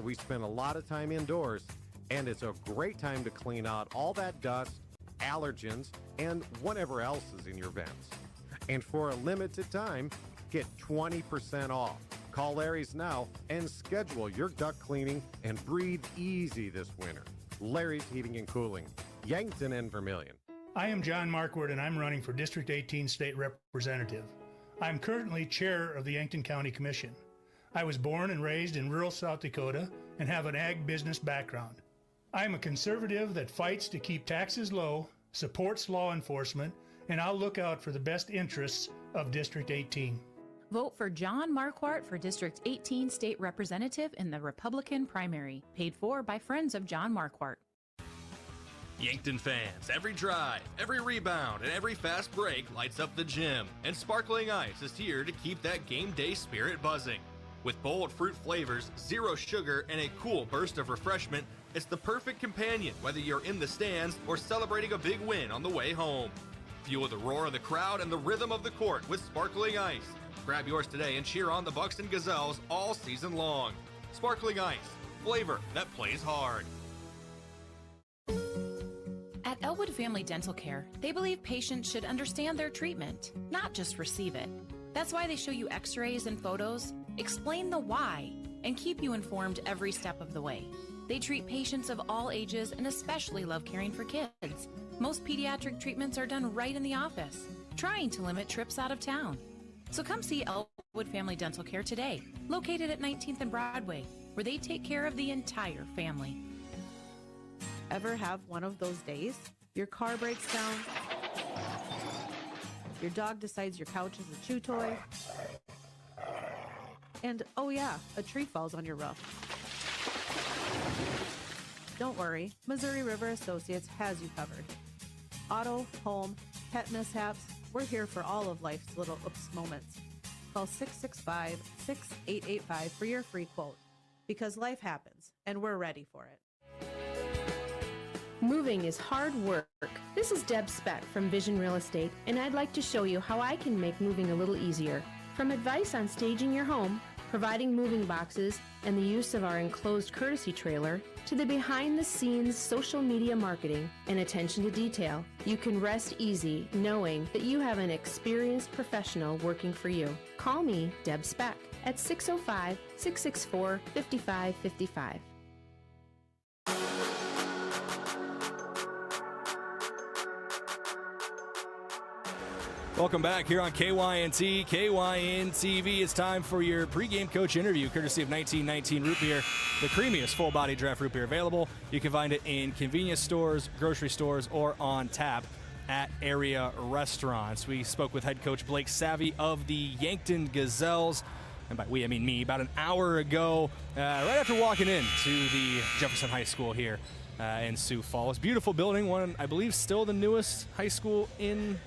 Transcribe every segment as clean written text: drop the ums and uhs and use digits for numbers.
We spend a lot of time indoors, and it's a great time to clean out all that dust, allergens, and whatever else is in your vents. And for a limited time, get 20% off. Call Larry's now and schedule your duct cleaning and breathe easy this winter. Larry's Heating and Cooling, Yankton and Vermilion. I am John Markward, and I'm running for District 18 State Representative. I'm currently chair of the Yankton County Commission. I was born and raised in rural South Dakota and have an ag business background. I'm a conservative that fights to keep taxes low, supports law enforcement, and I'll look out for the best interests of District 18. Vote for John Marquardt for District 18 State Representative in the Republican primary, paid for by friends of John Marquardt. Yankton fans, every drive, every rebound, and every fast break lights up the gym, and Sparkling Ice is here to keep that game day spirit buzzing. With bold fruit flavors, zero sugar, and a cool burst of refreshment, it's the perfect companion whether you're in the stands or celebrating a big win on the way home. Fuel the roar of the crowd and the rhythm of the court with Sparkling Ice. Grab yours today and cheer on the Buxton Gazelles all season long. Sparkling Ice, flavor that plays hard. At Elwood Family Dental Care, they believe patients should understand their treatment, not just receive it. That's why they show you x-rays and photos, explain the why, and keep you informed every step of the way. They treat patients of all ages and especially love caring for kids. Most pediatric treatments are done right in the office, trying to limit trips out of town. So come see Elwood Family Dental Care today, located at 19th and Broadway, where they take care of the entire family. Ever have one of those days? Your car breaks down, your dog decides your couch is a chew toy, and oh yeah, a tree falls on your roof. Don't worry, Missouri River Associates has you covered. Auto, home, pet mishaps, we're here for all of life's little oops moments. Call 665-6885 for your free quote, because life happens, and we're ready for it. Moving is hard work. This is Deb Speck from Vision Real Estate, and I'd like to show you how I can make moving a little easier. From advice on staging your home, providing moving boxes, and the use of our enclosed courtesy trailer, to the behind-the-scenes social media marketing and attention to detail, you can rest easy knowing that you have an experienced professional working for you. Call me, Deb Speck, at 605-664-5555. Welcome back here on KYNT, KYN-TV. It's time for your pregame coach interview, courtesy of 1919 Root Beer, the creamiest full-body draft root beer available. You can find it in convenience stores, grocery stores, or on tap at area restaurants. We spoke with head coach Blake Savvy of the Yankton Gazelles, and by we, I mean me, about an hour ago, right after walking in to the Jefferson High School here in Sioux Falls. Beautiful building, one, I believe, still the newest high school in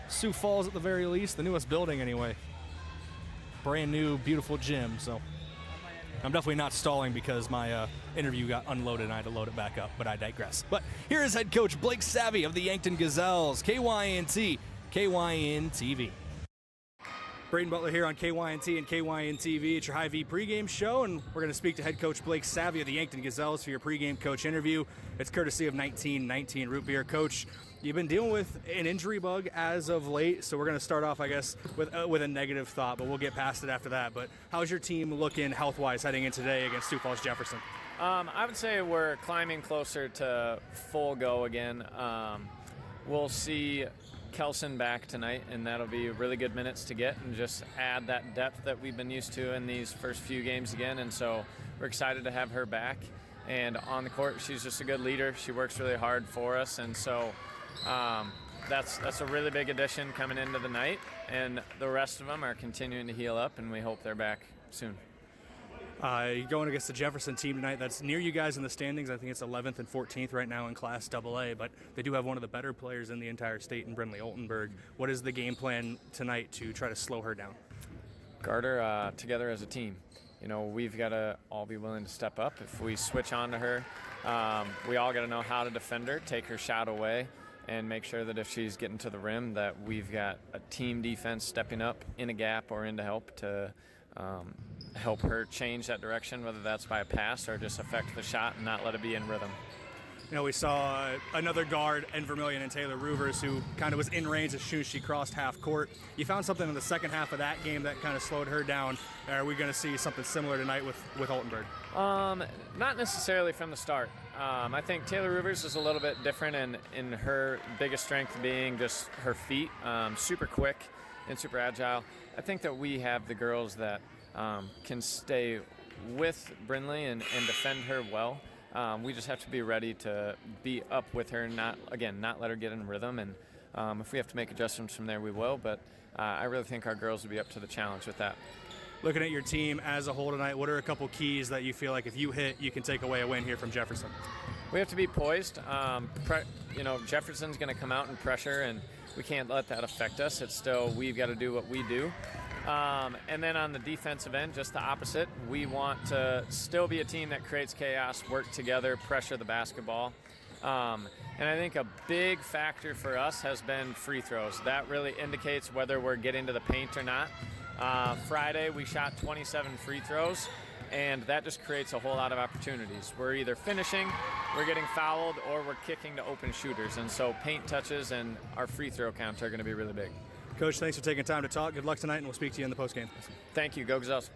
Sioux Falls at the very least, the newest building anyway. Brand new, beautiful gym. So I'm definitely not stalling because my interview got unloaded and I had to load it back up, but I digress. But here is head coach Blake Savvy of the Yankton Gazelles, KYNT, KYN-TV. Brayden Butler here on KYNT and KYN-TV. It's your High-V pregame show, and we're going to speak to head coach Blake Savvy of the Yankton Gazelles for your pregame coach interview. It's courtesy of 1919 Root Beer. Coach, you've been dealing with an injury bug as of late, so we're going to start off, I guess, with a negative thought, but we'll get past it after that. But how's your team looking health-wise heading in today against Sioux Falls Jefferson? I would say we're climbing closer to full go again. We'll see Kelson back tonight, and that'll be really good minutes to get and just add that depth that we've been used to in these first few games again. And so we're excited to have her back. And on the court, she's just a good leader. She works really hard for us, and so that's a really big addition coming into the night. And the rest of them are continuing to heal up, and we hope they're back soon. You're going against the Jefferson team tonight that's near you guys in the standings. I think it's 11th and 14th right now in Class AA, but they do have one of the better players in the entire state in Brinley Oltenburg. What is the game plan tonight to try to slow her down? Guard her together as a team. You know, we've got to all be willing to step up. If we switch on to her, we all got to know how to defend her, take her shot away, and make sure that if she's getting to the rim that we've got a team defense stepping up in a gap or in to help to help her change that direction, whether that's by a pass or just affect the shot and not let it be in rhythm. You know, we saw another guard in Vermilion and Taylor Ruvers, who kind of was in range as soon as she crossed half court. You found something in the second half of that game that kind of slowed her down. Are we going to see something similar tonight with Altenburg? Not necessarily from the start. I think Taylor Ruvers is a little bit different in her biggest strength being just her feet, super quick and super agile. I think that we have the girls that can stay with Brindley and defend her well. We just have to be ready to be up with her, not let her get in rhythm. And if we have to make adjustments from there, we will. But I really think our girls will be up to the challenge with that. Looking at your team as a whole tonight, what are a couple keys that you feel like if you hit, you can take away a win here from Jefferson? We have to be poised. Jefferson's going to come out and pressure, and we can't let that affect us. It's still, we've got to do what we do. And then on the defensive end, just the opposite. We want to still be a team that creates chaos, work together, pressure the basketball. And I think a big factor for us has been free throws. That really indicates whether we're getting to the paint or not. Friday, we shot 27 free throws, and that just creates a whole lot of opportunities. We're either finishing, we're getting fouled, or we're kicking to open shooters. And so paint touches and our free throw count are going to be really big. Coach, thanks for taking time to talk. Good luck tonight, and we'll speak to you in the postgame. Thank you. Go Gazelles.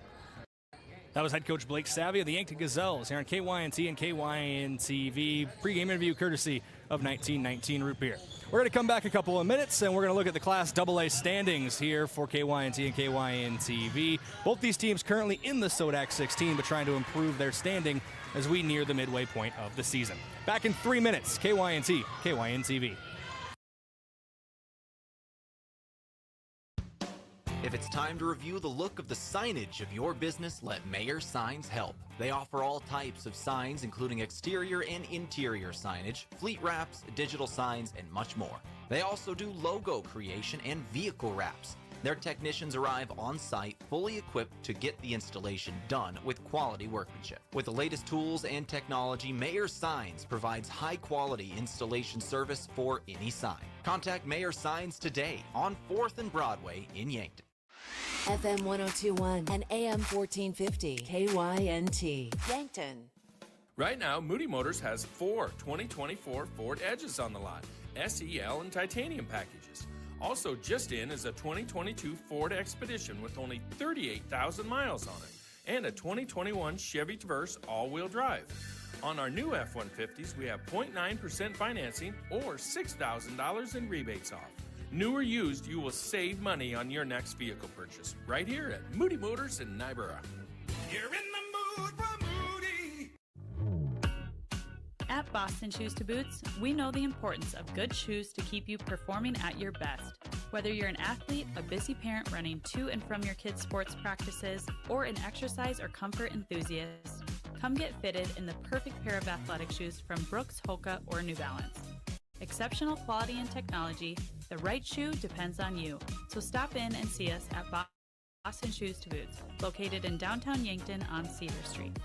That was head coach Blake Savvy of the Yankton Gazelles here on KYNT and KYN-TV. Pregame interview courtesy of 1919 Root Beer. We're going to come back a couple of minutes, and we're going to look at the Class AA standings here for KYNT and KYN-TV. Both these teams currently in the SODAC 16, but trying to improve their standing as we near the midway point of the season. Back in 3 minutes, KYNT, KYN-TV. If it's time to review the look of the signage of your business, let Mayor Signs help. They offer all types of signs, including exterior and interior signage, fleet wraps, digital signs, and much more. They also do logo creation and vehicle wraps. Their technicians arrive on site, fully equipped to get the installation done with quality workmanship. With the latest tools and technology, Mayor Signs provides high-quality installation service for any sign. Contact Mayor Signs today on 4th and Broadway in Yankton. FM 1021 and AM 1450 KYNT Yankton. Right now, Moody Motors has 4 2024 Ford Edges on the lot, SEL and titanium packages. Also just in is a 2022 Ford Expedition with only 38,000 miles on it, and a 2021 Chevy Traverse all-wheel drive. On our new F-150s, we have 0.9% financing or $6,000 in rebates off. New or used, you will save money on your next vehicle purchase right here at Moody Motors in Nyborough. You're in the mood for Moody. At Boston Shoes to Boots, we know the importance of good shoes to keep you performing at your best. Whether you're an athlete, a busy parent running to and from your kids' sports practices, or an exercise or comfort enthusiast, come get fitted in the perfect pair of athletic shoes from Brooks, Hoka, or New Balance. Exceptional quality and technology, the right shoe depends on you. So stop in and see us at Boston Shoes to Boots, located in downtown Yankton on Cedar Street.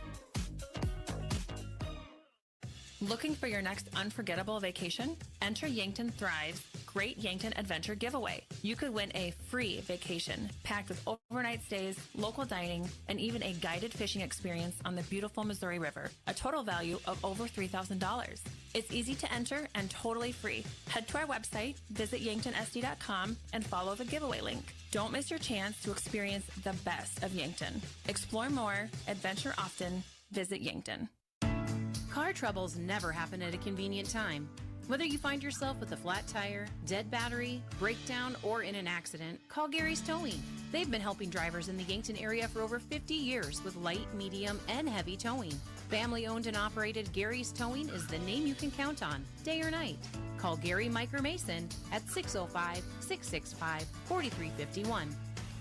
Looking for your next unforgettable vacation? Enter Yankton Thrive's Great Yankton Adventure Giveaway. You could win a free vacation packed with overnight stays, local dining, and even a guided fishing experience on the beautiful Missouri River, a total value of over $3,000. It's easy to enter and totally free. Head to our website, visit yanktonsd.com, and follow the giveaway link. Don't miss your chance to experience the best of Yankton. Explore more, adventure often, visit Yankton. Car troubles never happen at a convenient time. Whether you find yourself with a flat tire, dead battery, breakdown, or in an accident, call Gary's Towing. They've been helping drivers in the Yankton area for over 50 years with light, medium, and heavy towing. Family owned and operated Gary's Towing is the name you can count on, day or night. Call Gary, Mike, or Mason at 605-665-4351.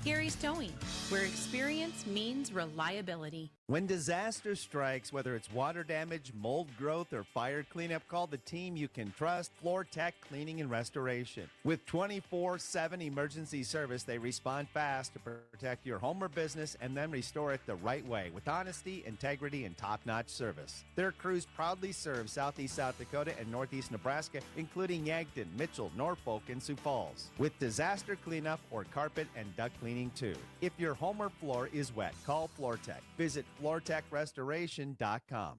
Gary's Towing, where experience means reliability. When disaster strikes, whether it's water damage, mold growth, or fire cleanup, call the team you can trust, Floor Tech Cleaning and Restoration. With 24/7 emergency service, they respond fast to protect your home or business and then restore it the right way with honesty, integrity, and top-notch service. Their crews proudly serve southeast South Dakota and northeast Nebraska, including Yankton, Mitchell, Norfolk, and Sioux Falls, with disaster cleanup or carpet and duct cleaning too. If your home or floor is wet, call Floor Tech. Visit floortechrestoration.com.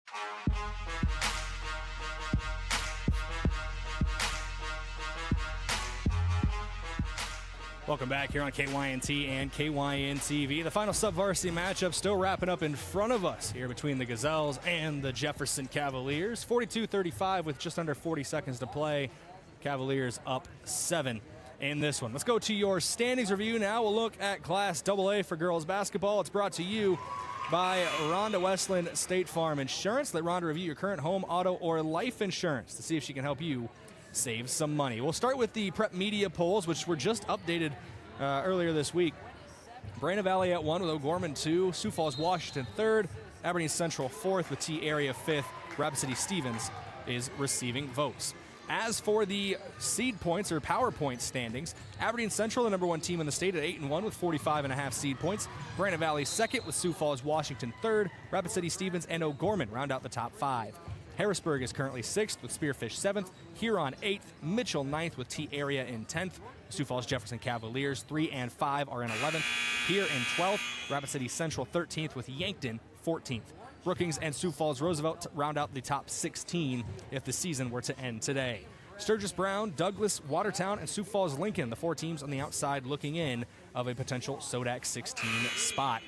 Welcome back here on KYNT and KYN-TV. The final sub-varsity matchup still wrapping up in front of us here between the Gazelles and the Jefferson Cavaliers. 42-35 with just under 40 seconds to play. Cavaliers up 7 in this one. Let's go to your standings review now. We'll look at Class AA for girls basketball. It's brought to you by Rhonda Westland State Farm Insurance. Let Rhonda review your current home, auto, or life insurance to see if she can help you save some money. We'll start with the prep media polls, which were just updated earlier this week. Brayden Valley at 1 with O'Gorman 2, Sioux Falls, Washington 3rd, Aberdeen Central 4th with T Area 5th. Rapid City Stevens is receiving votes. As for the seed points or PowerPoint standings, Aberdeen Central, the number 1 team in the state at 8-1 with 45.5 seed points. Brandon Valley second with Sioux Falls, Washington 3rd. Rapid City Stevens and O'Gorman round out the top 5. Harrisburg is currently 6th with Spearfish 7th. Huron 8th. Mitchell 9th with T Area in 10th. Sioux Falls Jefferson Cavaliers 3 and 5 are in 11th. Here in 12th. Rapid City Central 13th with Yankton 14th. Brookings and Sioux Falls Roosevelt round out the top 16 if the season were to end today. Sturgis Brown, Douglas, Watertown, and Sioux Falls Lincoln, the 4 teams on the outside looking in of a potential SODAC 16 spot.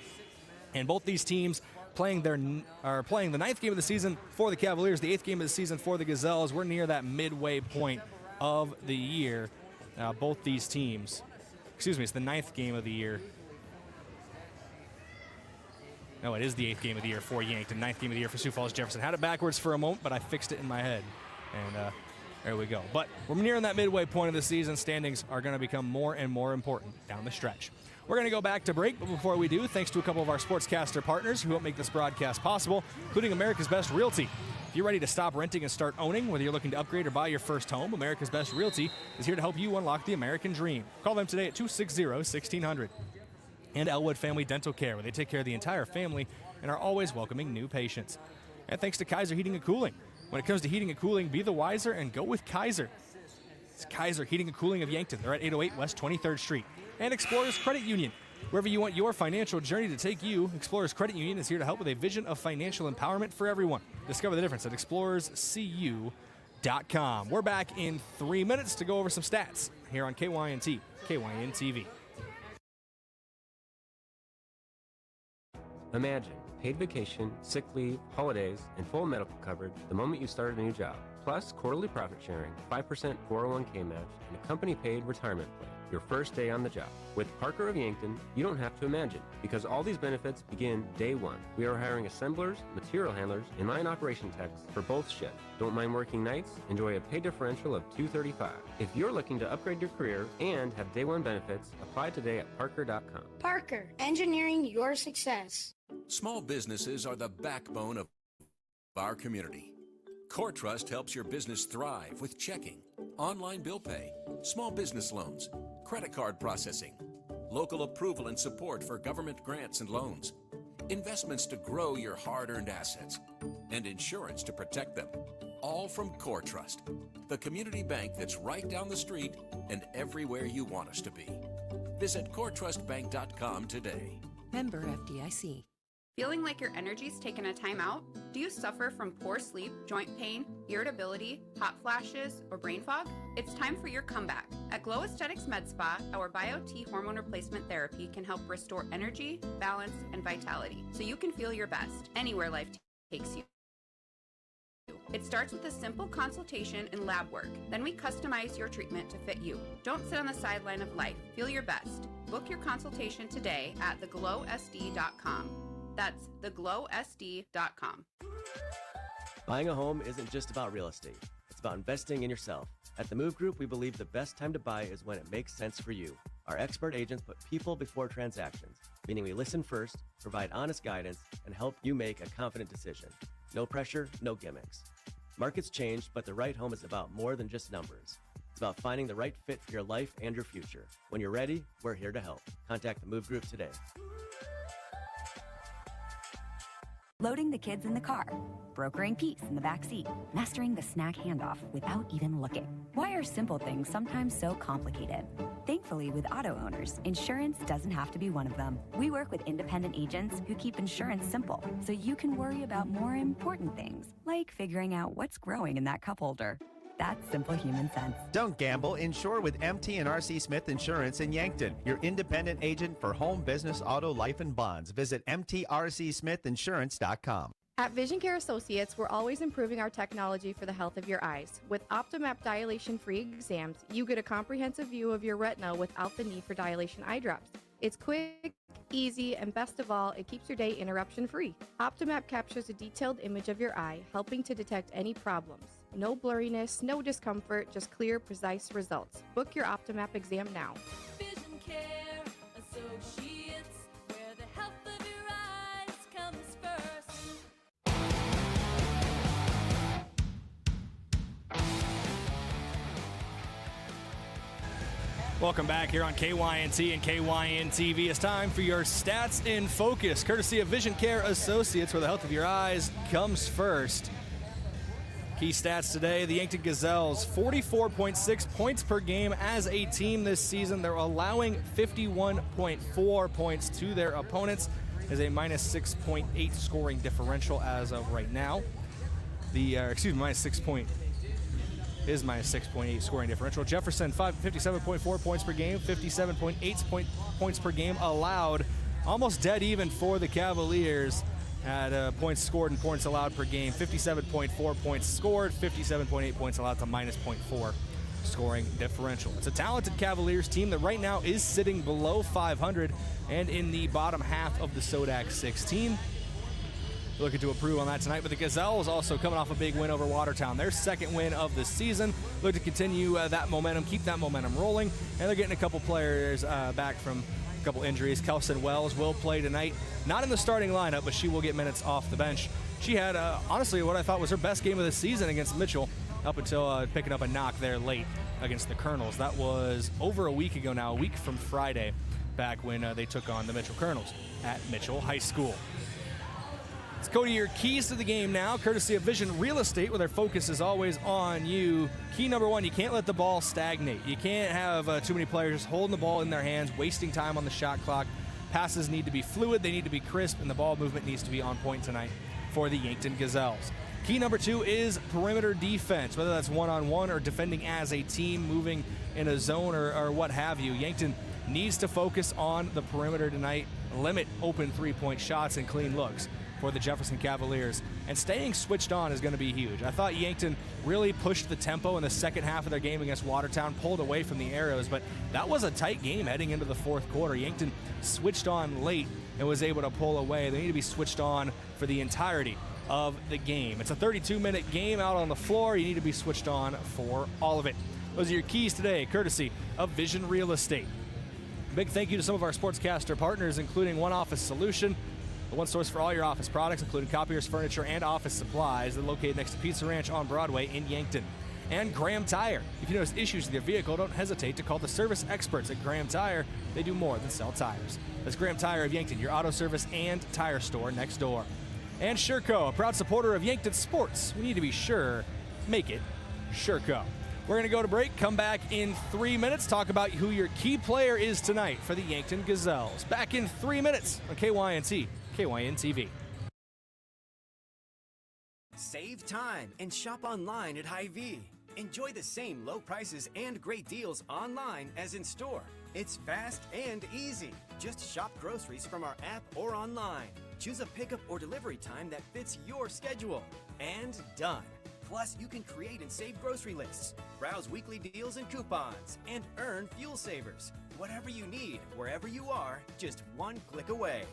And both these teams playing the 9th game of the season for the Cavaliers, the 8th game of the season for the Gazelles. We're near that midway point of the year. Both these teams, it's the 9th game of the year. No, it is the 8th game of the year for Yankton, 9th game of the year for Sioux Falls Jefferson. Had it backwards for a moment, but I fixed it in my head. And there we go. But we're nearing that midway point of the season. Standings are going to become more and more important down the stretch. We're going to go back to break, but before we do, thanks to a couple of our sportscaster partners who help make this broadcast possible, including America's Best Realty. If you're ready to stop renting and start owning, whether you're looking to upgrade or buy your first home, America's Best Realty is here to help you unlock the American dream. Call them today at 260-1600. And Elwood Family Dental Care, where they take care of the entire family and are always welcoming new patients. And thanks to Kaiser Heating and Cooling. When it comes to heating and cooling, be the wiser and go with Kaiser. It's Kaiser Heating and Cooling of Yankton. They're at 808 West 23rd Street. And Explorers Credit Union. Wherever you want your financial journey to take you, Explorers Credit Union is here to help with a vision of financial empowerment for everyone. Discover the difference at explorerscu.com. We're back in 3 minutes to go over some stats here on KYNT, KYN-TV. Imagine paid vacation, sick leave, holidays, and full medical coverage the moment you start a new job. Plus quarterly profit sharing, 5% 401k match, and a company-paid retirement plan. Your first day on the job. With Parker of Yankton, you don't have to imagine, because all these benefits begin day one. We are hiring assemblers, material handlers, and line operation techs for both shifts. Don't mind working nights? Enjoy a pay differential of $235. If you're looking to upgrade your career and have day one benefits, apply today at parker.com. Parker, engineering your success. Small businesses are the backbone of our community. Core Trust helps your business thrive with checking, online bill pay, small business loans, credit card processing, local approval and support for government grants and loans, investments to grow your hard-earned assets, and insurance to protect them. All from Core Trust, the community bank that's right down the street and everywhere you want us to be. Visit coretrustbank.com today. Member FDIC. Feeling like your energy's taken a time out? Do you suffer from poor sleep, joint pain, irritability, hot flashes, or brain fog? It's time for your comeback. At Glow Aesthetics Med Spa, our Bio-T hormone replacement therapy can help restore energy, balance, and vitality so you can feel your best anywhere life takes you. It starts with a simple consultation and lab work. Then we customize your treatment to fit you. Don't sit on the sideline of life. Feel your best. Book your consultation today at theglowsd.com. That's theglowsd.com. Buying a home isn't just about real estate. It's about investing in yourself. At the Move Group, we believe the best time to buy is when it makes sense for you. Our expert agents put people before transactions, meaning we listen first, provide honest guidance, and help you make a confident decision. No pressure, no gimmicks. Markets change, but the right home is about more than just numbers. It's about finding the right fit for your life and your future. When you're ready, we're here to help. Contact the Move Group today. Loading the kids in the car, brokering peace in the back seat, mastering the snack handoff without even looking. Why are simple things sometimes so complicated? Thankfully, with auto owners, insurance doesn't have to be one of them. We work with independent agents who keep insurance simple, so you can worry about more important things, like figuring out what's growing in that cup holder. That's simple human sense. Don't gamble. Insure with MT and RC Smith Insurance in Yankton, your independent agent for home, business, auto, life, and bonds. Visit mtrcsmithinsurance.com. At Vision Care Associates, we're always improving our technology for the health of your eyes. With OptiMap dilation-free exams, you get a comprehensive view of your retina without the need for dilation eye drops. It's quick, easy, and best of all, it keeps your day interruption-free. OptiMap captures a detailed image of your eye, helping to detect any problems. No blurriness, no discomfort, just clear, precise results. Book your OptiMap exam now. Vision Care Associates, where the health of your eyes comes first. Welcome back here on KYNT and KYN TV. It's time for your Stats in Focus, courtesy of Vision Care Associates, where the health of your eyes comes first. Key stats today, the Yankton Gazelles, 44.6 points per game as a team this season. They're allowing 51.4 points to their opponents, as a minus 6.8 scoring differential as of right now. Minus 6.8 scoring differential. Jefferson, 57.4 points per game, 57.8 points per game allowed. Almost dead even for the Cavaliers at points scored and points allowed per game. 57.4 points scored, 57.8 points allowed to minus 0.4 scoring differential. It's a talented Cavaliers team that right now is sitting below 500 and in the bottom half of the SODAC 16. Looking to improve on that tonight, but the Gazelles also coming off a big win over Watertown, their second win of the season. Look to continue that momentum, keep that momentum rolling, and they're getting a couple players back from a couple injuries. Kelson Wells will play tonight, not in the starting lineup, but she will get minutes off the bench. She had, honestly, what I thought was her best game of the season against Mitchell, up until picking up a knock there late against the Colonels. That was over a week ago now, a week from Friday, back when they took on the Mitchell Colonels at Mitchell High School. Let's go to your keys to the game now, courtesy of Vision Real Estate, where their focus is always on you. Key number one, you can't let the ball stagnate. You can't have too many players holding the ball in their hands, wasting time on the shot clock. Passes need to be fluid, they need to be crisp, and the ball movement needs to be on point tonight for the Yankton Gazelles. Key number two is perimeter defense, whether that's one-on-one or defending as a team, moving in a zone or what have you. Yankton needs to focus on the perimeter tonight, limit open three-point shots and clean looks for the Jefferson Cavaliers, and staying switched on is going to be huge. I thought Yankton really pushed the tempo in the second half of their game against Watertown, pulled away from the arrows, but that was a tight game heading into the fourth quarter. Yankton switched on late and was able to pull away. They need to be switched on for the entirety of the game. It's a 32-minute game out on the floor. You need to be switched on for all of it. Those are your keys today, courtesy of Vision Real Estate. Big thank you to some of our sportscaster partners, including One Office Solution, the one source for all your office products, including copiers, furniture, and office supplies. They're located next to Pizza Ranch on Broadway in Yankton. And Graham Tire. If you notice issues with your vehicle, don't hesitate to call the service experts at Graham Tire. They do more than sell tires. That's Graham Tire of Yankton, your auto service and tire store next door. And Sureco, a proud supporter of Yankton sports. We need to be sure, make it Sureco. We're going to go to break, come back in 3 minutes, talk about who your key player is tonight for the Yankton Gazelles. Back in 3 minutes on KYNT. KYN TV. Save time and shop online at Hy-Vee. Enjoy the same low prices and great deals online as in store. It's fast and easy. Just shop groceries from our app or online. Choose a pickup or delivery time that fits your schedule. And done. Plus, you can create and save grocery lists, browse weekly deals and coupons, and earn fuel savers. Whatever you need, wherever you are, just one click away.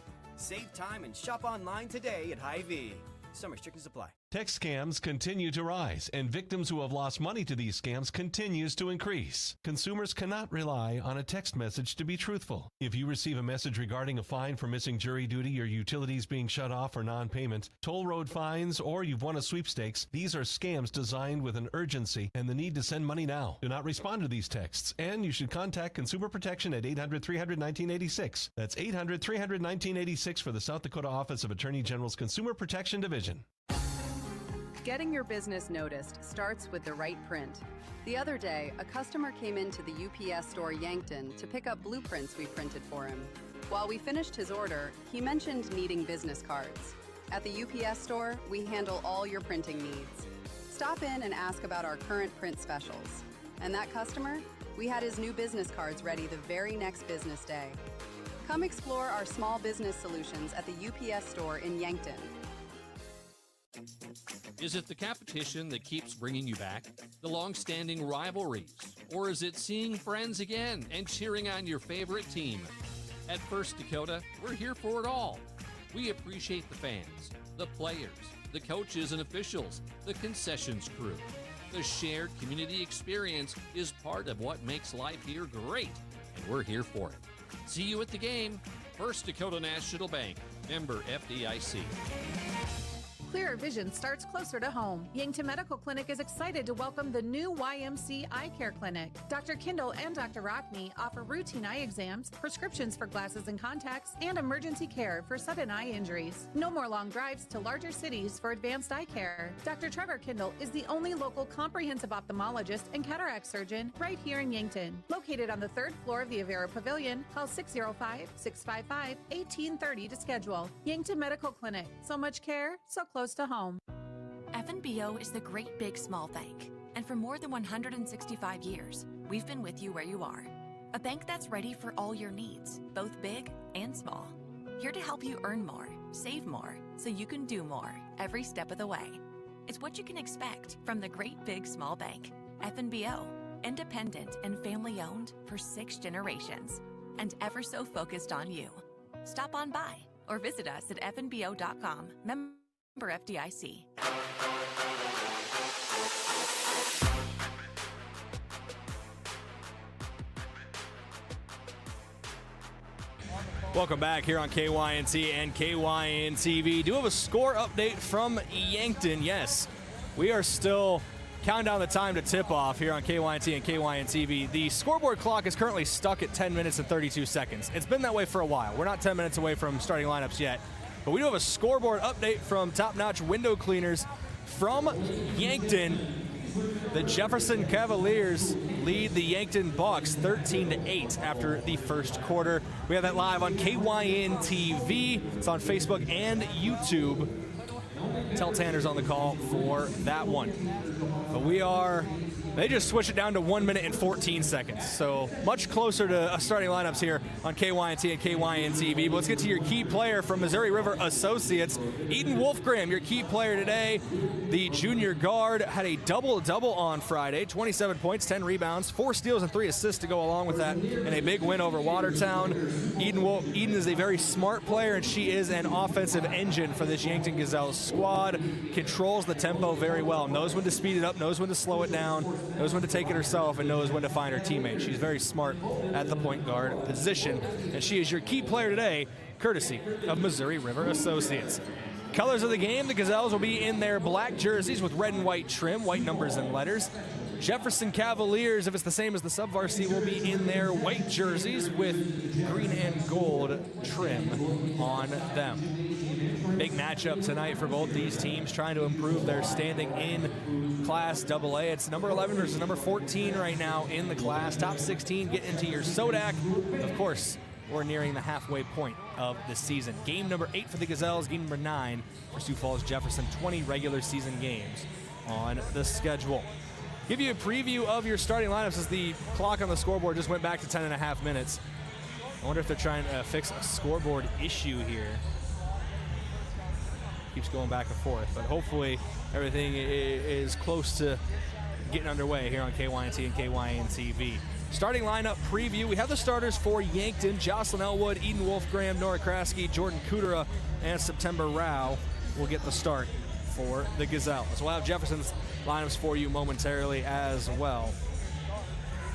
Save time and shop online today at Hy-Vee. Some restrictions apply. Text scams continue to rise, and victims who have lost money to these scams continues to increase. Consumers cannot rely on a text message to be truthful. If you receive a message regarding a fine for missing jury duty, your utilities being shut off for non-payment, toll road fines, or you've won a sweepstakes, these are scams designed with an urgency and the need to send money now. Do not respond to these texts, and you should contact Consumer Protection at 800-300-1986. That's 800-300-1986 for the South Dakota Office of Attorney General's Consumer Protection Division. Getting your business noticed starts with the right print. The other day, a customer came into the UPS store Yankton to pick up blueprints we printed for him. While we finished his order, he mentioned needing business cards. At the UPS store, we handle all your printing needs. Stop in and ask about our current print specials. And that customer? We had his new business cards ready the very next business day. Come explore our small business solutions at the UPS store in Yankton. Is it the competition that keeps bringing you back? The long-standing rivalries? Or is it seeing friends again and cheering on your favorite team? At First Dakota, we're here for it all. We appreciate the fans, the players, the coaches and officials, the concessions crew. The shared community experience is part of what makes life here great, and we're here for it. See you at the game. First Dakota National Bank, member FDIC. Clearer vision starts closer to home. Yankton Medical Clinic is excited to welcome the new YMC Eye Care Clinic. Dr. Kindle and Dr. Rockney offer routine eye exams, prescriptions for glasses and contacts, and emergency care for sudden eye injuries. No more long drives to larger cities for advanced eye care. Dr. Trevor Kindle is the only local comprehensive ophthalmologist and cataract surgeon right here in Yankton. Located on the 3rd floor of the Avera Pavilion, call 605-655-1830 to schedule. Yankton Medical Clinic. So much care, so close to home. FNBO is the great big small bank, and for more than 165 years, we've been with you where you are. A bank that's ready for all your needs, both big and small. Here to help you earn more, save more, so you can do more every step of the way. It's what you can expect from the great big small bank. FNBO, independent and family owned for 6 generations, and ever so focused on you. Stop on by or visit us at fnbo.com. Member FDIC. Welcome back here on KYNT and KYN-TV. Do have a score update from Yankton. Yes, we are still counting down the time to tip off here on KYNT and KYN-TV. The scoreboard clock is currently stuck at 10 minutes and 32 seconds. It's been that way for a while. We're not 10 minutes away from starting lineups yet. But we do have a scoreboard update from Top Notch Window Cleaners from Yankton. The Jefferson Cavaliers lead the Yankton Bucks 13-8 after the first quarter. We have that live on KYN-TV. It's on Facebook and YouTube. Tell Tanner's on the call for that one. But they just switched it down to 1 minute and 14 seconds. So much closer to starting lineups here on KYNT and KYN-TV. But let's get to your key player from Missouri River Associates. Eden Wolfgram, your key player today. The junior guard had a double-double on Friday. 27 points, 10 rebounds, 4 steals and 3 assists to go along with that in a big win over Watertown. Eden is a very smart player, and she is an offensive engine for this Yankton Gazelles squad. Controls the tempo very well. Knows when to speed it up, knows when to slow it down, knows when to take it herself, and knows when to find her teammates. She's very smart at the point guard position, and she is your key player today, courtesy of Missouri River Associates. Colors of the game, the Gazelles will be in their black jerseys with red and white trim, white numbers and letters. Jefferson Cavaliers, if it's the same as the sub-varsity, will be in their white jerseys with green and gold trim on them. Big matchup tonight for both these teams, trying to improve their standing in Class AA. It's number 11 versus number 14 right now in the class. Top 16 get into your SODAC. Of course, we're nearing the halfway point of the season. Game number 8 for the Gazelles, game number 9 for Sioux Falls Jefferson. 20 regular season games on the schedule. Give you a preview of your starting lineups as the clock on the scoreboard just went back to 10.5 minutes. I wonder if they're trying to fix a scoreboard issue here. Keeps going back and forth, but hopefully everything is close to getting underway here on KYNT and KYN-TV. Starting lineup preview. We have the starters for Yankton: Jocelyn Elwood, Eden Wolfgram, Nora Kraske, Jordan Kudera, and September Rao will get the start for the Gazelles. We'll have Jefferson's lineups for you momentarily as well.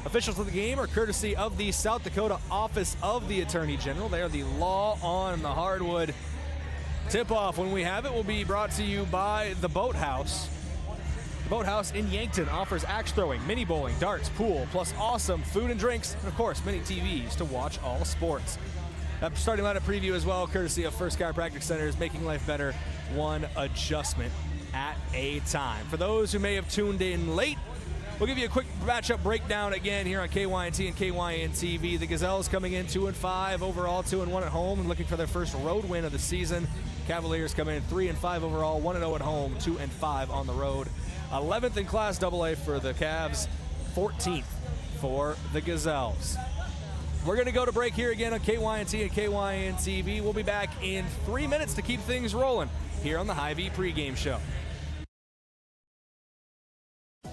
Officials of the game are courtesy of the South Dakota Office of the Attorney General. They are the law on the hardwood. Tip-off, when we have it, will be brought to you by the Boathouse. The Boathouse in Yankton offers axe throwing, mini bowling, darts, pool, plus awesome food and drinks, and of course, many TVs to watch all sports. Starting lineup preview as well, courtesy of First Chiropractic Centers, making life better, one adjustment at a time. For those who may have tuned in late, we'll give you a quick matchup breakdown again here on KYNT and KYN-TV. The Gazelles coming in 2-5 overall, 2-1 at home, and looking for their first road win of the season. Cavaliers coming in 3-5 overall, 1-0 at home, 2-5 on the road. 11th in Class AA for the Cavs, 14th for the Gazelles. We're going to go to break here again on KYNT and KYN-TV. We'll be back in 3 minutes to keep things rolling here on the Hy-Vee pregame show.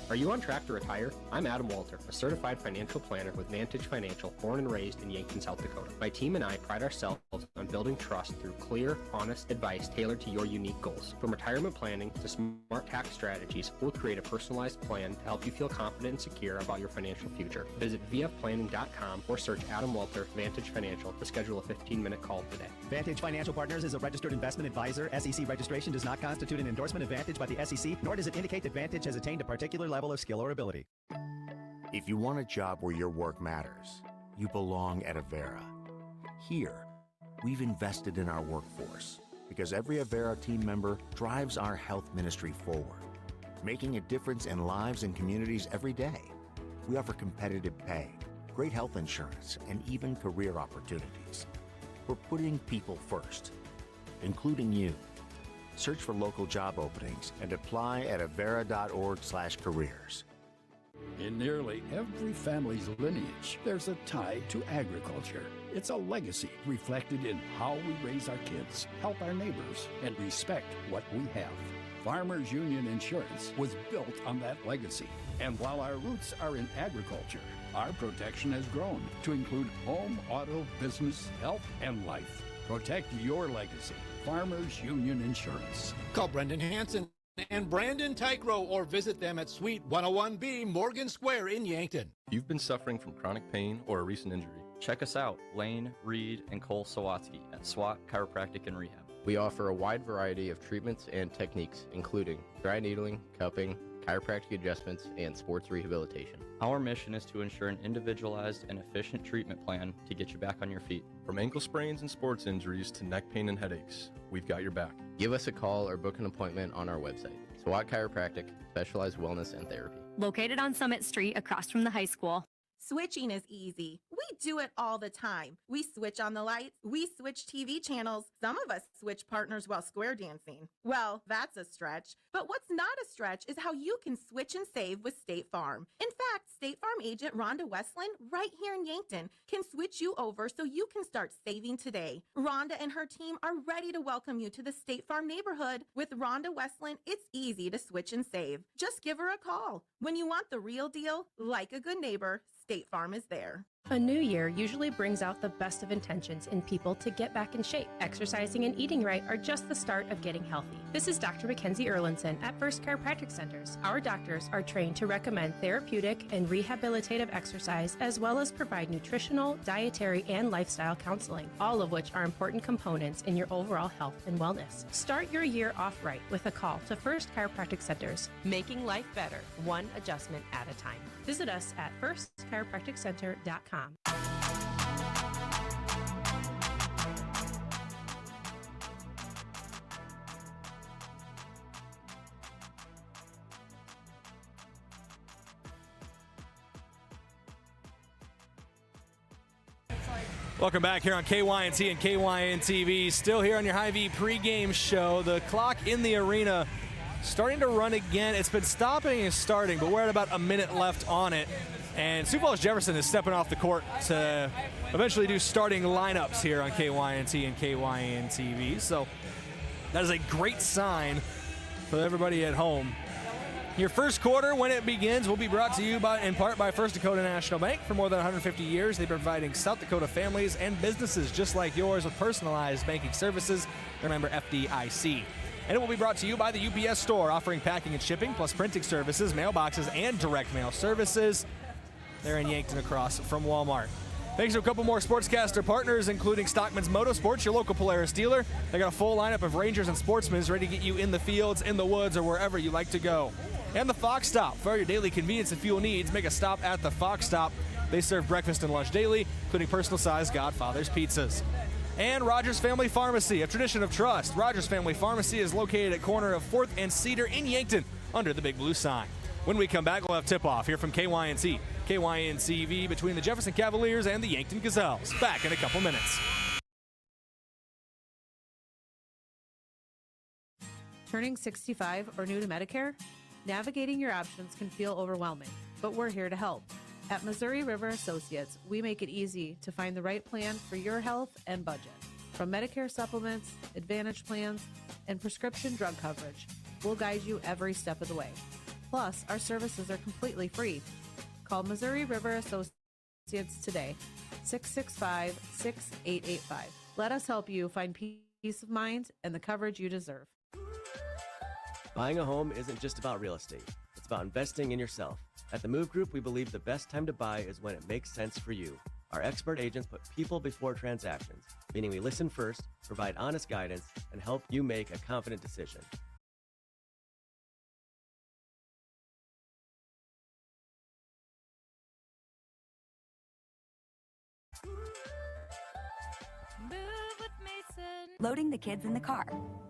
Are you on track to retire? I'm Adam Walter, a certified financial planner with Vantage Financial, born and raised in Yankton, South Dakota. My team and I pride ourselves on building trust through clear, honest advice tailored to your unique goals. From retirement planning to smart tax strategies, we'll create a personalized plan to help you feel confident and secure about your financial future. Visit vfplanning.com or search Adam Walter Vantage Financial to schedule a 15-minute call today. Vantage Financial Partners is a registered investment advisor. SEC registration does not constitute an endorsement of Vantage by the SEC, nor does it indicate that Vantage has attained a particular level of skill or ability. If you want a job where your work matters, you belong at Avera. Here, we've invested in our workforce because every Avera team member drives our health ministry forward, making a difference in lives and communities every day. We offer competitive pay, great health insurance, and even career opportunities. We're putting people first, including you. Search for local job openings and apply at avera.org/careers. In nearly every family's lineage, there's a tie to agriculture. It's a legacy reflected in how we raise our kids, help our neighbors, and respect what we have. Farmers Union Insurance was built on that legacy. And while our roots are in agriculture, our protection has grown to include home, auto, business, health, and life. Protect your legacy. Farmers Union Insurance. Call Brendan Hansen and Brandon Tykrow or visit them at Suite 101B Morgan Square in Yankton. If you've been suffering from chronic pain or a recent injury, check us out, Lane, Reed, and Cole Sawatsky at SWAT Chiropractic and Rehab. We offer a wide variety of treatments and techniques, including dry needling, cupping, chiropractic adjustments, and sports rehabilitation. Our mission is to ensure an individualized and efficient treatment plan to get you back on your feet. From ankle sprains and sports injuries to neck pain and headaches, we've got your back. Give us a call or book an appointment on our website. SWAT Chiropractic, specialized wellness and therapy. Located on Summit Street across from the high school. Switching is easy. We do it all the time. We switch on the lights. We switch TV channels. Some of us switch partners while square dancing. Well, that's a stretch. But what's not a stretch is how you can switch and save with State Farm. In fact, State Farm agent Rhonda Westland, right here in Yankton, can switch you over so you can start saving today. Rhonda and her team are ready to welcome you to the State Farm neighborhood. With Rhonda Westland, it's easy to switch and save. Just give her a call. When you want the real deal, like a good neighbor, State Farm is there. A new year usually brings out the best of intentions in people to get back in shape. Exercising and eating right are just the start of getting healthy. This is Dr. Mackenzie Erlinson at First Chiropractic Centers. Our doctors are trained to recommend therapeutic and rehabilitative exercise, as well as provide nutritional, dietary, and lifestyle counseling, all of which are important components in your overall health and wellness. Start your year off right with a call to First Chiropractic Centers, making life better, one adjustment at a time. Visit us at firstchiropracticcenter.com. Welcome back here on KYNT and KYN-TV. Still here on your Hy-Vee pregame show. The clock in the arena starting to run again. It's been stopping and starting, but we're at about a minute left on it. And Sioux Falls Jefferson is stepping off the court to eventually do starting lineups here on KYNT and KYN-TV. So that is a great sign for everybody at home. Your first quarter, when it begins, will be brought to you in part by First Dakota National Bank. For more than 150 years, they've been providing South Dakota families and businesses just like yours with personalized banking services. Remember FDIC. And it will be brought to you by the UPS Store, offering packing and shipping, plus printing services, mailboxes, and direct mail services. They're in Yankton across from Walmart. Thanks to a couple more Sportscaster partners, including Stockman's Motorsports, your local Polaris dealer. They got a full lineup of Rangers and Sportsmen ready to get you in the fields, in the woods, or wherever you like to go. And the Fox Stop. For your daily convenience and fuel needs, make a stop at the Fox Stop. They serve breakfast and lunch daily, including personal-sized Godfather's pizzas. And Rogers Family Pharmacy, a tradition of trust. Rogers Family Pharmacy is located at corner of 4th and Cedar in Yankton, under the big blue sign. When we come back, we'll have tip-off here from KYNC. KYNC-TV between the Jefferson Cavaliers and the Yankton Gazelles. Back in a couple minutes. Turning 65 or new to Medicare? Navigating your options can feel overwhelming, but we're here to help. At Missouri River Associates, we make it easy to find the right plan for your health and budget. From Medicare supplements, Advantage plans, and prescription drug coverage, we'll guide you every step of the way. Plus, our services are completely free. Call Missouri River Associates today, 665-6885. Let us help you find peace of mind and the coverage you deserve. Buying a home isn't just about real estate. It's about investing in yourself. At the Move Group, we believe the best time to buy is when it makes sense for you. Our expert agents put people before transactions, meaning we listen first, provide honest guidance, and help you make a confident decision. Loading the kids in the car,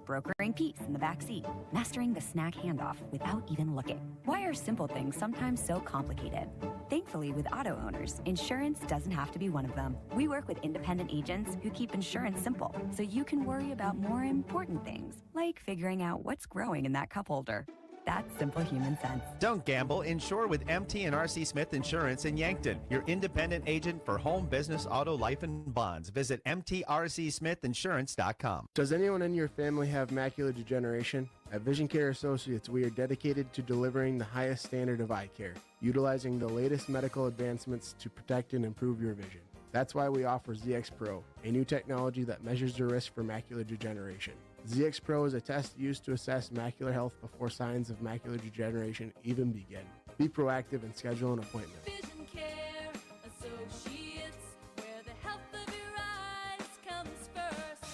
brokering peace in the back seat, mastering the snack handoff without even looking. Why are simple things sometimes so complicated? Thankfully, with auto owners, insurance doesn't have to be one of them. We work with independent agents who keep insurance simple, so you can worry about more important things, like figuring out what's growing in that cup holder. That's simple human sense. Don't gamble. Insure with MT and RC Smith Insurance in Yankton, your independent agent for home, business, auto, life, and bonds. Visit mtrcsmithinsurance.com. Does anyone in your family have macular degeneration? At Vision Care Associates, we are dedicated to delivering the highest standard of eye care, utilizing the latest medical advancements to protect and improve your vision. That's why we offer ZX Pro, a new technology that measures the risk for macular degeneration. ZX Pro is a test used to assess macular health before signs of macular degeneration even begin. Be proactive and schedule an appointment. Vision Care Associates, where the health of your eyes comes first.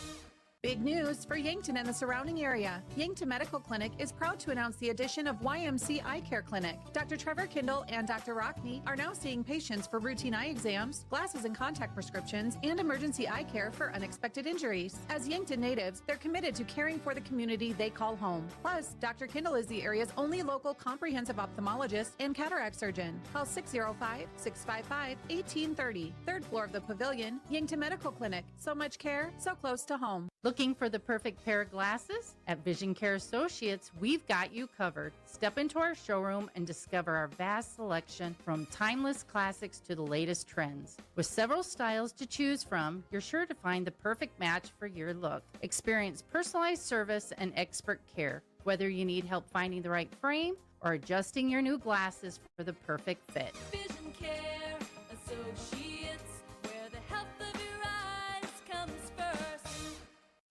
Big news for Yankton and the surrounding area. Yankton Medical Clinic is proud to announce the addition of YMC Eye Care Clinic. Dr. Trevor Kindle and Dr. Rockney are now seeing patients for routine eye exams, glasses and contact prescriptions, and emergency eye care for unexpected injuries. As Yankton natives, they're committed to caring for the community they call home. Plus, Dr. Kindle is the area's only local comprehensive ophthalmologist and cataract surgeon. Call 605-655-1830. Third floor of the Pavilion, Yankton Medical Clinic. So much care, so close to home. Looking for the perfect pair of glasses? At Vision Care Associates, we've got you covered. Step into our showroom and discover our vast selection from timeless classics to the latest trends. With several styles to choose from, you're sure to find the perfect match for your look. Experience personalized service and expert care, whether you need help finding the right frame or adjusting your new glasses for the perfect fit. Vision Care Associates, where the health of your eyes comes first.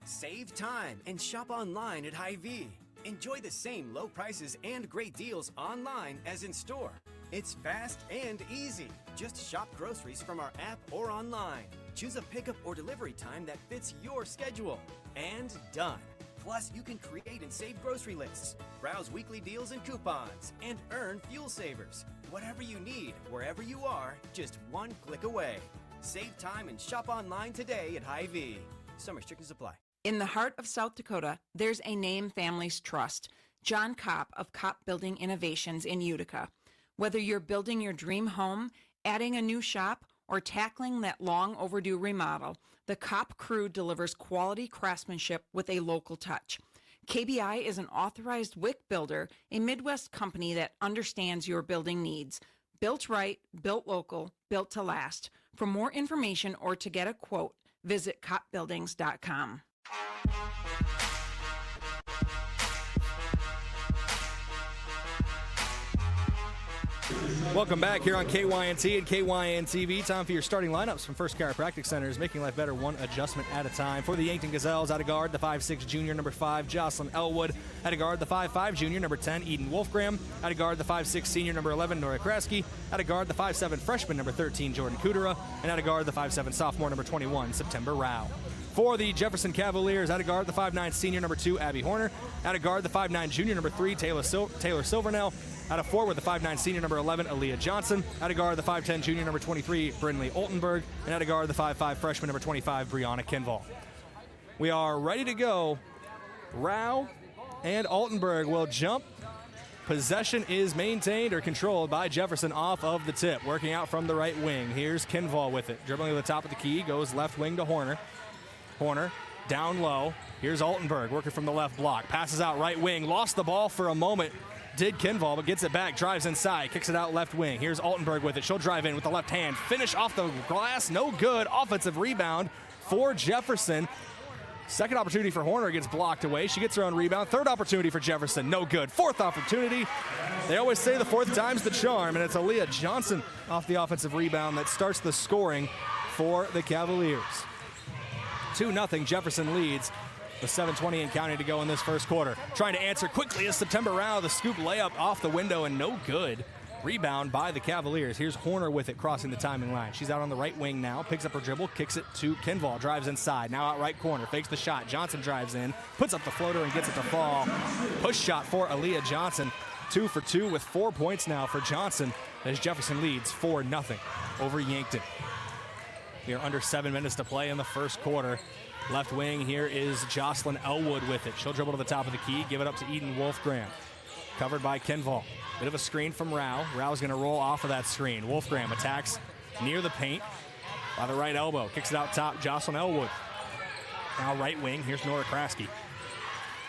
Save time and shop online at Hy-Vee. Enjoy the same low prices and great deals online as in store. It's fast and easy. Just shop groceries from our app or online. Choose a pickup or delivery time that fits your schedule. And done. Plus, you can create and save grocery lists, browse weekly deals and coupons, and earn fuel savers. Whatever you need, wherever you are, just one click away. Save time and shop online today at Hy-Vee. Some restrictions apply. In the heart of South Dakota, there's a name families trust. John Kopp of Kopp Building Innovations in Utica. Whether you're building your dream home, adding a new shop, or tackling that long overdue remodel, the Kopp crew delivers quality craftsmanship with a local touch. KBI is an authorized WIC builder, a Midwest company that understands your building needs. Built right, built local, built to last. For more information or to get a quote, visit koppbuildings.com. Welcome back here on KYNT and KYN-TV. Time for your starting lineups from First Chiropractic Centers, making life better one adjustment at a time. For the Yankton Gazelles, out of guard, the 5'6" junior, number 5, Jocelyn Elwood. Out of guard, the 5'5" junior, number 10, Eden Wolfgram. Out of guard, the 5'6" senior, number 11, Nora Kraske. Out of guard, the 5'7" freshman, number 13, Jordan Kudera. And out of guard, the 5'7" sophomore, number 21, September Rao. For the Jefferson Cavaliers, out of guard, the 5'9" senior, number 2, Abby Horner. Out of guard, the 5'9" junior, number 3, Taylor Silvernell. Out of forward, the 5'9" senior, number 11, Aaliyah Johnson. Out of guard, the 5'10" junior, number 23, Brindley Oltenberg. And out of guard, the 5'5" freshman, number 25, Brianna Kinval. We are ready to go. Rao and Oltenberg will jump. Possession is maintained or controlled by Jefferson off of the tip. Working out from the right wing. Here's Kinval with it. Dribbling to the top of the key, goes left wing to Horner. Horner down low. Here's Oltenberg working from the left block. Passes out right wing. Lost the ball for a moment. Did Kinval, but gets it back. Drives inside. Kicks it out left wing. Here's Oltenberg with it. She'll drive in with the left hand. Finish off the glass. No good. Offensive rebound for Jefferson. Second opportunity for Horner gets blocked away. She gets her own rebound. Third opportunity for Jefferson. No good. Fourth opportunity. They always say the fourth time's the charm, and it's Aaliyah Johnson off the offensive rebound that starts the scoring for the Cavaliers. 2-0 Jefferson leads with 7:20 and counting to go in this first quarter. Trying to answer quickly is September Rao. The scoop layup off the window and no good. Rebound by the Cavaliers. Here's Horner with it, crossing the timing line. She's out on the right wing now. Picks up her dribble, kicks it to Kinval. Drives inside. Now out right corner. Fakes the shot. Johnson drives in. Puts up the floater and gets it to fall. Push shot for Aaliyah Johnson. 2 for 2 with 4 points now for Johnson as Jefferson leads 4-0 over Yankton. We are under 7 minutes to play in the first quarter. Left wing here is Jocelyn Elwood with it. She'll dribble to the top of the key, give it up to Eden Wolfgram. Covered by Kinval. Bit of a screen from Rao. Rao's going to roll off of that screen. Wolfgram attacks near the paint by the right elbow. Kicks it out top, Jocelyn Elwood. Now right wing, here's Nora Kraske.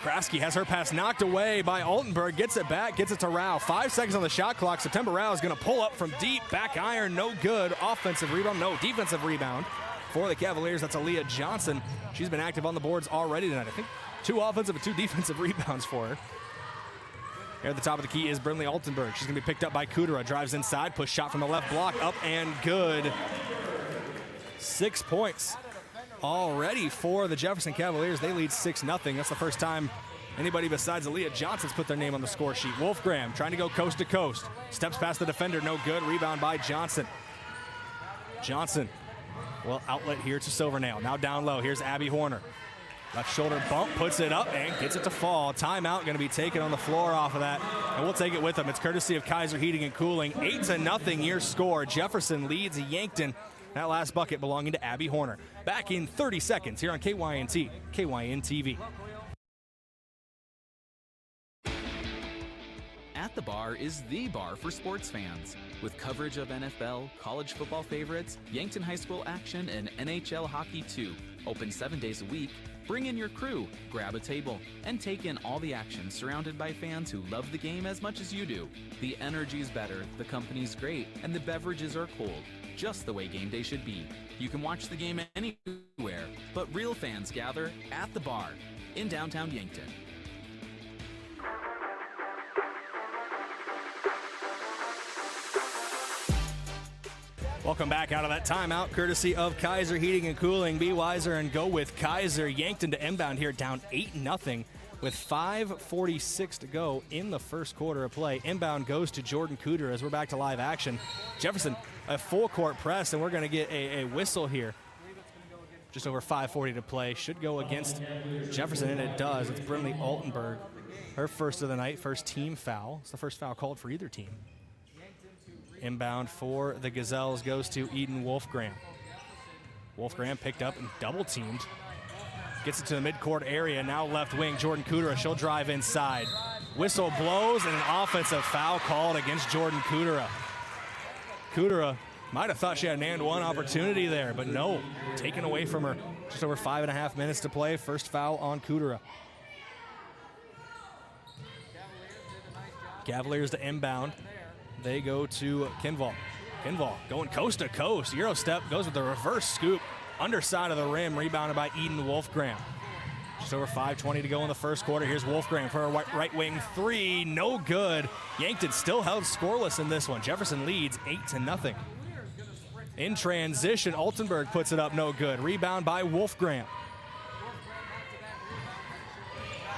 Kraske has her pass knocked away by Oltenberg. Gets it back, gets it to Rao. 5 seconds on the shot clock. September Rao is going to pull up from deep. Back iron, no good. Offensive rebound, no. Defensive rebound for the Cavaliers. That's Aaliyah Johnson. She's been active on the boards already tonight. I think 2 offensive and 2 defensive rebounds for her. Here at the top of the key is Brindley Oltenberg. She's going to be picked up by Kudera. Drives inside, push shot from the left block. Up and good. 6 points already for the Jefferson Cavaliers. They lead 6-0. That's the first time anybody besides Aaliyah Johnson's put their name on the score sheet. Wolfgram trying to go coast to coast. Steps past the defender, no good. Rebound by Johnson. Johnson, well, outlet here to Silvernail. Now down low, here's Abby Horner. Left shoulder bump, puts it up, and gets it to fall. Timeout going to be taken on the floor off of that, and we'll take it with them. It's courtesy of Kaiser Heating and Cooling. 8-0 your score. Jefferson leads Yankton. That last bucket belonging to Abby Horner. Back in 30 seconds here on KYNT, KYN-TV. At the Bar is the bar for sports fans. With coverage of NFL, college football favorites, Yankton High School action, and NHL hockey too. Open 7 days a week. Bring in your crew, grab a table, and take in all the action surrounded by fans who love the game as much as you do. The energy's better, the company's great, and the beverages are cold. Just the way game day should be. You can watch the game anywhere, but real fans gather at the Bar in downtown Yankton. Welcome back out of that timeout, courtesy of Kaiser Heating and Cooling. Be wiser and go with Kaiser. Yankton to inbound here, down 8-0 with 5:46 to go in the first quarter of play. Inbound goes to Jordan Kudera as we're back to live action. Jefferson, a full court press, and we're going to get a whistle here. Just over 5:40 to play. Should go against Jefferson, and it does. It's Brindley Oltenberg. Her first of the night, first team foul. It's the first foul called for either team. Inbound for the Gazelles goes to Eden Wolfgram. Wolfgram picked up and double teamed. Gets it to the midcourt area. Now left wing, Jordan Kudera. She'll drive inside. Whistle blows and an offensive foul called against Jordan Kudera. Kudera might have thought she had an and one opportunity there, but no, taken away from her. Just over 5.5 minutes to play. First foul on Kudera. Cavaliers to inbound. They go to Kinval. Kinval going coast to coast. Euro step, goes with the reverse scoop. Underside of the rim, rebounded by Eden Wolfgram. Just over 5:20 to go in the first quarter. Here's Wolfgram for a right wing three. No good. Yankton still held scoreless in this one. Jefferson leads 8-0. In transition, Altenberg puts it up, no good. Rebound by Wolfgram.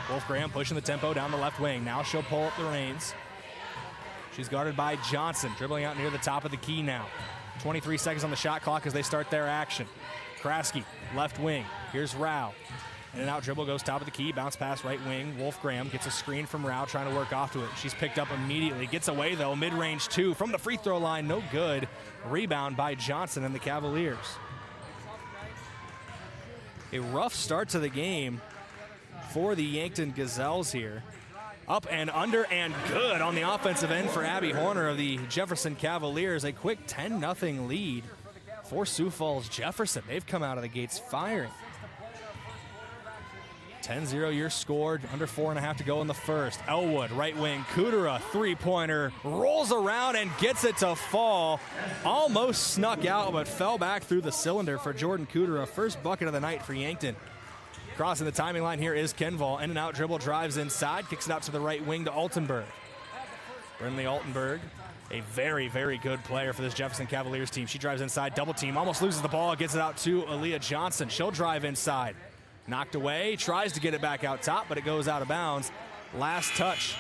Wolfgram pushing the tempo down the left wing. Now she'll pull up the reins. She's guarded by Johnson, dribbling out near the top of the key now. 23 seconds on the shot clock as they start their action. Kraske, left wing. Here's Rao. In and out dribble, goes top of the key, bounce pass right wing. Wolfgram gets a screen from Rao, trying to work off to it. She's picked up immediately. Gets away, though. Mid-range two from the free throw line. No good. Rebound by Johnson and the Cavaliers. A rough start to the game for the Yankton Gazelles here. Up and under and good on the offensive end for Abby Horner of the Jefferson Cavaliers. A quick 10-0 lead for Sioux Falls Jefferson. They've come out of the gates firing. 10-0 your scored, under 4.5 to go in the first. Elwood, right wing, Kudera, three-pointer, rolls around and gets it to fall. Almost snuck out, but fell back through the cylinder for Jordan Kudera. First bucket of the night for Yankton. Crossing the timing line here is Kenval. In and out dribble, drives inside, kicks it out to the right wing to Altenberg. Brinley Altenberg, a very, very good player for this Jefferson Cavaliers team. She drives inside, double team, almost loses the ball, gets it out to Aaliyah Johnson. She'll drive inside. Knocked away, tries to get it back out top, but it goes out of bounds. Last touch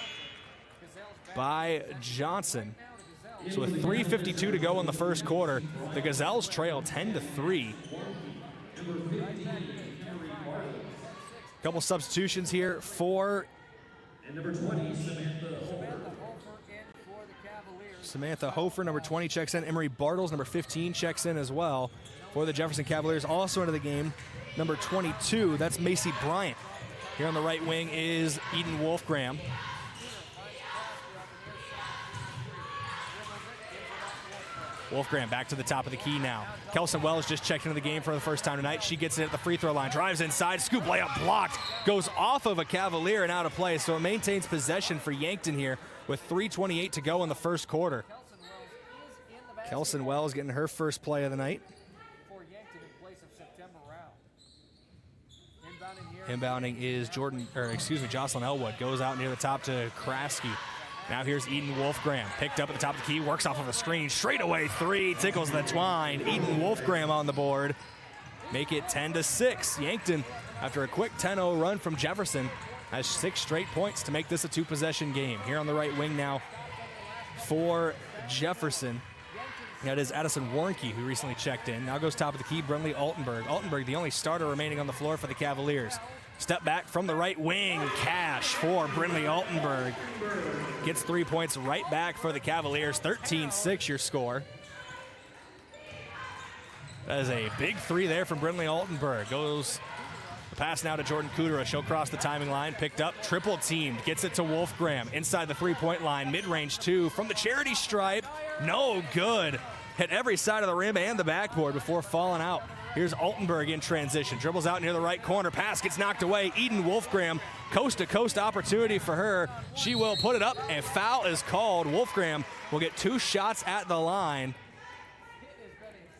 by Johnson. So with 3:52 to go in the first quarter, the Gazelles trail 10-3. Couple substitutions here for Samantha Hofer, number 20 checks in. Emery Bartles, number 15 checks in as well for the Jefferson Cavaliers. Also into the game, number 22, that's Macy Bryant. Here on the right wing is Eden Wolfgram. Wolfgram back to the top of the key now. Kelson Wells just checked into the game for the first time tonight. She gets it at the free throw line, drives inside, scoop layup blocked, goes off of a Cavalier and out of play, so it maintains possession for Yankton here with 3:28 to go in the first quarter. Kelson Wells getting her first play of the night. Inbounding is Jocelyn Elwood. Goes out near the top to Kraske. Now here's Eden Wolfgram. Picked up at the top of the key, works off of a screen. Straight away three, tickles the twine. Eden Wolfgram on the board. Make it 10-6. Yankton, after a quick 10-0 run from Jefferson, has 6 straight points to make this a 2-possession game. Here on the right wing now for Jefferson. That is Addison Warnke, who recently checked in. Now goes top of the key, Brinley Altenberg. Altenberg, the only starter remaining on the floor for the Cavaliers. Step back from the right wing, cash for Brinley Altenberg. Gets 3 points right back for the Cavaliers. 13-6 your score. That is a big three there from Brinley Altenberg. Goes the pass now to Jordan Kudera. She'll cross the timing line, picked up, triple teamed, gets it to Wolfgram. Inside the three-point line, mid-range two from the charity stripe. No good. Hit every side of the rim and the backboard before falling out. Here's Altenberg in transition. Dribbles out near the right corner. Pass gets knocked away. Eden Wolfgram, coast-to-coast opportunity for her. She will put it up, and foul is called. Wolfgram will get 2 shots at the line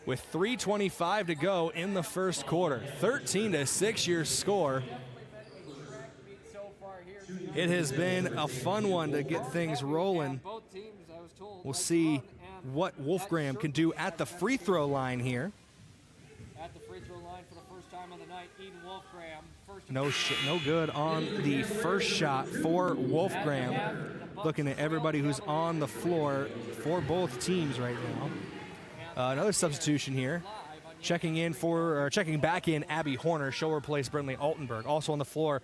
with 3:25 to go in the first quarter. 13-6 your score. It has been a fun one to get things rolling. We'll see what Wolfgram can do at the free throw line here. At the free throw line for the first time on the night, Eden Wolfgram. No good on the first shot for Wolfgram. Looking at everybody who's on the floor for both teams right now. Another substitution here. Checking back in Abby Horner. She'll replace Brinley Altenberg. Also on the floor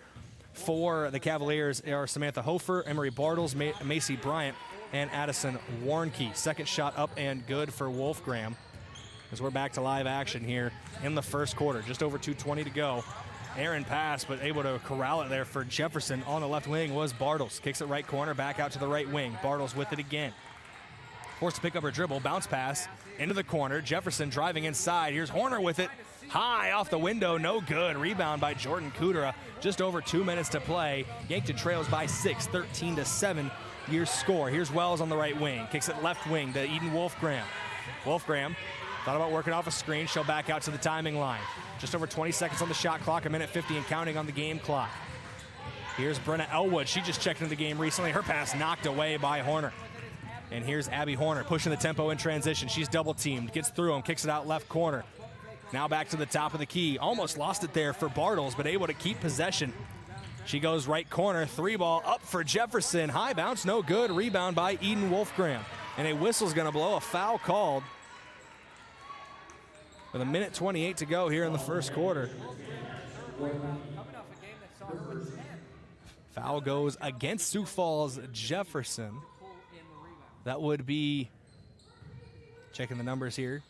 for the Cavaliers are Samantha Hofer, Emery Bartles, Macy Bryant, and Addison Warnke. Second shot up and good for Wolfgram. As we're back to live action here in the first quarter. Just over 2:20 to go. Aaron pass, but able to corral it there for Jefferson. On the left wing was Bartles. Kicks it right corner, back out to the right wing. Bartles with it again. Forced to pick up her dribble. Bounce pass into the corner. Jefferson driving inside. Here's Horner with it. High off the window, no good. Rebound by Jordan Kudera. Just over 2 minutes to play. Yankton trails by 6, 13-7 your score. Here's Wells on the right wing. Kicks it left wing to Eden Wolfgram. Wolfgram Thought about working off a screen. She'll back out to the timing line. Just over 20 seconds on the shot clock, a minute 50 and counting on the game clock. Here's Brenna Elwood. She just checked into the game recently. Her pass knocked away by Horner. And here's Abby Horner pushing the tempo in transition. She's double teamed, gets through him, kicks it out left corner. Now back to the top of the key. Almost lost it there for Bartles, but able to keep possession. She goes right corner, 3-ball up for Jefferson. High bounce, no good. Rebound by Eden Wolfgram. And a whistle's gonna blow, a foul called. With a minute 28 to go here in the first quarter. Foul goes against Sioux Falls Jefferson. That would be, checking the numbers here,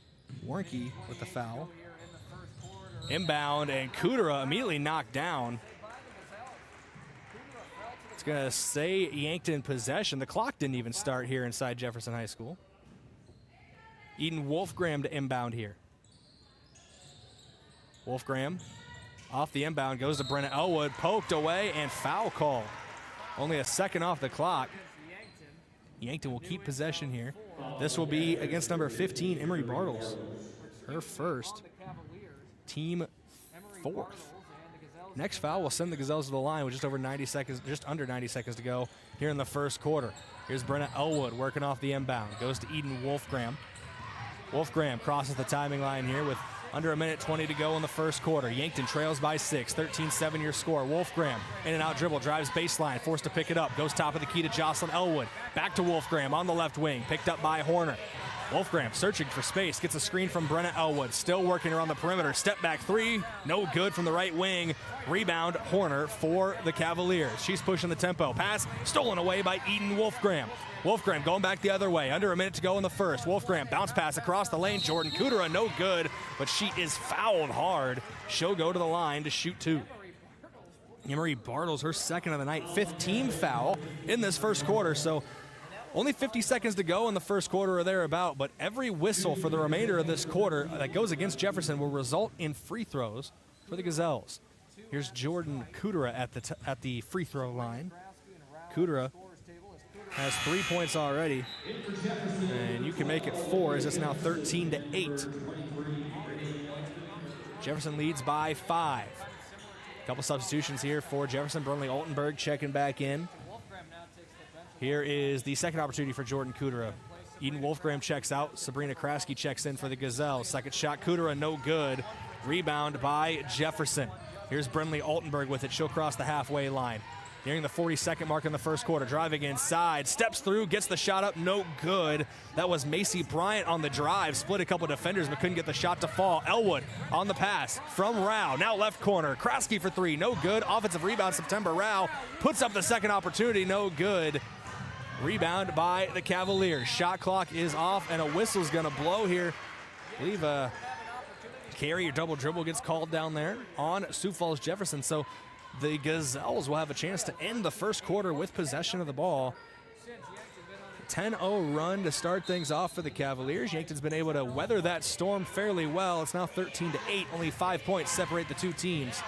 Warnke with the foul. Inbound, and Kudera immediately knocked down. It's going to say Yankton possession. The clock didn't even start here inside Jefferson High School. Eden Wolfgram to inbound here. Wolfgram off the inbound, goes to Brenna Elwood, poked away, and foul call. Only a second off the clock. Yankton will keep possession here. This will be against number 15, Emery Bartles. Her first, team fourth. Next foul will send the Gazelles to the line with just under 90 seconds to go here in the first quarter. Here's Brenna Elwood working off the inbound. Goes to Eden Wolfgram. Wolfgram crosses the timing line here with under a minute 20 to go in the first quarter. Yankton trails by 6, 13-7 your score. Wolfgram in and out dribble, drives baseline, forced to pick it up. Goes top of the key to Jocelyn Elwood. Back to Wolfgram on the left wing, picked up by Horner. Wolfgram searching for space, gets a screen from Brenna Elwood. Still working around the perimeter. Step back three, no good from the right wing. Rebound Horner for the Cavaliers. She's pushing the tempo. Pass stolen away by Eden Wolfgram. Wolfgram going back the other way. Under a minute to go in the first. Wolfgram bounce pass across the lane. Jordan Kudera, no good, but she is fouled hard. She'll go to the line to shoot two. Emery Bartles, her second of the night, 5th team foul in this first quarter. So only 50 seconds to go in the first quarter or thereabout, but every whistle for the remainder of this quarter that goes against Jefferson will result in free throws for the Gazelles. Here's Jordan Kudera at the free throw line. Kudera has 3 points already, and you can make it 4 as it's now 13-8. Jefferson leads by 5. A couple substitutions here for Jefferson. Burnley Altenberg checking back in. Here is the second opportunity for Jordan Kudera. Eden Wolfgram checks out. Sabrina Kraske checks in for the Gazelles. Second shot, Kudera, no good. Rebound by Jefferson. Here's Brinley Altenberg with it. She'll cross the halfway line. Nearing the 40-second mark in the first quarter. Driving inside, steps through, gets the shot up, no good. That was Macy Bryant on the drive. Split a couple defenders, but couldn't get the shot to fall. Elwood on the pass from Rao. Now left corner. Kraske for three, no good. Offensive rebound, September Rao puts up the second opportunity, no good. Rebound by the Cavaliers. Shot clock is off, and a whistle's going to blow here. I believe a carry or double dribble gets called down there on Sioux Falls Jefferson. So the Gazelles will have a chance to end the first quarter with possession of the ball. 10-0 run to start things off for the Cavaliers. Yankton's been able to weather that storm fairly well. It's now 13-8. Only 5 points separate the two teams.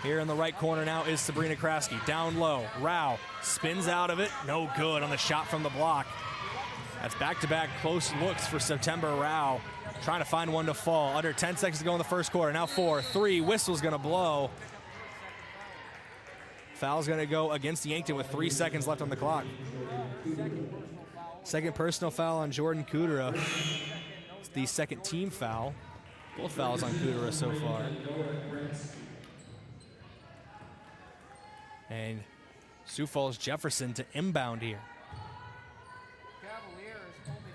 Here in the right corner now is Sabrina Kraske. Down low. Rao spins out of it. No good on the shot from the block. That's back-to-back close looks for September Rao. Trying to find one to fall. Under 10 seconds to go in the first quarter. Now 4-3. Whistle's going to blow. Foul's going to go against Yankton with 3 seconds left on the clock. Second personal foul on Jordan Kudera. It's the second team foul. Both fouls on Kudera so far. And Sioux Falls Jefferson to inbound here.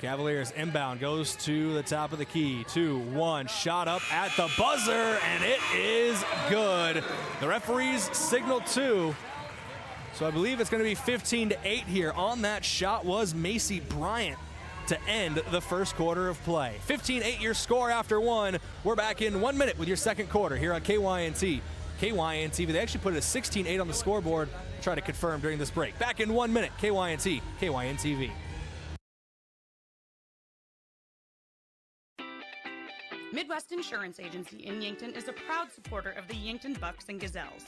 Cavaliers inbound, goes to the top of the key. 2-1, shot up at the buzzer, and it is good. The referees signal 2. So I believe it's going to be 15-8 here. On that shot was Macy Bryant to end the first quarter of play. 15-8 your score after 1. We're back in 1 minute with your second quarter here on KYNT. KYN-TV. They actually put it at 16-8 on the scoreboard. Try to confirm during this break. Back in 1 minute. KYNT, KYN-TV. Midwest Insurance Agency in Yankton is a proud supporter of the Yankton Bucks and Gazelles.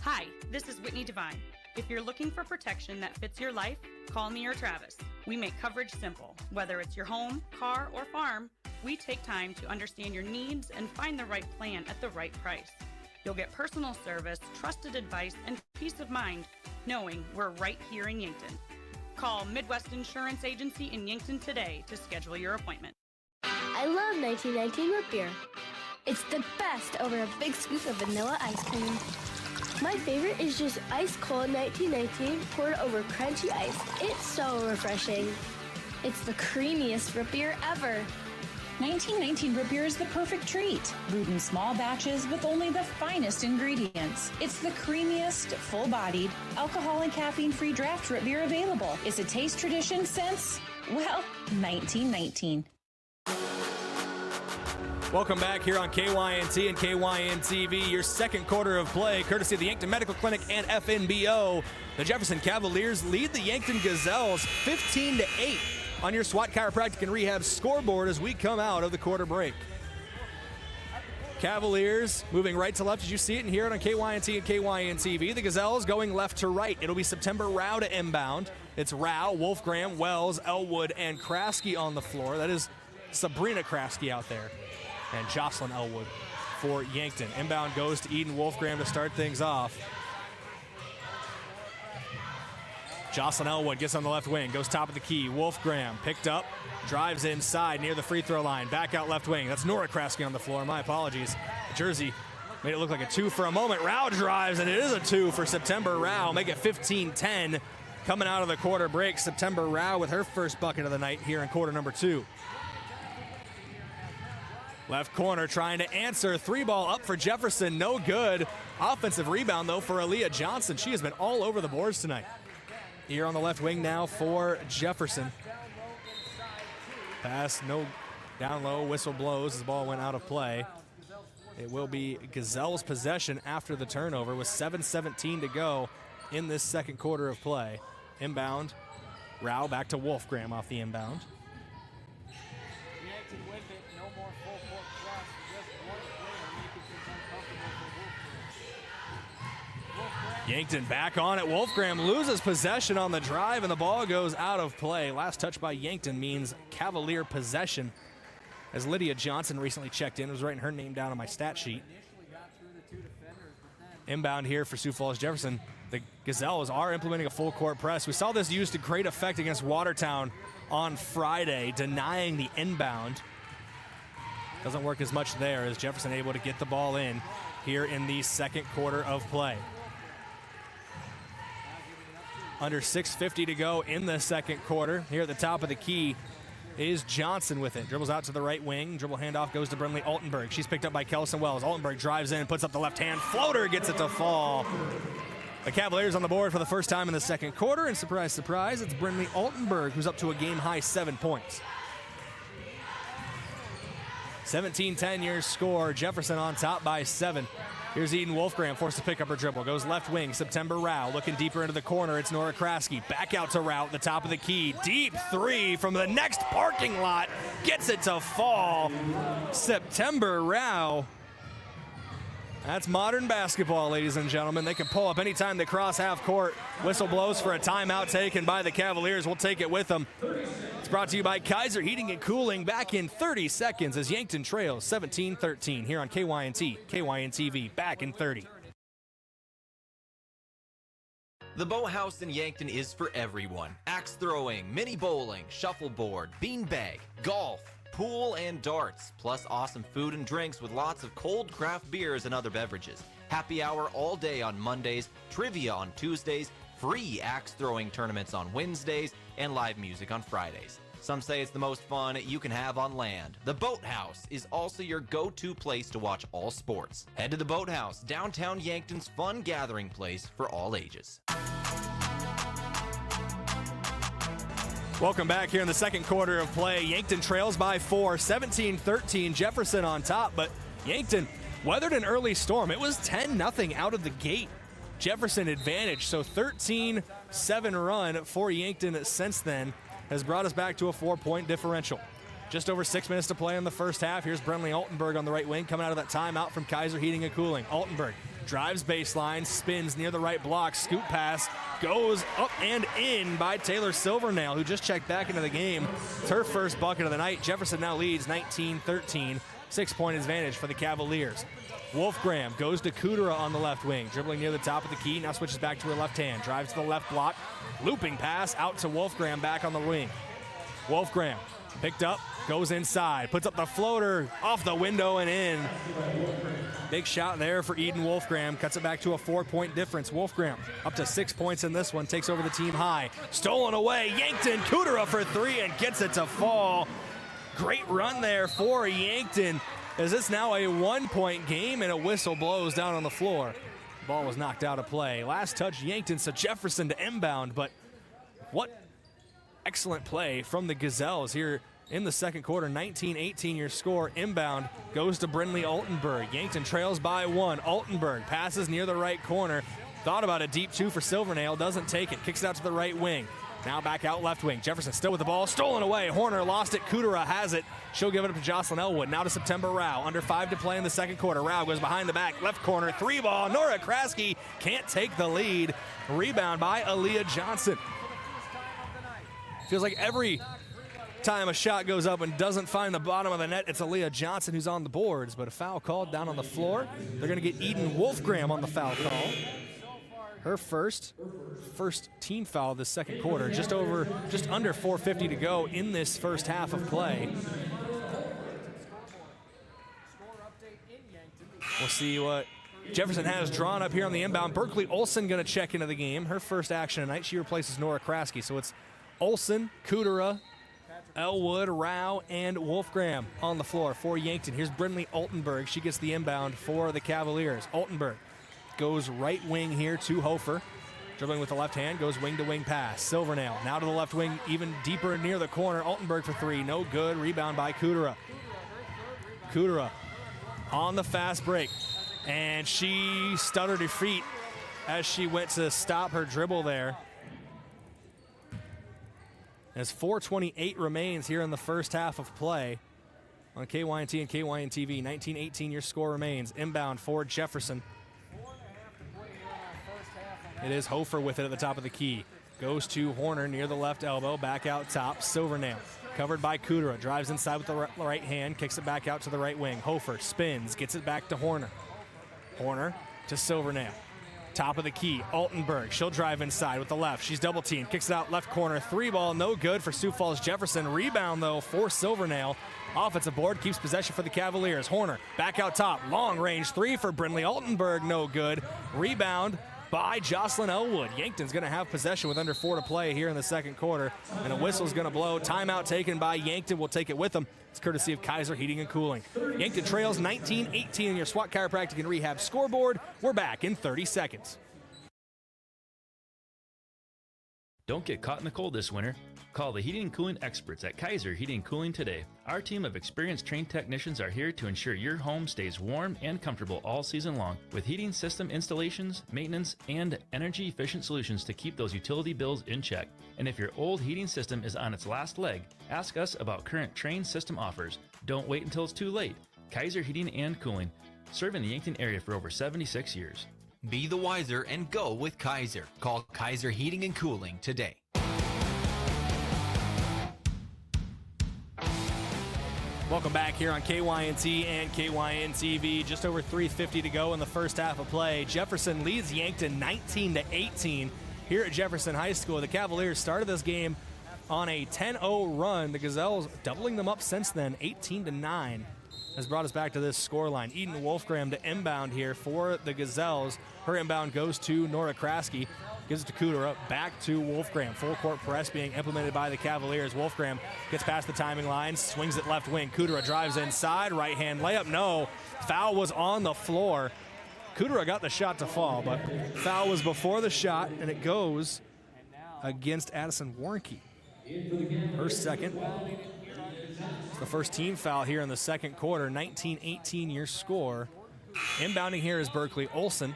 Hi, this is Whitney Devine. If you're looking for protection that fits your life, call me or Travis. We make coverage simple. Whether it's your home, car, or farm, we take time to understand your needs and find the right plan at the right price. You'll get personal service, trusted advice, and peace of mind knowing we're right here in Yankton. Call Midwest Insurance Agency in Yankton today to schedule your appointment. I love 1919 root beer. It's the best over a big scoop of vanilla ice cream. My favorite is just ice cold 1919 poured over crunchy ice. It's so refreshing. It's the creamiest root beer ever. 1919 root beer is the perfect treat. Brewed in small batches with only the finest ingredients. It's the creamiest, full-bodied, alcohol and caffeine-free draft root beer available. It's a taste tradition since, well, 1919. Welcome back here on KYNT and KYN-TV. Your second quarter of play, courtesy of the Yankton Medical Clinic and FNBO. The Jefferson Cavaliers lead the Yankton Gazelles 15-8 on your SWAT Chiropractic and Rehab scoreboard as we come out of the quarter break. Cavaliers moving right to left as you see it and hear it on KYNT and KYN-TV. The Gazelles going left to right. It'll be September Rao to inbound. It's Rao, Wolfgram, Wells, Elwood, and Kraske on the floor. That is Sabrina Kraske out there. And Jocelyn Elwood for Yankton. Inbound goes to Eden Wolfgram to start things off. Jocelyn Elwood gets on the left wing, goes top of the key. Wolfgram picked up, drives inside near the free throw line. Back out left wing. That's Nora Kraske on the floor. My apologies. The jersey made it look like a 2 for a moment. Rao drives, and it is a 2 for September Rao. Make it 15-10 coming out of the quarter break. September Rao with her first bucket of the night here in quarter number 2. Left corner trying to answer. 3-ball up for Jefferson. No good. Offensive rebound, though, for Aaliyah Johnson. She has been all over the boards tonight. Here on the left wing now for Jefferson. Pass, no down low. Whistle blows as the ball went out of play. It will be Gazelles' possession after the turnover with 7:17 to go in this second quarter of play. Inbound. Rao back to Wolfgram off the inbound. Yankton back on it. Wolfgram loses possession on the drive, and the ball goes out of play. Last touch by Yankton means Cavalier possession. As Lydia Johnson recently checked in, was writing her name down on my stat sheet. Inbound here for Sioux Falls Jefferson. The Gazelles are implementing a full court press. We saw this used to great effect against Watertown on Friday, denying the inbound. Doesn't work as much there as Jefferson able to get the ball in here in the second quarter of play. Under 6:50 to go in the second quarter. Here at the top of the key is Johnson with it. Dribbles out to the right wing. Dribble handoff goes to Brinley Altenberg. She's picked up by Kelson Wells. Altenberg drives in, puts up the left hand floater, gets it to fall. The Cavaliers on the board for the first time in the second quarter, and surprise, surprise, it's Brinley Altenberg who's up to a game-high 7 points. 17-10 your score. Jefferson on top by 7. Here's Eden Wolfgram, forced to pick up her dribble. Goes left wing, September Rao. Looking deeper into the corner, it's Nora Kraske. Back out to Rao at the top of the key. Deep 3 from the next parking lot. Gets it to fall. September Rao. That's modern basketball, ladies and gentlemen. They can pull up anytime they cross half court. Whistle blows for a timeout taken by the Cavaliers. We'll take it with them. It's brought to you by Kaiser Heating and Cooling. Back in 30 seconds as Yankton trails 17-13 here on KYNT, KYN-TV. Back in 30. The Boathouse in Yankton is for everyone. Axe throwing, mini bowling, shuffleboard, beanbag, golf, pool, and darts, plus awesome food and drinks with lots of cold craft beers and other beverages. Happy hour all day on Mondays, trivia on Tuesdays, free axe throwing tournaments on Wednesdays, and live music on Fridays. Some say it's the most fun you can have on land. The Boathouse is also your go-to place to watch all sports. Head to the Boathouse, downtown Yankton's fun gathering place for all ages. Welcome back here in the second quarter of play. Yankton trails by 4, 17-13. Jefferson on top, but Yankton weathered an early storm. It was 10-0 out of the gate. Jefferson advantage, so 13-7 run for Yankton since then has brought us back to a 4-point differential. Just over 6 minutes to play in the first half. Here's Brinley Altenberg on the right wing coming out of that timeout from Kaiser Heating and Cooling. Altenberg drives baseline, spins near the right block, scoop pass, goes up and in by Taylor Silvernail, who just checked back into the game. It's her first bucket of the night. Jefferson now leads 19-13, 6-point advantage for the Cavaliers. Wolfgram goes to Kudera on the left wing, dribbling near the top of the key, now switches back to her left hand, drives to the left block, looping pass out to Wolfgram back on the wing. Wolfgram picked up, goes inside, puts up the floater off the window and in. Big shot there for Eden Wolfgram, cuts it back to a 4-point difference. Wolfgram up to 6 points in this one, takes over the team high. Stolen away, Yankton, Kudera for 3 and gets it to fall. Great run there for Yankton, as it's now a 1-point game and a whistle blows down on the floor. The ball was knocked out of play. Last touch Yankton, so Jefferson to inbound, but what excellent play from the Gazelles here in the second quarter. 19-18 your score. Inbound goes to Brindley Altenberg. Yankton trails by 1. Altenberg passes near the right corner. Thought about a deep 2 for Silvernail, doesn't take it. Kicks it out to the right wing. Now back out left wing. Jefferson still with the ball. Stolen away. Horner lost it. Kudera has it. She'll give it up to Jocelyn Elwood. Now to September Rao. Under 5 to play in the second quarter. Rao goes behind the back. Left corner. 3 ball. Nora Kraske can't take the lead. Rebound by Aaliyah Johnson. Feels like every time a shot goes up and doesn't find the bottom of the net, it's Aaliyah Johnson who's on the boards. But a foul called down on the floor. They're going to get Eden Wolfgram on the foul call. Her first team foul this second quarter, just under 4:50 to go in this first half of play. We'll see what Jefferson has drawn up here on the inbound. Berkeley Olsen going to check into the game. Her first action tonight. She replaces Nora Kraske. So it's Olsen, Kudera, Elwood, Rao, and Wolfgram on the floor for Yankton. Here's Brindley Altenberg. She gets the inbound for the Cavaliers. Altenberg goes right wing here to Hofer. Dribbling with the left hand, goes wing-to-wing pass. Silvernail now to the left wing, even deeper near the corner. Altenberg for 3, no good. Rebound by Kudera. Kudera on the fast break. And she stuttered her feet as she went to stop her dribble there. As 4:28 remains here in the first half of play on KYNT and KYN TV. 19-18 your score remains. Inbound for Jefferson. It is Hofer with it at the top of the key. Goes to Horner near the left elbow, back out top. Silvernail covered by Kudera. Drives inside with the right hand, kicks it back out to the right wing. Hofer spins, gets it back to Horner. Horner to Silvernail. Top of the key, Altenberg. She'll drive inside with the left. She's double teamed, kicks it out left corner. 3 ball, no good for Sioux Falls Jefferson. Rebound though for Silvernail. Offensive board keeps possession for the Cavaliers. Horner back out top, long range 3 for Brindley Altenberg, no good. Rebound by Jocelyn Elwood. Yankton's going to have possession with under 4 to play here in the second quarter, and a whistle's going to blow. Timeout taken by Yankton. Will take it with them. It's courtesy of Kaiser Heating and Cooling. Yankton trails 19-18 in your SWAT Chiropractic and Rehab scoreboard. We're back in 30 seconds. Don't get caught in the cold this winter. Call the heating and cooling experts at Kaiser Heating and Cooling today. Our team of experienced trained technicians are here to ensure your home stays warm and comfortable all season long with heating system installations, maintenance, and energy efficient solutions to keep those utility bills in check. And if your old heating system is on its last leg, ask us about current trained system offers. Don't wait until it's too late. Kaiser Heating and Cooling, serving the Yankton area for over 76 years. Be the wiser and go with Kaiser. Call Kaiser Heating and Cooling today. Welcome back here on KYNT and KYN TV. Just over 3:50 to go in the first half of play. Jefferson leads Yankton 19-18 here at Jefferson High School. The Cavaliers started this game on a 10-0 run. The Gazelles doubling them up since then. 18-9 has brought us back to this scoreline. Eden Wolfgram to inbound here for the Gazelles. Her inbound goes to Nora Kraske. Gives it to Kudera, back to Wolfgram. Full court press being implemented by the Cavaliers. Wolfgram gets past the timing line, swings it left wing. Kudera drives inside, right hand layup, no. Foul was on the floor. Kudera got the shot to fall, but foul was before the shot, and it goes against Addison Warnke. Her second. It's the first team foul here in the second quarter. 19-18 your score. Inbounding here is Berkeley Olsen.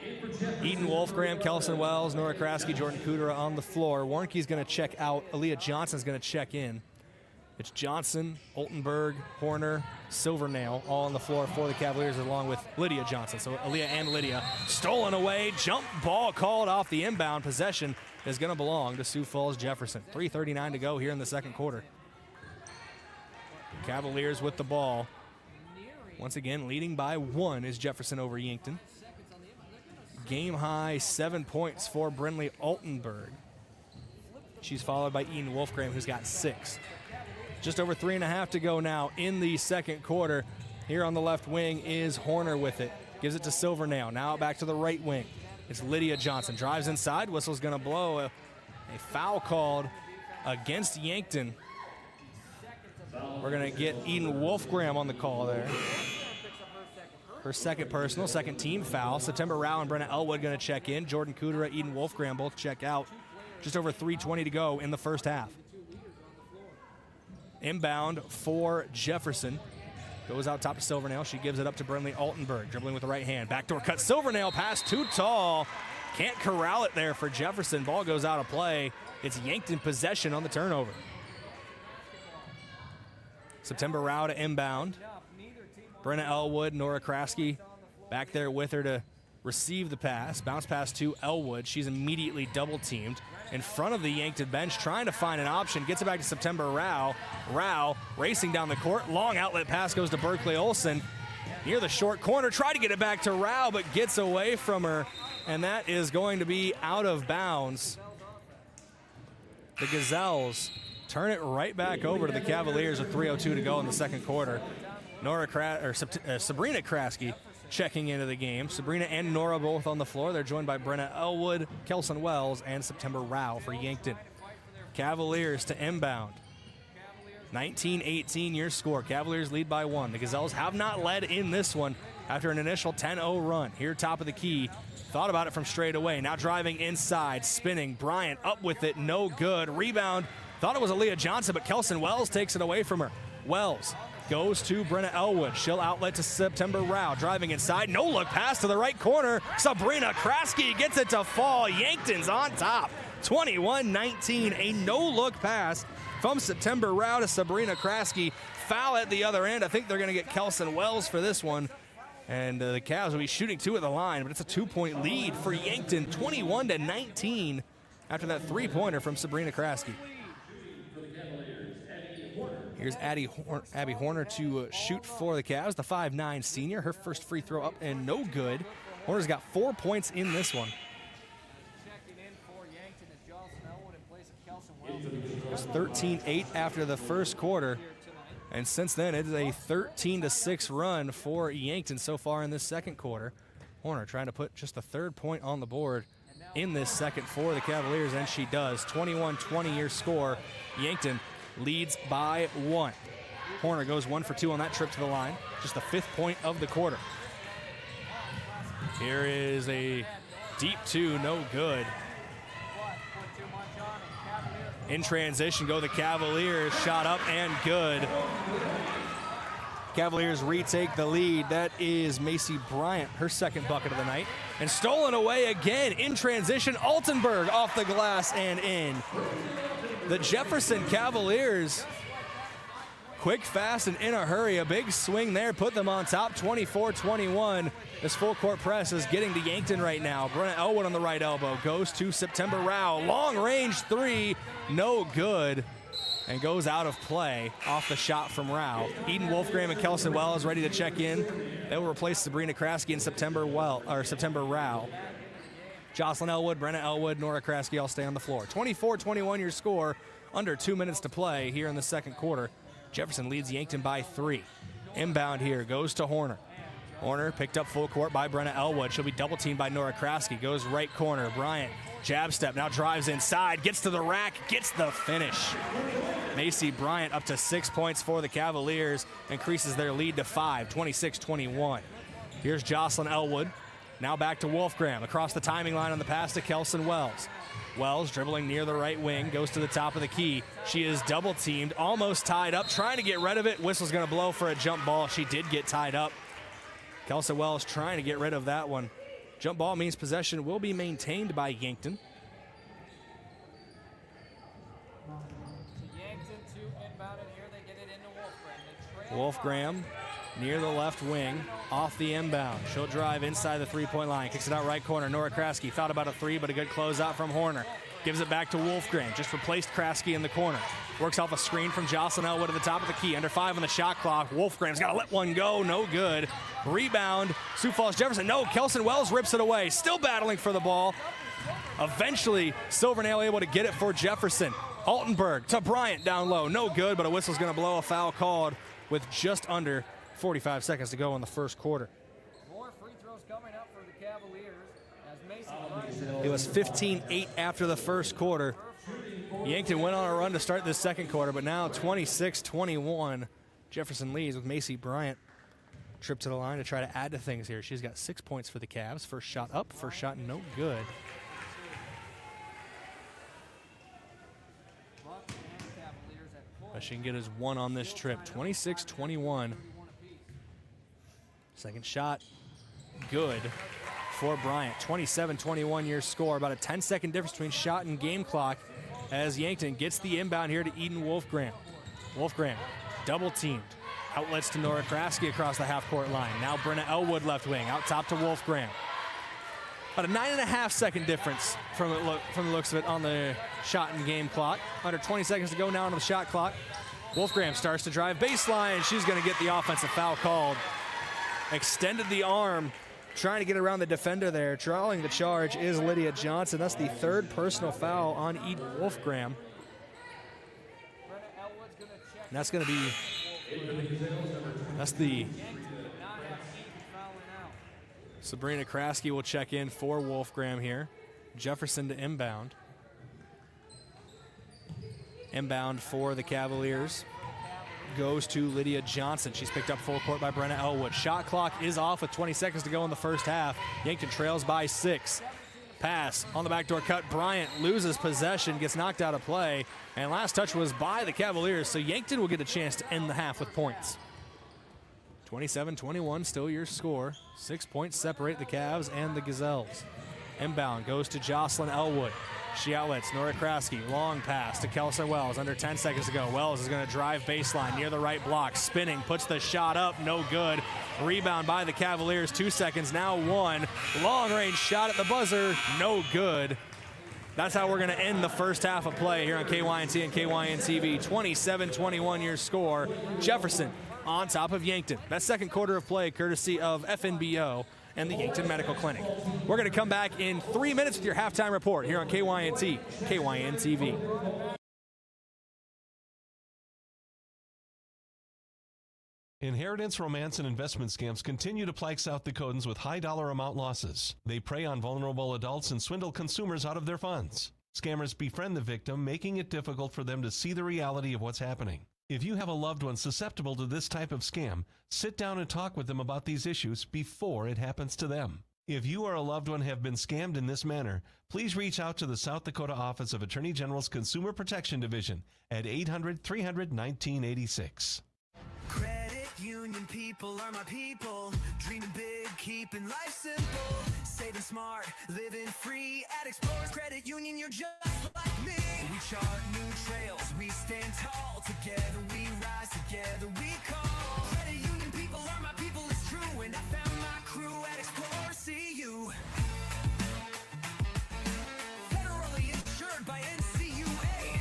Eden Wolfgram, Kelson Wells, Nora Kraske, Jordan Kudera on the floor. Warnke's going to check out. Aaliyah Johnson's going to check in. It's Johnson, Oltenburg, Horner, Silvernail all on the floor for the Cavaliers along with Lydia Johnson. So Aaliyah and Lydia stolen away. Jump ball called off the inbound. Possession is going to belong to Sioux Falls Jefferson. 3:39 to go here in the second quarter. Cavaliers with the ball. Once again, leading by 1 is Jefferson over Yankton. Game high 7 points for Brinley Oltenburg. She's followed by Eden Wolfgram, who's got 6. Just over 3.5 to go now in the second quarter. Here on the left wing is Horner with it. Gives it to Silvernail. Now back to the right wing. It's Lydia Johnson. Drives inside. Whistle's going to blow. A foul called against Yankton. We're going to get Eden Wolfgram on the call there. Her second personal, second team foul. September Rao and Brenna Elwood going to check in. Jordan Kudera, Eden Wolfgram both check out. Just over 3:20 to go in the first half. Inbound for Jefferson. Goes out top to Silvernail. She gives it up to Brinley Oltenburg. Dribbling with the right hand. Backdoor cut. Silvernail pass too tall. Can't corral it there for Jefferson. Ball goes out of play. It's Yankton possession on the turnover. September Rao to inbound. Brenna Elwood, Nora Kraske back there with her to receive the pass. Bounce pass to Elwood. She's immediately double teamed in front of the Yankton bench, trying to find an option. Gets it back to September Rao. Rao racing down the court. Long outlet pass goes to Berkeley Olson. Near the short corner. Tried to get it back to Rao, but gets away from her. And that is going to be out of bounds. The Gazelles turn it right back over to the Cavaliers with 3:02 to go in the second quarter. Sabrina Kraske checking into the game. Sabrina and Nora both on the floor. They're joined by Brenna Elwood, Kelson Wells, and September Rao for Yankton. Cavaliers to inbound. 19-18 your score. Cavaliers lead by 1. The Gazelles have not led in this one after an initial 10-0 run. Here top of the key. Thought about it from straight away. Now driving inside, spinning. Bryant up with it, no good. Rebound. Thought it was Aaliyah Johnson, but Kelson Wells takes it away from her. Wells goes to Brenna Elwood. She'll outlet to September Rao. Driving inside. No look pass to the right corner. Sabrina Kraske gets it to fall. Yankton's on top. 21-19. A no look pass from September Rao to Sabrina Kraske. Foul at the other end. I think they're going to get Kelson Wells for this one. And the Cavs will be shooting 2 at the line, but it's a 2-point lead for Yankton. 21-19 after that 3-pointer from Sabrina Kraske. Here's Abby Horner to shoot for the Cavs, the 5'9" senior. Her first free throw up and no good. Horner's got 4 points in this one. It was 13-8 after the first quarter. And since then, it is a 13-6 run for Yankton so far in this second quarter. Horner trying to put just the 3rd point on the board in this second for the Cavaliers, and she does. 21-20 your score. Yankton leads by 1. Horner goes 1 for 2 on that trip to the line. Just the 5th point of the quarter. Here is a deep 2, no good. In transition go the Cavaliers. Shot up and good. Cavaliers retake the lead. That is Macy Bryant, her 2nd bucket of the night. And stolen away again in transition. Altenberg off the glass and in. The Jefferson Cavaliers, quick, fast, and in a hurry. A big swing there, put them on top, 24-21. This full court press is getting to Yankton right now. Brenna Elwood on the right elbow, goes to September Rao. Long range 3, no good, and goes out of play off the shot from Rao. Eden Wolfgram and Kelson Wells ready to check in. They will replace Sabrina Kraske and September Rao. Jocelyn Elwood, Brenna Elwood, Nora Kraske all stay on the floor. 24-21 your score, under 2 minutes to play here in the second quarter. Jefferson leads Yankton by 3. Inbound here goes to Horner. Horner picked up full court by Brenna Elwood. She'll be double teamed by Nora Kraske. Goes right corner. Bryant, jab step, now drives inside, gets to the rack, gets the finish. Macy Bryant up to 6 points for the Cavaliers, increases their lead to 5, 26-21. Here's Jocelyn Elwood. Now back to Wolfgram, across the timing line on the pass to Kelson Wells. Wells dribbling near the right wing, goes to the top of the key. She is double teamed, almost tied up, trying to get rid of it. Whistle's gonna blow for a jump ball. She did get tied up. Kelson Wells trying to get rid of that one. Jump ball means possession will be maintained by Yankton. Yankton to inbound it. Here Wolfgram near the left wing, off the inbound. She'll drive inside the three-point line, kicks it out right corner. Nora Kraske thought about a three, but a good closeout from Horner. Gives it back to Wolfgram, just replaced Kraske in the corner. Works off a screen from Jocelyn Elwood at the top of the key. Under 5 on the shot clock. Wolfgram's got to let one go, no good. Rebound, Sioux Falls Jefferson. No, Kelson Wells rips it away. Still battling for the ball. Eventually, Silvernail able to get it for Jefferson. Altenberg to Bryant down low. No good, but a whistle's going to blow. A foul called with just under 45 seconds to go in the first quarter. More free throws coming up for the Cavaliers as Mason It was 15-8 after the first quarter. Yankton went on a run to start this second quarter, but now 26-21. Jefferson leads with Macy Bryant. Trip to the line to try to add to things here. She's got 6 points for the Cavs. First shot up, first shot no good. But she can get his one on this trip. 26-21. Second shot, good for Bryant. 27-21 your score. About a 10-second difference between shot and game clock as Yankton gets the inbound here to Eden Wolfgram. Wolfgram double teamed. Outlets to Nora Kraske across the half-court line. Now Brenna Elwood left wing, out top to Wolfgram. About a 9.5-second difference from the looks of it on the shot and game clock. Under 20 seconds to go now on the shot clock. Wolfgram starts to drive baseline. She's going to get the offensive foul called. Extended the arm, trying to get around the defender there. Drawing the charge is Lydia Johnson. That's the third personal foul on Eden Wolfgram. And that's going to be, that's the Sabrina Kraske will check in for Wolfgram here. Jefferson to inbound. Inbound for the Cavaliers goes to Lydia Johnson. She's picked up full court by Brenna Elwood. Shot clock is off with 20 seconds to go in the first half. Yankton trails by 6. Pass on the backdoor cut. Bryant loses possession, gets knocked out of play, and last touch was by the Cavaliers, so Yankton will get a chance to end the half with points. 27-21 still your score. 6 points separate the Cavs and the Gazelles. Inbound goes to Jocelyn Elwood. She outlets Nora Kraske. Long pass to Kelson Wells. Under 10 seconds to go. Wells is going to drive baseline near the right block. Spinning, puts the shot up. No good. Rebound by the Cavaliers. 2 seconds, now 1. Long range shot at the buzzer. No good. That's how we're going to end the first half of play here on KYNT and KYN-TV. 27-21 your score. Jefferson on top of Yankton. That second quarter of play courtesy of FNBO and the Yankton Medical Clinic. We're going to come back in 3 minutes with your halftime report here on KYNT, KYN-TV. Inheritance, romance, and investment scams continue to plague South Dakotans with high dollar amount losses. They prey on vulnerable adults and swindle consumers out of their funds. Scammers befriend the victim, making it difficult for them to see the reality of what's happening. If you have a loved one susceptible to this type of scam, sit down and talk with them about these issues before it happens to them. If you or a loved one have been scammed in this manner, please reach out to the South Dakota Office of Attorney General's Consumer Protection Division at 800-300-1986. Credit union people are my people. Dreaming big, keeping life simple. Saving smart, living free at Explorers Credit Union. You're just like me. We chart new trails, we stand tall. Together we rise, together we call. Credit union people are my people, it's true. And I found my crew at Explorers CU. Federally insured by NCUA.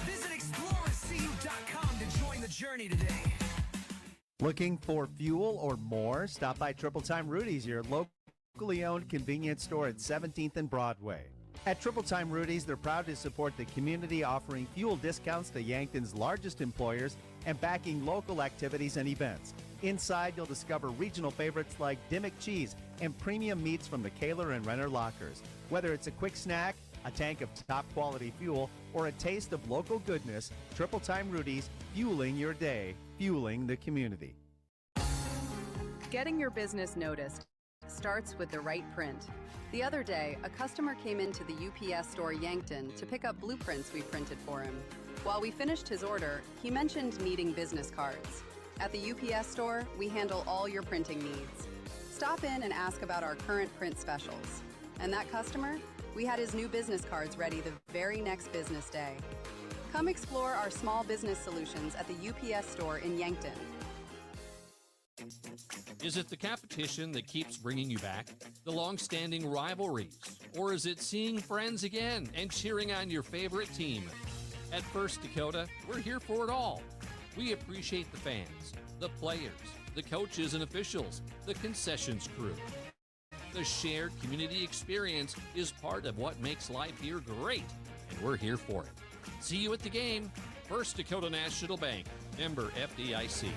Visit explorerscu.com to join the journey today. Looking for fuel or more? Stop by Triple Time Rudy's, your locally owned convenience store at 17th and Broadway. At Triple Time Rudy's, they're proud to support the community, offering fuel discounts to Yankton's largest employers and backing local activities and events. Inside, you'll discover regional favorites like Dimmock cheese and premium meats from the Kaler and Renner lockers. Whether it's a quick snack, a tank of top-quality fuel, or a taste of local goodness, Triple Time Rudy's, fueling your day, fueling the community. Getting your business noticed starts with the right print. The other day, a customer came into the UPS store Yankton to pick up blueprints we printed for him. While we finished his order, he mentioned needing business cards. At the UPS store, we handle all your printing needs. Stop in and ask about our current print specials. And that customer? We had his new business cards ready the very next business day. Come explore our small business solutions at the UPS store in Yankton. Is it the competition that keeps bringing you back? The long-standing rivalries? Or is it seeing friends again and cheering on your favorite team? At First Dakota, we're here for it all. We appreciate the fans, the players, the coaches and officials, the concessions crew. The shared community experience is part of what makes life here great, and we're here for it. See you at the game. First Dakota National Bank, member FDIC.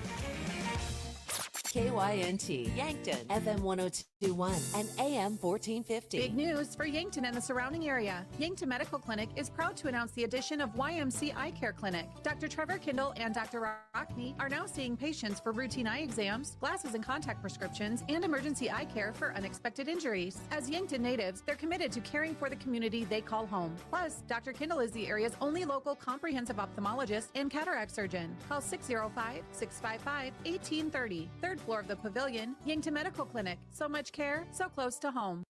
KYNT, Yankton, FM 1021 and AM 1450. Big news for Yankton and the surrounding area. Yankton Medical Clinic is proud to announce the addition of YMC Eye Care Clinic. Dr. Trevor Kindle and Dr. Rockney are now seeing patients for routine eye exams, glasses and contact prescriptions, and emergency eye care for unexpected injuries. As Yankton natives, they're committed to caring for the community they call home. Plus, Dr. Kindle is the area's only local comprehensive ophthalmologist and cataract surgeon. Call 605-655-1830. Third floor of the Pavilion, Yankton Medical Clinic. So much care, so close to home.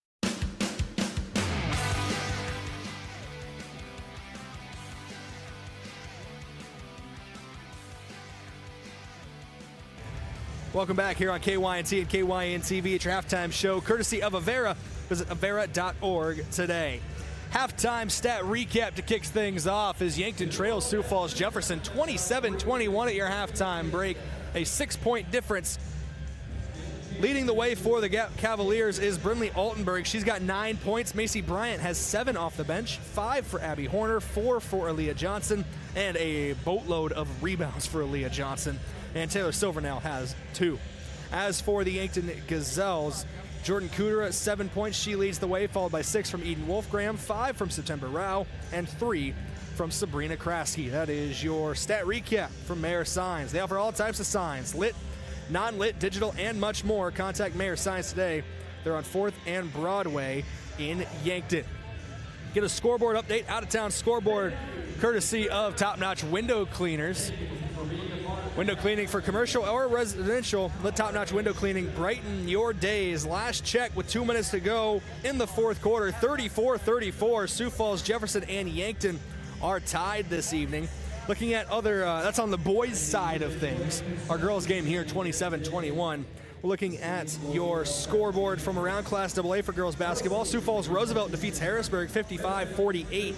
Welcome back here on KYNT and KYN-TV. It's your halftime show, courtesy of Avera. Visit Avera.org today. Halftime stat recap to kick things off is Yankton trails Sioux Falls Jefferson 27-21 at your halftime break. A 6-point difference. Leading the way for the Cavaliers is Brinley Altenberg. She's got 9 points. Macy Bryant has 7 off the bench, 5 for Abby Horner, 4 for Aaliyah Johnson, and a boatload of rebounds for Aaliyah Johnson. And Taylor Silvernail has 2. As for the Yankton Gazelles, Jordan Cooter, 7 points. She leads the way, followed by 6 from Eden Wolfgram, 5 from September Rao, and 3 from Sabrina Kraske. That is your stat recap from Mayor Signs. They offer all types of signs, lit, non-lit, digital, and much more. Contact Mayor Signs today. They're on 4th and Broadway in Yankton. Get a scoreboard update, out-of-town scoreboard, courtesy of Top Notch Window Cleaners. Window cleaning for commercial or residential. Let Top Notch Window Cleaning brighten your days. Last check with 2 minutes to go in the fourth quarter. 34-34. Sioux Falls, Jefferson, and Yankton are tied this evening. Looking at other, that's on the boys' side of things. Our girls' game here, 27-21. We're looking at your scoreboard from around Class AA for girls basketball. Sioux Falls Roosevelt defeats Harrisburg 55-48.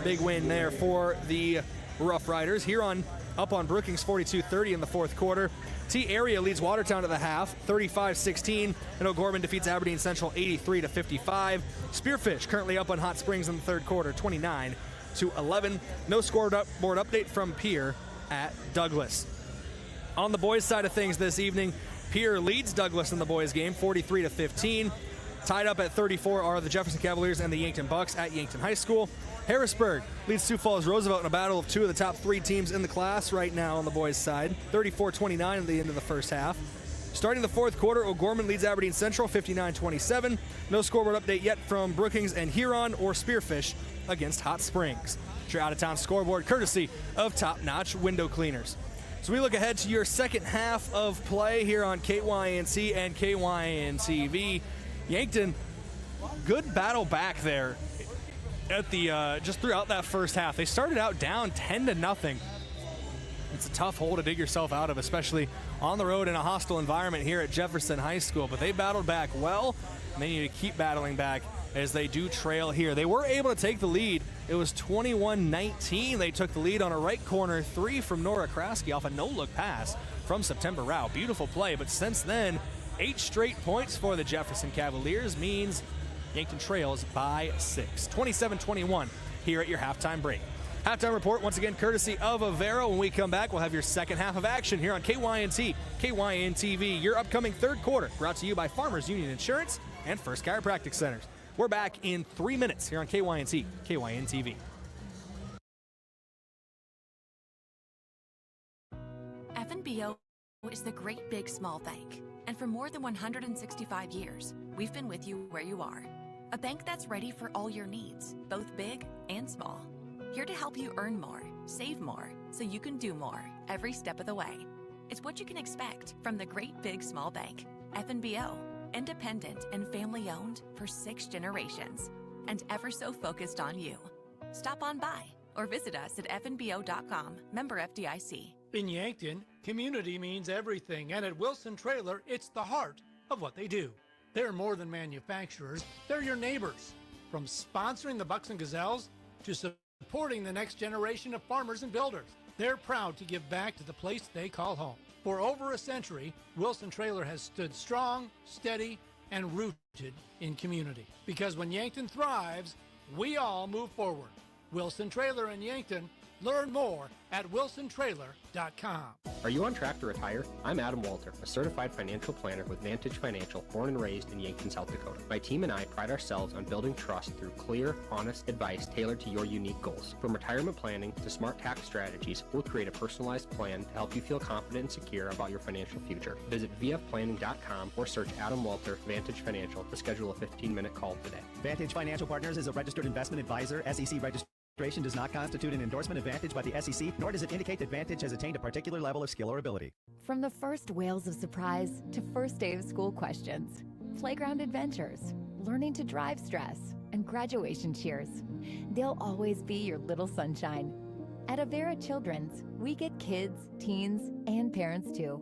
Big win there for the Rough Riders. Huron up on Brookings 42-30 in the fourth quarter. T-Area leads Watertown at the half, 35-16, and O'Gorman defeats Aberdeen Central 83-55. Spearfish currently up on Hot Springs in the third quarter, 29-11. No scoreboard update from Pierre at Douglas. On the boys' side of things this evening, Pierre leads Douglas in the boys' game, 43-15. Tied up at 34 are the Jefferson Cavaliers and the Yankton Bucks at Yankton High School. Harrisburg leads Sioux Falls Roosevelt in a battle of 2 of the top 3 teams in the class right now on the boys' side, 34-29 at the end of the first half. Starting the fourth quarter, O'Gorman leads Aberdeen Central 59-27. No scoreboard update yet from Brookings and Huron or Spearfish against Hot Springs. It's your out-of-town scoreboard courtesy of Top Notch Window Cleaners. So we look ahead to your second half of play here on KYNC and KYN-TV. Yankton, good battle back there at the just throughout that first half. They started out down 10-0. It's a tough hole to dig yourself out of, especially on the road in a hostile environment here at Jefferson High School. But they battled back well, and they need to keep battling back as they do trail here. They were able to take the lead. It was 21-19. They took the lead on a right corner 3 from Nora Kraske off a no-look pass from September Rao. Beautiful play, but since then, 8 straight points for the Jefferson Cavaliers means Yankton trails by 6. 27-21 here at your halftime break. Halftime report, once again, courtesy of Avera. When we come back, we'll have your second half of action here on KYNT, KYN-TV. Your upcoming third quarter, brought to you by Farmers Union Insurance and First Chiropractic Centers. We're back in 3 minutes here on KYNT, KYN-TV. FNBO is the great big small bank. And for more than 165 years, we've been with you where you are. A bank that's ready for all your needs, both big and small. Here to help you earn more, save more, so you can do more every step of the way. It's what you can expect from the great big small bank. FNBO, independent and family owned for 6 generations, and ever so focused on you. Stop on by or visit us at fnbo.com, member FDIC. In Yankton, community means everything, and at Wilson Trailer, it's the heart of what they do. They're more than manufacturers, they're your neighbors. From sponsoring the Bucks and Gazelles to supporting the next generation of farmers and builders, they're proud to give back to the place they call home. For over a century, Wilson Trailer has stood strong, steady, and rooted in community. Because when Yankton thrives, we all move forward. Wilson Trailer in Yankton. Learn more at wilsontrailer.com. Are you on track to retire? I'm Adam Walter, a certified financial planner with Vantage Financial, born and raised in Yankton, South Dakota. My team and I pride ourselves on building trust through clear, honest advice tailored to your unique goals. From retirement planning to smart tax strategies, we'll create a personalized plan to help you feel confident and secure about your financial future. Visit vfplanning.com or search Adam Walter Vantage Financial to schedule a 15-minute call today. Vantage Financial Partners is a registered investment advisor, SEC registered. Does not constitute an endorsement of Vantage by the SEC, nor does it indicate that Vantage has attained a particular level of skill or ability. From the first wails of surprise to first day of school questions, playground adventures, learning to drive stress, and graduation cheers, they'll always be your little sunshine. At Avera Children's, we get kids, teens, and parents too.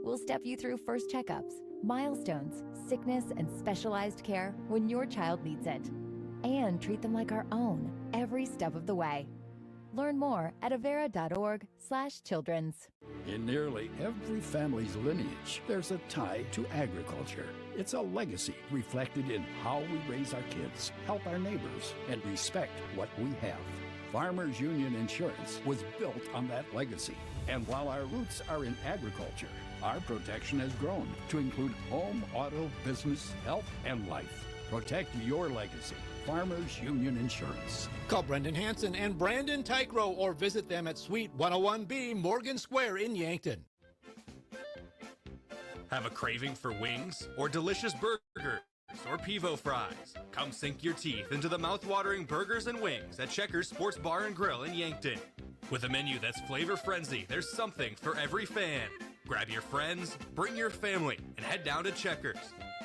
We'll step you through first checkups, milestones, sickness, and specialized care when your child needs it, and treat them like our own every step of the way. Learn more at avera.org/children's. In nearly every family's lineage, there's a tie to agriculture. It's a legacy reflected in how we raise our kids, help our neighbors, and respect what we have. Farmers Union Insurance was built on that legacy. And while our roots are in agriculture, our protection has grown to include home, auto, business, health, and life. Protect your legacy. Farmers Union Insurance. Call Brendan Hansen and Brandon Tykrow or visit them at Suite 101B Morgan Square in Yankton. Have a craving for wings or delicious burgers or Pivo fries? Come sink your teeth into the mouth-watering burgers and wings at Checkers Sports Bar and Grill in Yankton. With a menu that's flavor frenzy, there's something for every fan. Grab your friends, bring your family, and head down to Checkers.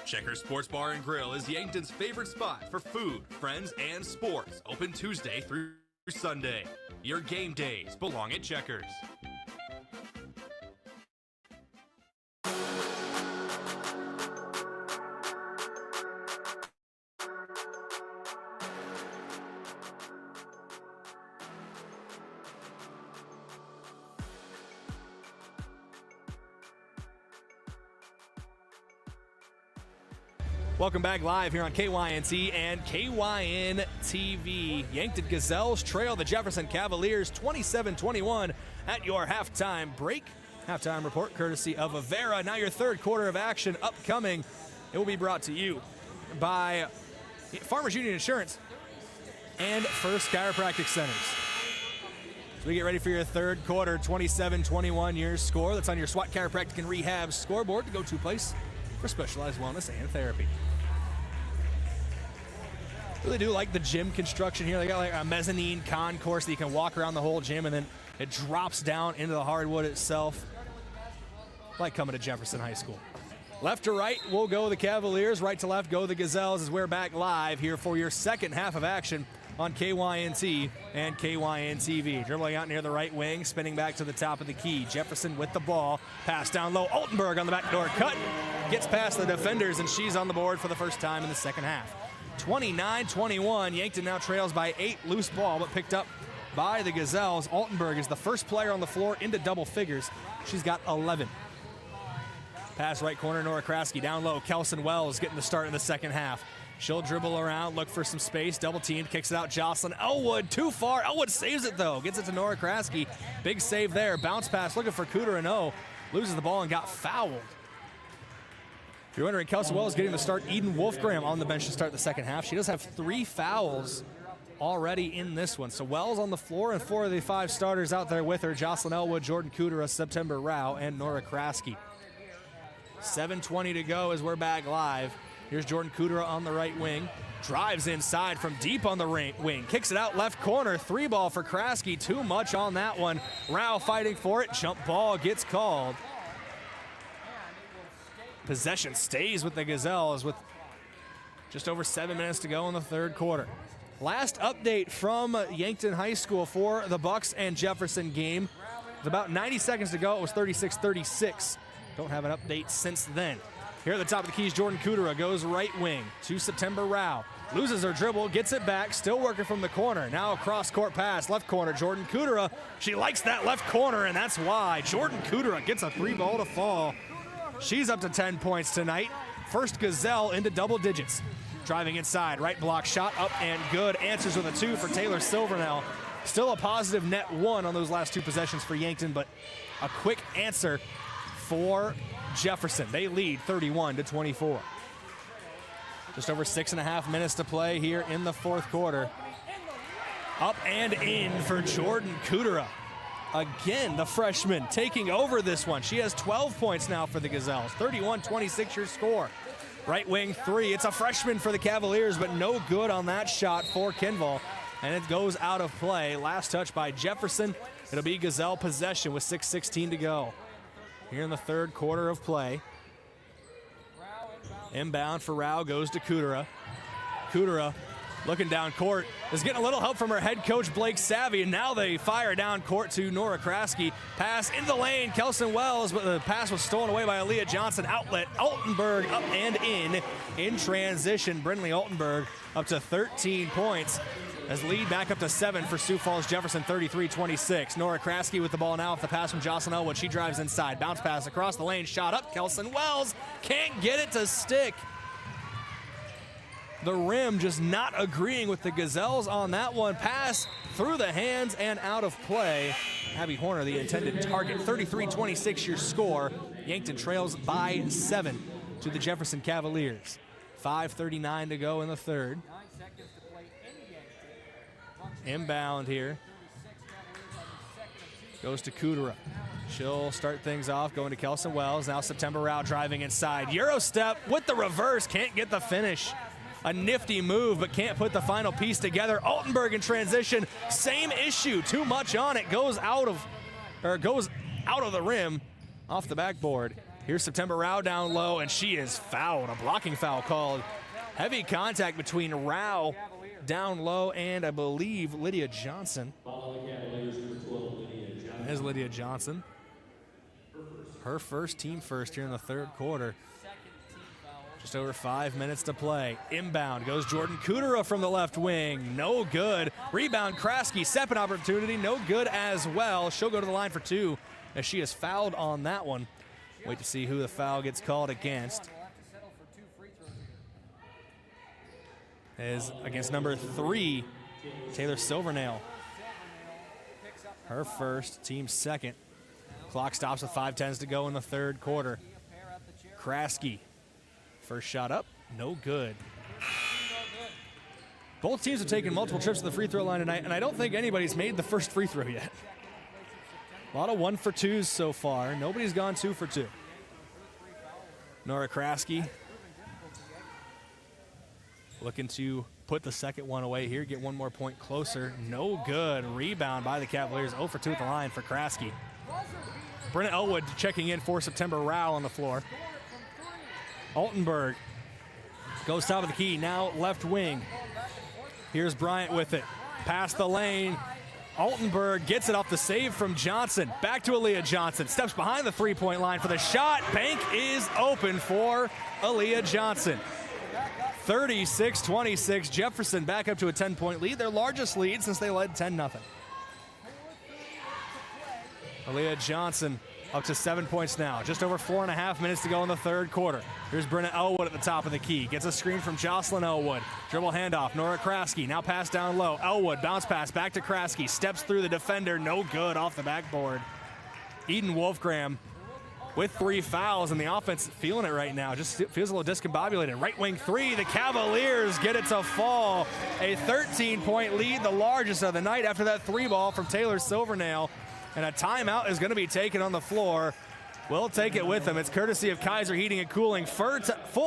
Checkers Sports Bar and Grill is Yankton's favorite spot for food, friends, and sports. Open Tuesday through Sunday. Your game days belong at Checkers. Welcome back live here on KYNC and KYN TV. Yankton Gazelles trail the Jefferson Cavaliers 27-21 at your halftime break. Halftime report courtesy of Avera. Now your third quarter of action upcoming. It will be brought to you by Farmers Union Insurance and First Chiropractic Centers. So we get ready for your third quarter, 27-21 your score. That's on your SWAT Chiropractic and Rehab scoreboard, the go-to place for specialized wellness and therapy. Really do like the gym construction here. They got like a mezzanine concourse that you can walk around the whole gym and then it drops down into the hardwood itself. Like coming to Jefferson High School. Left to right will go the Cavaliers. Right to left go the Gazelles as we're back live here for your second half of action on KYNT and KYN-TV. Dribbling out near the right wing, spinning back to the top of the key. Jefferson with the ball. Pass down low. Altenberg on the backdoor cut. Gets past the defenders, and she's on the board for the first time in the second half. 29-21. Yankton now trails by 8. Loose ball, but picked up by the Gazelles. Altenberg is the first player on the floor into double figures. She's got 11. Pass right corner, Nora Kraske down low. Kelson Wells getting the start in the second half. She'll dribble around, look for some space, double teamed, kicks it out. Jocelyn Elwood, too far. Elwood saves it though, gets it to Nora Kraske. Big save there, bounce pass looking for Cooter and O. Loses the ball and got fouled. If you're wondering, Kelson Wells getting the start. Eden Wolfgram on the bench to start the second half. She does have 3 fouls already in this one. So Wells on the floor and 4 of the 5 starters out there with her. Jocelyn Elwood, Jordan Cooter, September Rao, and Nora Kraske. 7:20 to go as we're back live. Here's Jordan Cooter on the right wing. Drives inside from deep on the wing. Kicks it out left corner. 3 ball for Kraske. Too much on that one. Rao fighting for it. Jump ball gets called. Possession stays with the Gazelles with just over 7 minutes to go in the third quarter. Last update from Yankton High School for the Bucks and Jefferson game. With about 90 seconds to go, it was 36-36. Don't have an update since then. Here at the top of the keys, Jordan Kudera goes right wing to September Rao. Loses her dribble, gets it back, still working from the corner. Now a cross-court pass, left corner, Jordan Kudera. She likes that left corner, and that's why Jordan Kudera gets a 3-ball to fall. She's up to 10 points tonight. First Gazelle into double digits. Driving inside, right block shot up and good. Answers with a 2 for Taylor Silvernell. Still a positive net 1 on those last 2 possessions for Yankton, but a quick answer for Jefferson. They lead 31-24. Just over 6.5 minutes to play here in the fourth quarter. Up and in for Jordan Kudera. Again, the freshman taking over this one. She has 12 points now for the Gazelles. 31-26 your score. Right wing 3. It's a freshman for the Cavaliers, but no good on that shot for Kinval. And it goes out of play. Last touch by Jefferson. It'll be Gazelle possession with 6:16 to go. Here in the third quarter of play. Inbound for Rao goes to Kudera. Kudera looking down court, is getting a little help from her head coach Blake Savvy, and now they fire down court to Nora Kraske. Pass in the lane, Kelson Wells, but the pass was stolen away by Aaliyah Johnson. Outlet, Altenberg up and in transition. Brindley Altenberg up to 13 points. As lead back up to 7 for Sioux Falls Jefferson, 33-26. Nora Kraske with the ball now off the pass from Jocelyn Elwood. She drives inside, bounce pass across the lane, shot up. Kelson Wells can't get it to stick. The rim just not agreeing with the Gazelles on that one. Pass through the hands and out of play. Abby Horner, the intended target. 33-26 your score. Yankton trails by 7 to the Jefferson Cavaliers. 5:39 to go in the third. Inbound here. Goes to Kudera. She'll start things off, going to Kelson Wells. Now September Rao driving inside. Euro step with the reverse, can't get the finish. A nifty move, but can't put the final piece together. Altenberg in transition, same issue. Too much on it. Goes out of the rim, off the backboard. Here's September Rao down low, and she is fouled. A blocking foul called. Heavy contact between Rao down low and I believe Lydia Johnson. There's Lydia Johnson. Her first, team first here in the third quarter. Just over 5 minutes to play. Inbound goes Jordan Kudera from the left wing. No good. Rebound Kraske. Second opportunity. No good as well. She'll go to the line for 2 as she is fouled on that one. Wait to see who the foul gets called against. Is against number 3, Taylor Silvernail. Her first, team second. Clock stops with 5:10 to go in the third quarter. Kraske. First shot up, no good. Both teams have taken multiple trips to the free throw line tonight, and I don't think anybody's made the first free throw yet. A lot of 1-for-2s so far. Nobody's gone 2 for 2. Nora Kraske looking to put the second one away here, get one more point closer. No good. Rebound by the Cavaliers. 0 for 2 at the line for Kraske. Brenna Elwood checking in for September Rao on the floor. Altenberg goes top of the key, now left wing. Here's Bryant with it. Past the lane. Altenberg gets it off the save from Johnson. Back to Aaliyah Johnson. Steps behind the three-point line for the shot. Bank is open for Aaliyah Johnson. 36-26. Jefferson back up to a 10-point lead. Their largest lead since they led 10-0. Aaliyah Johnson up to 7 points now. Just over 4.5 minutes to go in the third quarter. Here's Brenna Elwood at the top of the key. Gets a screen from Jocelyn Elwood. Dribble handoff. Nora Kraske. Now pass down low. Elwood bounce pass back to Kraske. Steps through the defender. No good off the backboard. Eden Wolfgram with 3 fouls, and the offense feeling it right now. Just feels a little discombobulated. Right wing 3. The Cavaliers get it to fall. A 13-point lead, the largest of the night after that 3-ball from Taylor Silvernail. And a timeout is going to be taken on the floor. We'll take it with them. It's courtesy of Kaiser Heating and Cooling. Full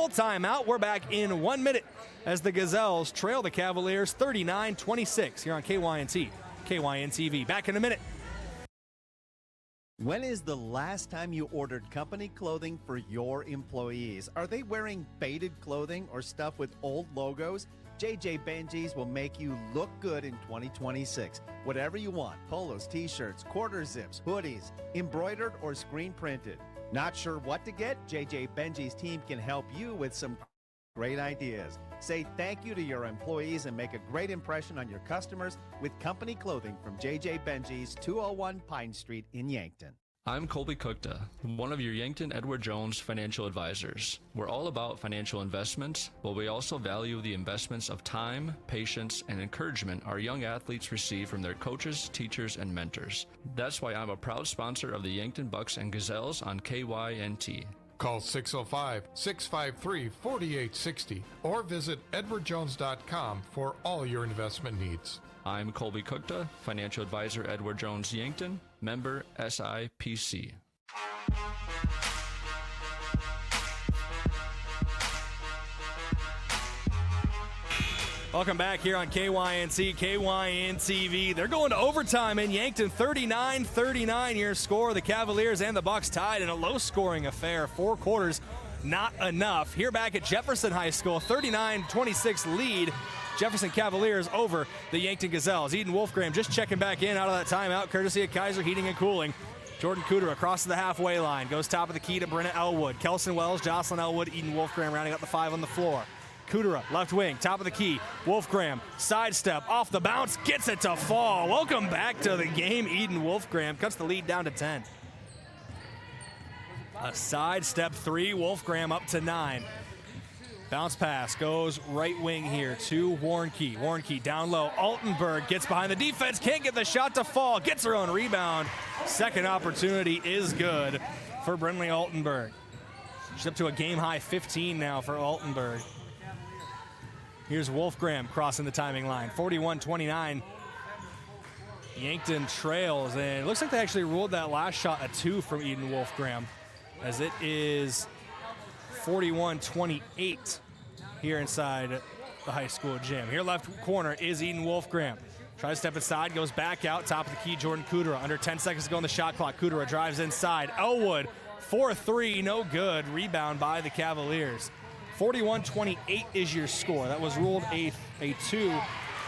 timeout. We're back in 1 minute as the Gazelles trail the Cavaliers 39-26 here on KYNT, KYN-TV. Back in a minute. When is the last time you ordered company clothing for your employees? Are they wearing faded clothing or stuff with old logos? JJ Benji's will make you look good in 2026. Whatever you want, polos, t-shirts, quarter zips, hoodies, embroidered or screen printed. Not sure what to get? JJ Benji's team can help you with some great ideas. Say thank you to your employees and make a great impression on your customers with company clothing from JJ Benji's, 201 Pine Street in Yankton. I'm Colby Cookta, one of your Yankton Edward Jones financial advisors. We're all about financial investments, but we also value the investments of time, patience, and encouragement our young athletes receive from their coaches, teachers, and mentors. That's why I'm a proud sponsor of the Yankton Bucks and Gazelles on KYNT. Call 605-653-4860 or visit edwardjones.com for all your investment needs. I'm Colby Cookta, financial advisor Edward Jones Yankton, member SIPC. Welcome back here on KYNC, KYN-TV. They're going to overtime in Yankton, 39-39 your score. The Cavaliers and the Bucks tied in a low-scoring affair. 4 quarters, not enough. Here back at Jefferson High School, 39-26 lead. Jefferson Cavaliers over the Yankton Gazelles. Eden Wolfgram just checking back in out of that timeout, courtesy of Kaiser Heating and Cooling. Jordan Cooter across the halfway line. Goes top of the key to Brenna Elwood. Kelson Wells, Jocelyn Elwood, Eden Wolfgram rounding up the 5 on the floor. Cooter, left wing, top of the key. Wolfgram, sidestep, off the bounce, gets it to fall. Welcome back to the game, Eden Wolfgram. Cuts the lead down to 10. A sidestep 3, Wolfgram up to 9. Bounce pass goes right wing here to Warnke. Warnke down low. Altenberg gets behind the defense. Can't get the shot to fall. Gets her own rebound. Second opportunity is good for Brinley Altenberg. She's up to a game-high 15 now for Altenberg. Here's Wolfgram crossing the timing line. 41-29. Yankton trails. And it looks like they actually ruled that last shot a 2 from Eden Wolfgram, as it is 41-28 here inside the high school gym. Here left corner is Eden Wolfgram. Tries to step inside, goes back out, top of the key, Jordan Kudera. Under 10 seconds to go on the shot clock. Kudera drives inside. Elwood, 4-3, no good. Rebound by the Cavaliers. 41-28 is your score. That was ruled a 2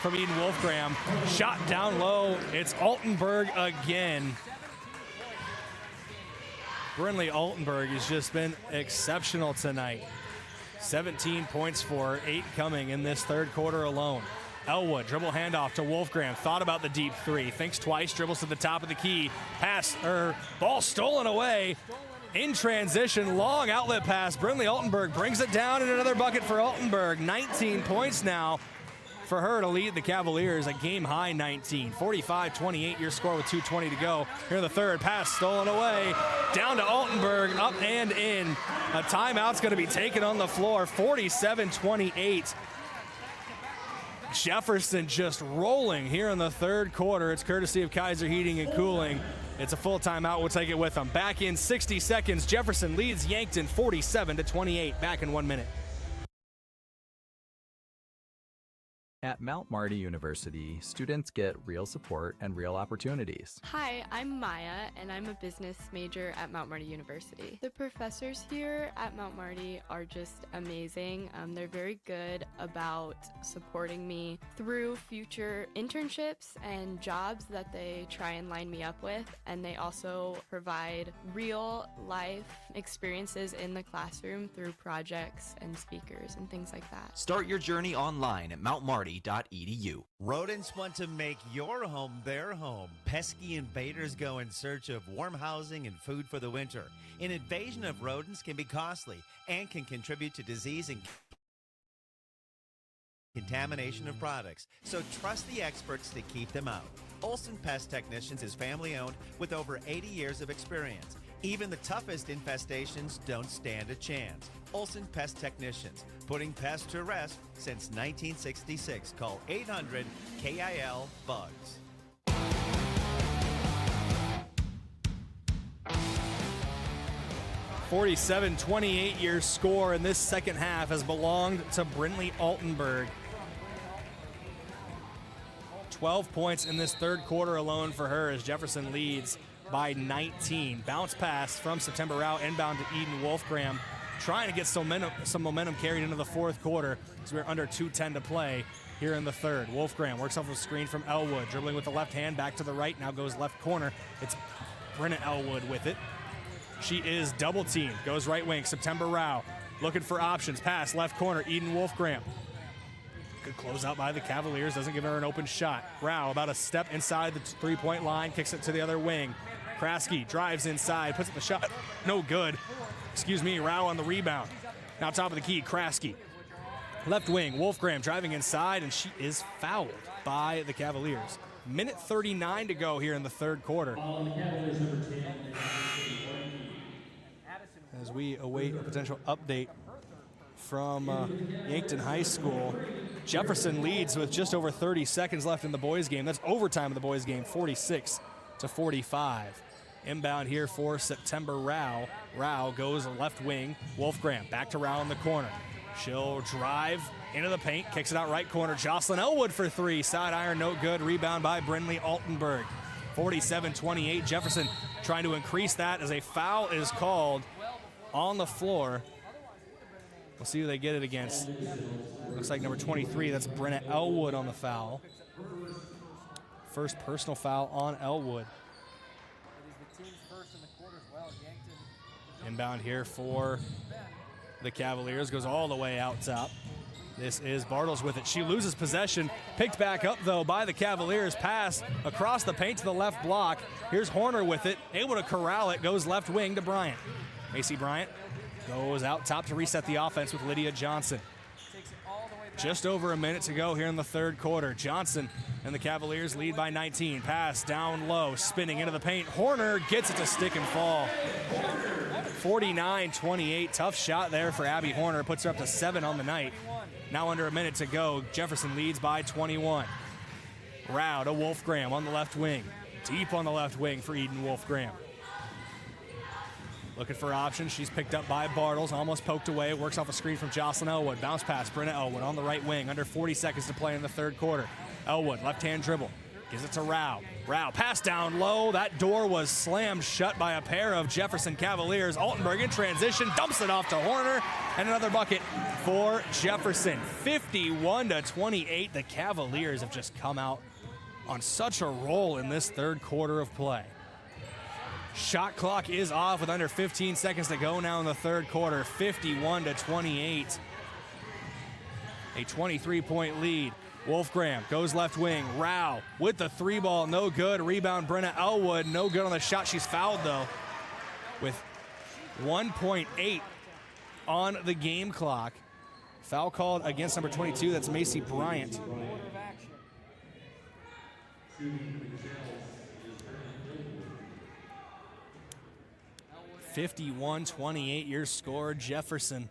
from Eden Wolfgram. Shot down low. It's Altenberg again. Brinley Altenberg has just been exceptional tonight. 17 points for her, 8 coming in this third quarter alone. Elwood, dribble handoff to Wolfgram. Thought about the deep 3. Thinks twice, dribbles to the top of the key. Pass, ball stolen away. In transition, long outlet pass. Brinley Altenberg brings it down, and another bucket for Altenberg. 19 points now for her to lead the Cavaliers, a game-high 19. 45-28 your score with 2:20 to go. Here in the third, pass stolen away. Down to Altenberg, up and in. A timeout's going to be taken on the floor. 47-28. Jefferson just rolling here in the third quarter. It's courtesy of Kaiser Heating and Cooling. It's a full timeout. We'll take it with them. Back in 60 seconds. Jefferson leads Yankton 47-28. Back in 1 minute. At Mount Marty University, students get real support and real opportunities. Hi, I'm Maya, and I'm a business major at Mount Marty University. The professors here at Mount Marty are just amazing. They're very good about supporting me through future internships and jobs that they try and line me up with, and they also provide real life experiences in the classroom through projects and speakers and things like that. Start your journey online at mountmarty.edu. Rodents want to make your home their home. Pesky invaders go in search of warm housing and food for the winter. An invasion of rodents can be costly and can contribute to disease and contamination of products. So trust the experts to keep them out. Olson Pest Technicians is family-owned with over 80 years of experience. Even the toughest infestations don't stand a chance. Olson Pest Technicians, putting pests to rest since 1966. Call 800-KIL-BUGS. $47-28 your score in this second half has belonged to Brinley Altenberg. 12 points in this third quarter alone for her as Jefferson leads by 19. Bounce pass from September Rao inbound to Eden Wolfgram. trying to get some momentum carried into the fourth quarter as we're under 2:10 to play here in the third. Wolfgram works off a screen from Elwood, dribbling with the left hand, back to the right, now goes left corner. It's Brenna Elwood with it. She is double teamed, goes right wing, September Rao, looking for options, pass, left corner, Eden Wolfgram. Good close out by the Cavaliers, doesn't give her an open shot. Rao about a step inside the three-point line, kicks it to the other wing. Kraske drives inside, puts up the shot, no good. Rao on the rebound. Now top of the key, Kraske. Left wing, Wolfgram driving inside, and she is fouled by the Cavaliers. Minute 39 to go here in the third quarter. As we await a potential update from Yankton High School. Jefferson leads with just over 30 seconds left in the boys' game. That's overtime of the boys' game, 46-45. Inbound here for September Rao. Rao goes left wing. Wolfgram back to Rao in the corner. She'll drive into the paint, kicks it out right corner. Jocelyn Elwood for three. Side iron, no good. Rebound by Brinley Altenberg. 47-28. Jefferson trying to increase that as a foul is called on the floor. We'll see who they get it against. Looks like number 23. That's Brenna Elwood on the foul. First personal foul on Elwood. Inbound here for the Cavaliers, goes all the way out top. This is Bartles with it. She loses possession, picked back up though by the Cavaliers. Pass across the paint to the left block. Here's Horner with it, able to corral it, goes left wing to Bryant. Macy Bryant goes out top to reset the offense with Lydia Johnson. Just over a minute to go here in the third quarter. Johnson and the Cavaliers lead by 19. Pass down low, spinning into the paint. Horner gets it to stick and fall. 49-28, tough shot there for Abby Horner. Puts her up to 7 on the night. Now under a minute to go. Jefferson leads by 21. Rao to Wolfgram on the left wing. Deep on the left wing for Eden Wolfgram. Looking for options. She's picked up by Bartles, almost poked away. Works off a screen from Jocelyn Elwood. Bounce pass, Brenna Elwood on the right wing. Under 40 seconds to play in the third quarter. Elwood, left-hand dribble. Gives it to Rao. Rao, pass down low. That door was slammed shut by a pair of Jefferson Cavaliers. Altenberg in transition, dumps it off to Horner. And another bucket for Jefferson. 51-28. The Cavaliers have just come out on such a roll in this third quarter of play. Shot clock is off with under 15 seconds to go now in the third quarter. 51-28. A 23-point lead. Wolfgram goes left wing. Rao with the three ball, no good. Rebound, Brenna Elwood, no good on the shot. She's fouled though with 1.8 on the game clock. Foul called against number 22. That's Macy Bryant. 51-28 your score. Jefferson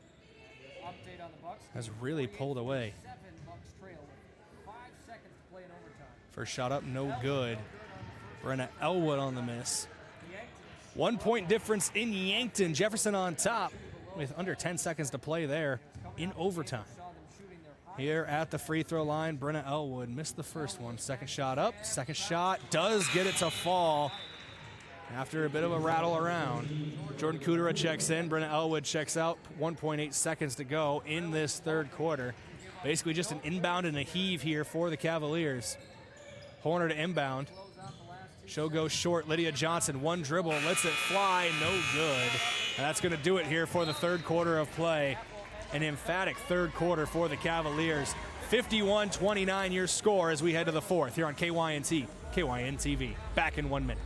has really pulled away. First shot up, no good. Brenna Elwood on the miss. 1 point difference in Yankton. Jefferson on top with under 10 seconds to play there in overtime. Here at the free throw line, Brenna Elwood missed the first one. Second shot up, second shot does get it to fall after a bit of a rattle around. Jordan Kudera checks in, Brenna Elwood checks out. 1.8 seconds to go in this third quarter. Basically just an inbound and a heave here for the Cavaliers. Horner to inbound. Show goes short. Lydia Johnson, one dribble, lets it fly, no good. And that's going to do it here for the third quarter of play. An emphatic third quarter for the Cavaliers. 51-29 your score as we head to the fourth here on KYNT, KYN TV. Back in 1 minute.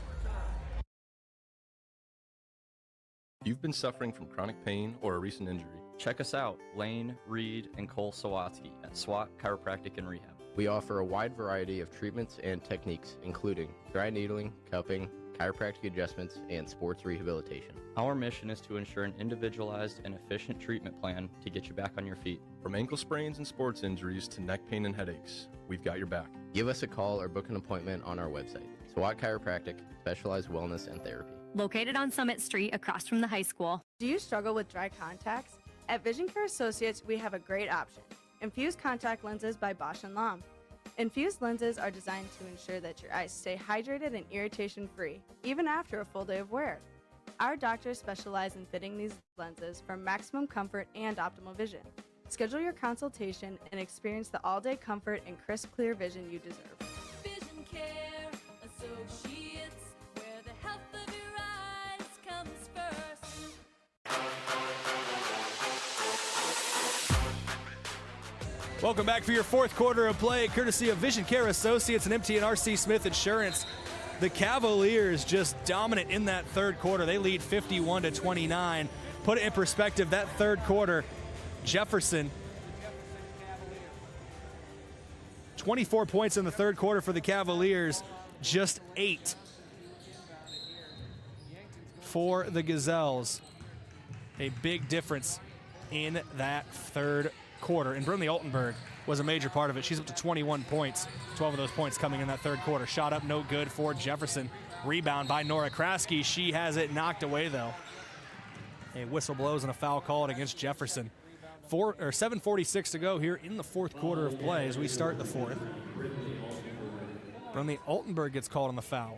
If you've been suffering from chronic pain or a recent injury, check us out, Lane, Reed, and Cole Sawatsky at SWAT Chiropractic and Rehab. we offer a wide variety of treatments and techniques, including dry needling, cupping, chiropractic adjustments, and sports rehabilitation. Our mission is to ensure an individualized and efficient treatment plan to get you back on your feet. From ankle sprains and sports injuries to neck pain and headaches, we've got your back. Give us a call or book an appointment on our website. SWAT Chiropractic, specialized wellness and therapy. Located on Summit Street across from the high school. Do you struggle with dry contacts? At Vision Care Associates, we have a great option. Infused contact lenses by Bosch & Lomb. Infused lenses are designed to ensure that your eyes stay hydrated and irritation-free, even after a full day of wear. Our doctors specialize in fitting these lenses for maximum comfort and optimal vision. Schedule your consultation and experience the all-day comfort and crisp, clear vision you deserve. Vision Care Associates, where the health of your eyes comes first. Welcome back for your fourth quarter of play, courtesy of Vision Care Associates and MT&RC Smith Insurance. The Cavaliers just dominant in that third quarter. They lead 51-29. Put it in perspective, that third quarter, Jefferson, 24 points in the third quarter for the Cavaliers, just 8 for the Gazelles. A big difference in that third quarter. And Brinley Altenberg was a major part of it. She's up to 21 points, 12 of those points coming in that third quarter. Shot up, no good for Jefferson. Rebound by Nora Kraske. She has it knocked away, though. A whistle blows and a foul called against Jefferson. 7:46 to go here in the fourth quarter of play as we start the fourth. Brinley Altenberg gets called on the foul.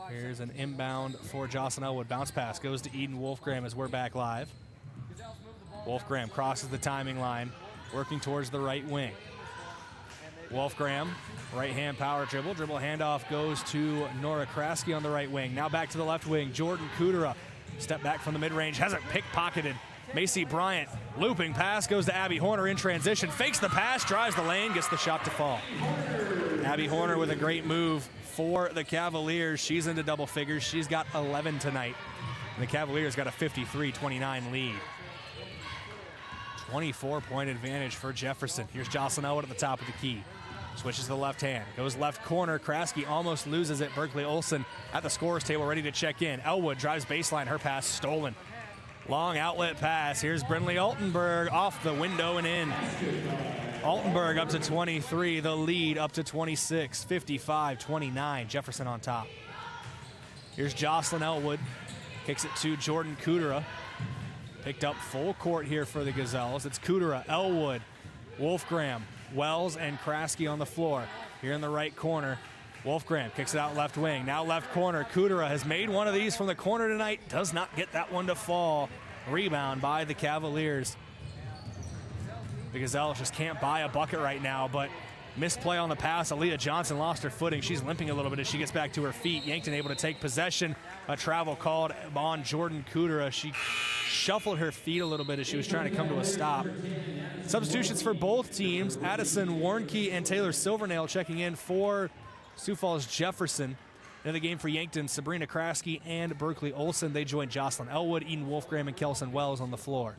Here's an inbound for Jocelyn Elwood. Bounce pass goes to Eden Wolfgram as we're back live. Wolfgram crosses the timing line, working towards the right wing. Wolfgram, right-hand power dribble. Dribble handoff goes to Nora Kraske on the right wing. Now back to the left wing. Jordan Kudera, step back from the mid-range, has it pickpocketed. Macy Bryant, looping pass, goes to Abby Horner in transition. Fakes the pass, drives the lane, gets the shot to fall. Abby Horner with a great move for the Cavaliers. She's into double figures. She's got 11 tonight. And the Cavaliers got a 53-29 lead. 24-point advantage for Jefferson. Here's Jocelyn Elwood at the top of the key. Switches to the left hand. Goes left corner. Kraske almost loses it. Berkeley Olsen at the scorer's table ready to check in. Elwood drives baseline. Her pass stolen. Long outlet pass. Here's Brinley Altenberg off the window and in. Altenberg up to 23. The lead up to 26. 55-29. Jefferson on top. Here's Jocelyn Elwood. Kicks it to Jordan Kudera. Picked up full court here for the Gazelles. It's Kudera, Elwood, Wolfgram, Wells, and Kraske on the floor. Here in the right corner, Wolfgram kicks it out left wing. Now left corner, Kudera has made one of these from the corner tonight. Does not get that one to fall. Rebound by the Cavaliers. The Gazelles just can't buy a bucket right now, but misplay on the pass. Aaliyah Johnson lost her footing. She's limping a little bit as she gets back to her feet. Yankton able to take possession. A travel called on Jordan Kudera. She shuffled her feet a little bit as she was trying to come to a stop. Substitutions for both teams. Addison Warnke and Taylor Silvernail checking in for Sioux Falls Jefferson. In the game for Yankton, Sabrina Kraske and Berkeley Olsen. They join Jocelyn Elwood, Eden Wolfgram, and Kelson Wells on the floor.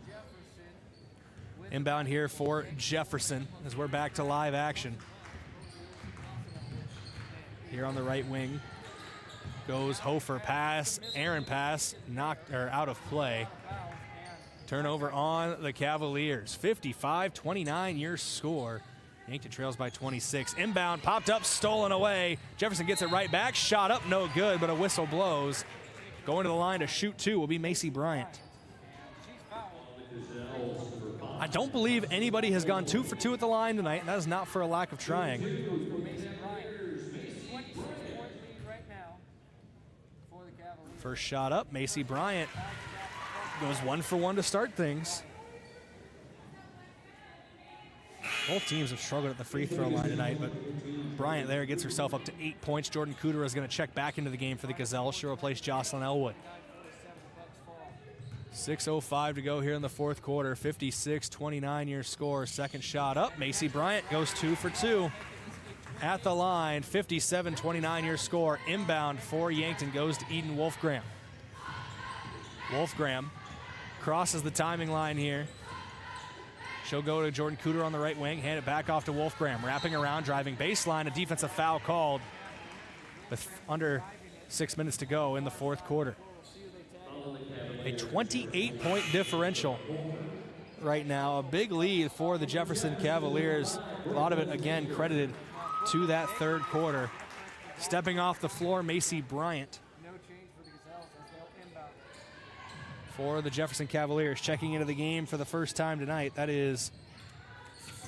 Inbound here for Jefferson as we're back to live action. Here on the right wing goes Hofer. Pass, Aaron pass, knocked or out of play. Turnover on the Cavaliers. 55-29 your score. Yankton trails by 26. Inbound, popped up, stolen away. Jefferson gets it right back. Shot up, no good, but a whistle blows. Going to the line to shoot two will be Macy Bryant. I don't believe anybody has gone 2 for 2 at the line tonight, and that is not for a lack of trying. First shot up, Macy Bryant goes 1 for 1 to start things. Both teams have struggled at the free throw line tonight, but Bryant there gets herself up to 8 points. Jordan Kudera is going to check back into the game for the Gazelles. She'll replace Jocelyn Elwood. 6:05 to go here in the fourth quarter. 56-29 your score. Second shot up. Macy Bryant goes 2 for 2 at the line. 57-29 your score. Inbound for Yankton goes to Eden Wolfgram. Wolfgram crosses the timing line here. She'll go to Jordan Kudera on the right wing. Hand it back off to Wolfgram. Wrapping around, driving baseline. A defensive foul called with under 6 minutes to go in the fourth quarter. A 28-point differential right now. A big lead for the Jefferson Cavaliers. A lot of it, again, credited to that third quarter. Stepping off the floor, Macy Bryant. For the Jefferson Cavaliers, checking into the game for the first time tonight. That is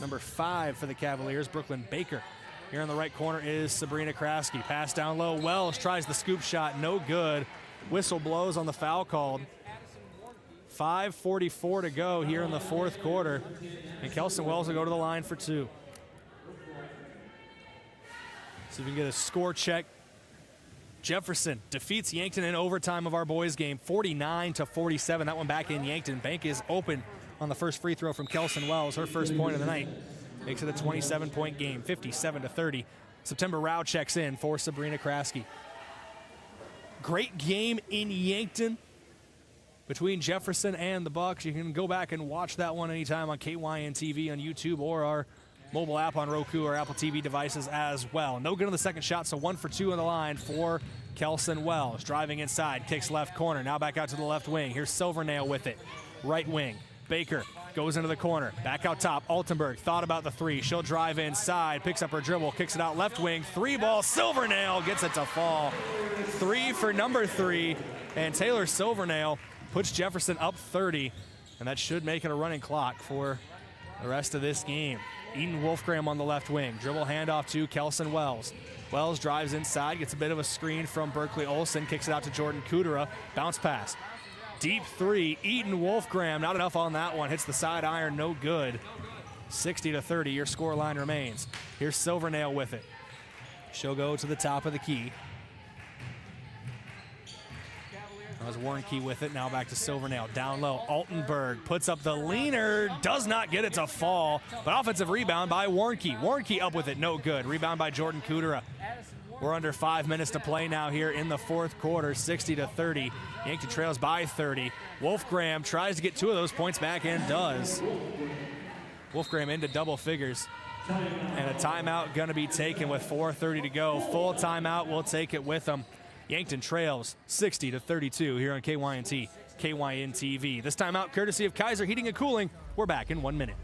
number 5 for the Cavaliers, Brooklyn Baker. Here in the right corner is Sabrina Kraske. Pass down low. Wells tries the scoop shot. No good. Whistle blows on the foul called. 5:44 to go here in the fourth quarter. And Kelson Wells will go to the line for two. See if we can get a score check. Jefferson defeats Yankton in overtime of our boys game, 49-47. That one back in Yankton. Bank is open on the first free throw from Kelson Wells, her first point of the night. Makes it a 27-point game, 57-30. September Rao checks in for Sabrina Kraske. Great game in Yankton between Jefferson and the Bucks. You can go back and watch that one anytime on KYN TV on YouTube or our mobile app on Roku or Apple TV devices as well. No good on the second shot, so 1 for 2 on the line for Kelson Wells. Driving inside, kicks left corner. Now back out to the left wing. Here's Silvernail with it. Right wing. Baker goes into the corner. Back out top. Altenberg thought about the three. She'll drive inside, picks up her dribble, kicks it out left wing. Three ball. Silvernail gets it to fall. 3 for number 3. And Taylor Silvernail puts Jefferson up 30. And that should make it a running clock for the rest of this game. Eden Wolfgram on the left wing. Dribble handoff to Kelson Wells. Wells drives inside, gets a bit of a screen from Berkeley Olsen, kicks it out to Jordan Kudera. Bounce pass. Deep three. Eden Wolfgram, not enough on that one. Hits the side iron, no good. 60-30, your score line remains. Here's Silvernail with it. She'll go to the top of the key. That was Warnke with it. Now back to Silvernail. Down low. Altenberg puts up the leaner. Does not get it to fall. But offensive rebound by Warnke. Warnke up with it. No good. Rebound by Jordan Kudera. We're under 5 minutes to play now here in the fourth quarter. 60-30. Yankton trails by 30. Wolfgram tries to get 2 of those points back and does. Wolfgram into double figures. And a timeout going to be taken with 4:30 to go. Full timeout. We'll take it with them. Yankton trails 60-32 here on KYNT, KYN TV. This time out courtesy of Kaiser Heating and Cooling. We're back in 1 minute.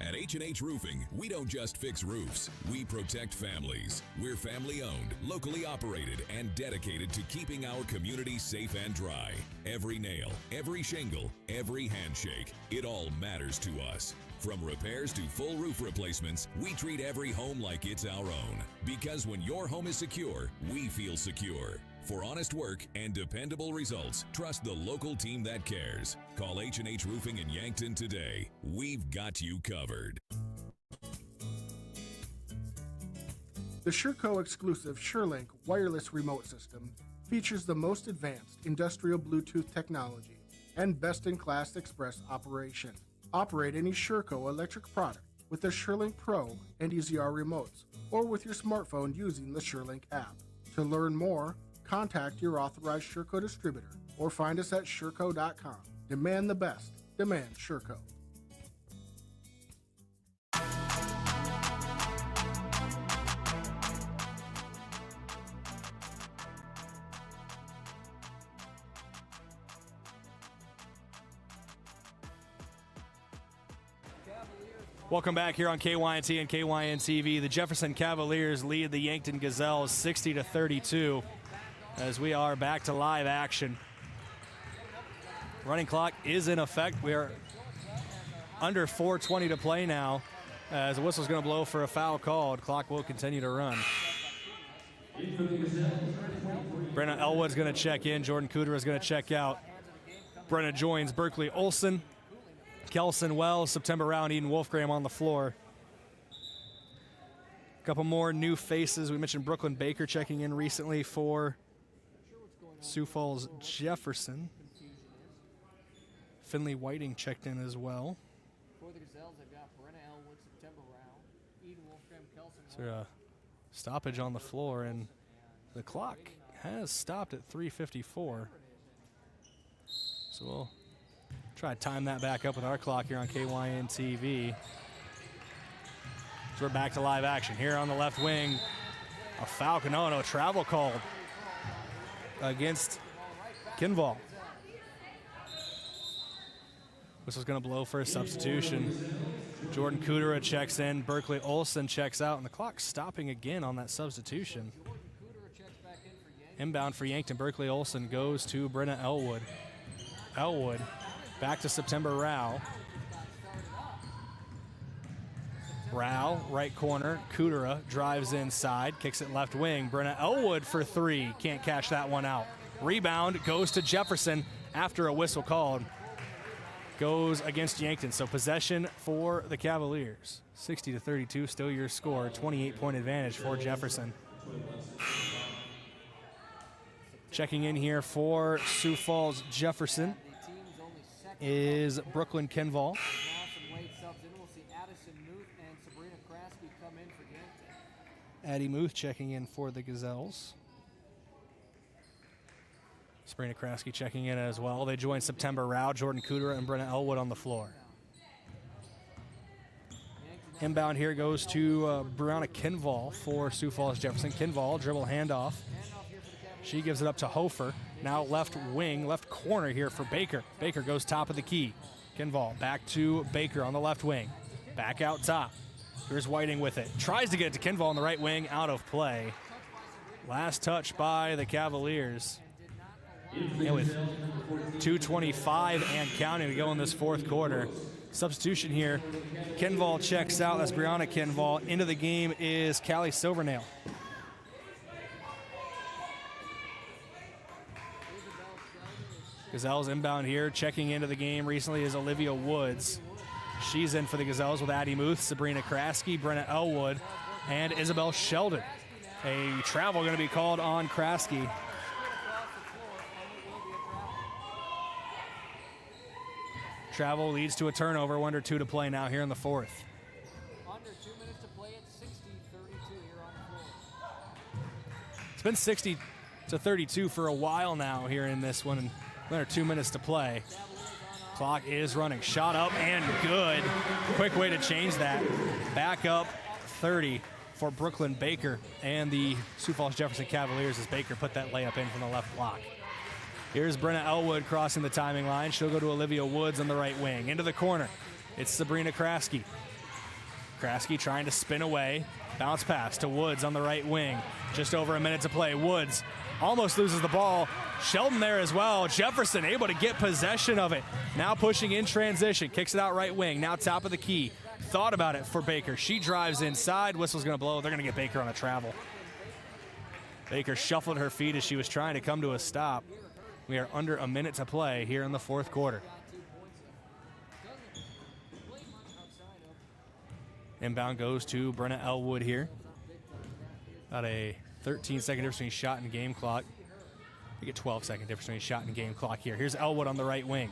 At H&H Roofing, we don't just fix roofs, we protect families. We're family-owned, locally operated, and dedicated to keeping our community safe and dry. Every nail, every shingle, every handshake, it all matters to us. From repairs to full roof replacements, we treat every home like it's our own. Because when your home is secure, we feel secure. For honest work and dependable results, trust the local team that cares. Call H&H Roofing in Yankton today. We've got you covered. The SureCo exclusive SureLink wireless remote system features the most advanced industrial Bluetooth technology and best-in-class express operation. Operate any SureCo electric product with the SureLink Pro and EZR remotes, or with your smartphone using the SureLink app. To learn more, contact your authorized SureCo distributor or find us at sureco.com. Demand the best. Demand SureCo. Welcome back here on KYNT and KYN TV. The Jefferson Cavaliers lead the Yankton Gazelles 60-32 as we are back to live action. Running clock is in effect. We are under 4:20 to play now as the whistle's going to blow for a foul called. Clock will continue to run. Brenna Elwood's going to check in. Jordan Kudera is going to check out. Brenna joins Berkeley Olsen, Kelson Wells, September Rao, and Eden Wolfgram on the floor. A couple more new faces. We mentioned Brooklyn Baker checking in recently for Sioux Falls Jefferson. Finley Whiting checked in as well. For the Gazelles, they've got Brenna Elwood, September Rao, Eden Wolfgram, Kelson. So a stoppage on the floor, and the clock has stopped at 3:54. So we'll try to time that back up with our clock here on KYN TV. So we're back to live action here on the left wing. A foul, no, travel called against Kinval. Whistle's going to blow for a substitution. Jordan Kudera checks in. Berkeley Olsen checks out, and the clock's stopping again on that substitution. Inbound for Yankton. Berkeley Olsen goes to Brenna Elwood. Elwood back to September Rao. Rao, right corner. Kudera drives inside, kicks it left wing. Brenna Elwood for three. Can't catch that one out. Rebound goes to Jefferson after a whistle called. Goes against Yankton. So possession for the Cavaliers. 60-32, still your score. 28-point advantage for Jefferson. Checking in here for Sioux Falls Jefferson is Brooklyn Kinval. Addie Muth checking in for the Gazelles. Sabrina Kraski checking in as well. They join September Rao, Jordan Kudera, and Brenna Elwood on the floor. Inbound here goes to Brianna Kinval for Sioux Falls Jefferson. Kinval, dribble handoff. She gives it up to Hofer. Now left wing, left corner here for Baker. Baker goes top of the key. Kinval back to Baker on the left wing. Back out top. Here's Whiting with it. Tries to get it to Kinval on the right wing, out of play. Last touch by the Cavaliers. And with 2:25 and counting to go in this fourth quarter. Substitution here. Kinval checks out. That's Brianna Kinval. Into the game is Callie Silvernail. Gazelles inbound here. Checking into the game recently is Olivia Woods. She's in for the Gazelles with Addie Muth, Sabrina Kraski, Brenna Elwood, and Isabel Sheldon. A travel going to be called on Kraski. Travel leads to a turnover. 1:02 to play now here in the fourth. Under 2 minutes to play at 60-32 here on the floor. It's been 60-32 for a while now here in this one. Under 2 minutes to play. Clock is running. Shot up and good. Quick way to change that. Back up 30 for Brooklyn Baker and the Sioux Falls Jefferson Cavaliers as Baker put that layup in from the left block. Here's Brenna Elwood crossing the timing line. She'll go to Olivia Woods on the right wing. Into the corner. It's Sabrina Kraski. Kraski trying to spin away. Bounce pass to Woods on the right wing. Just over a minute to play. Woods almost loses the ball. Sheldon there as well. Jefferson able to get possession of it. Now pushing in transition. Kicks it out right wing. Now top of the key. Thought about it for Baker. She drives inside. Whistle's going to blow. They're going to get Baker on a travel. Baker shuffled her feet as she was trying to come to a stop. We are under a minute to play here in the fourth quarter. Inbound goes to Brenna Elwood here. About a 13-second difference between shot and game clock. We get 12-second difference between shot and game clock here. Here's Elwood on the right wing.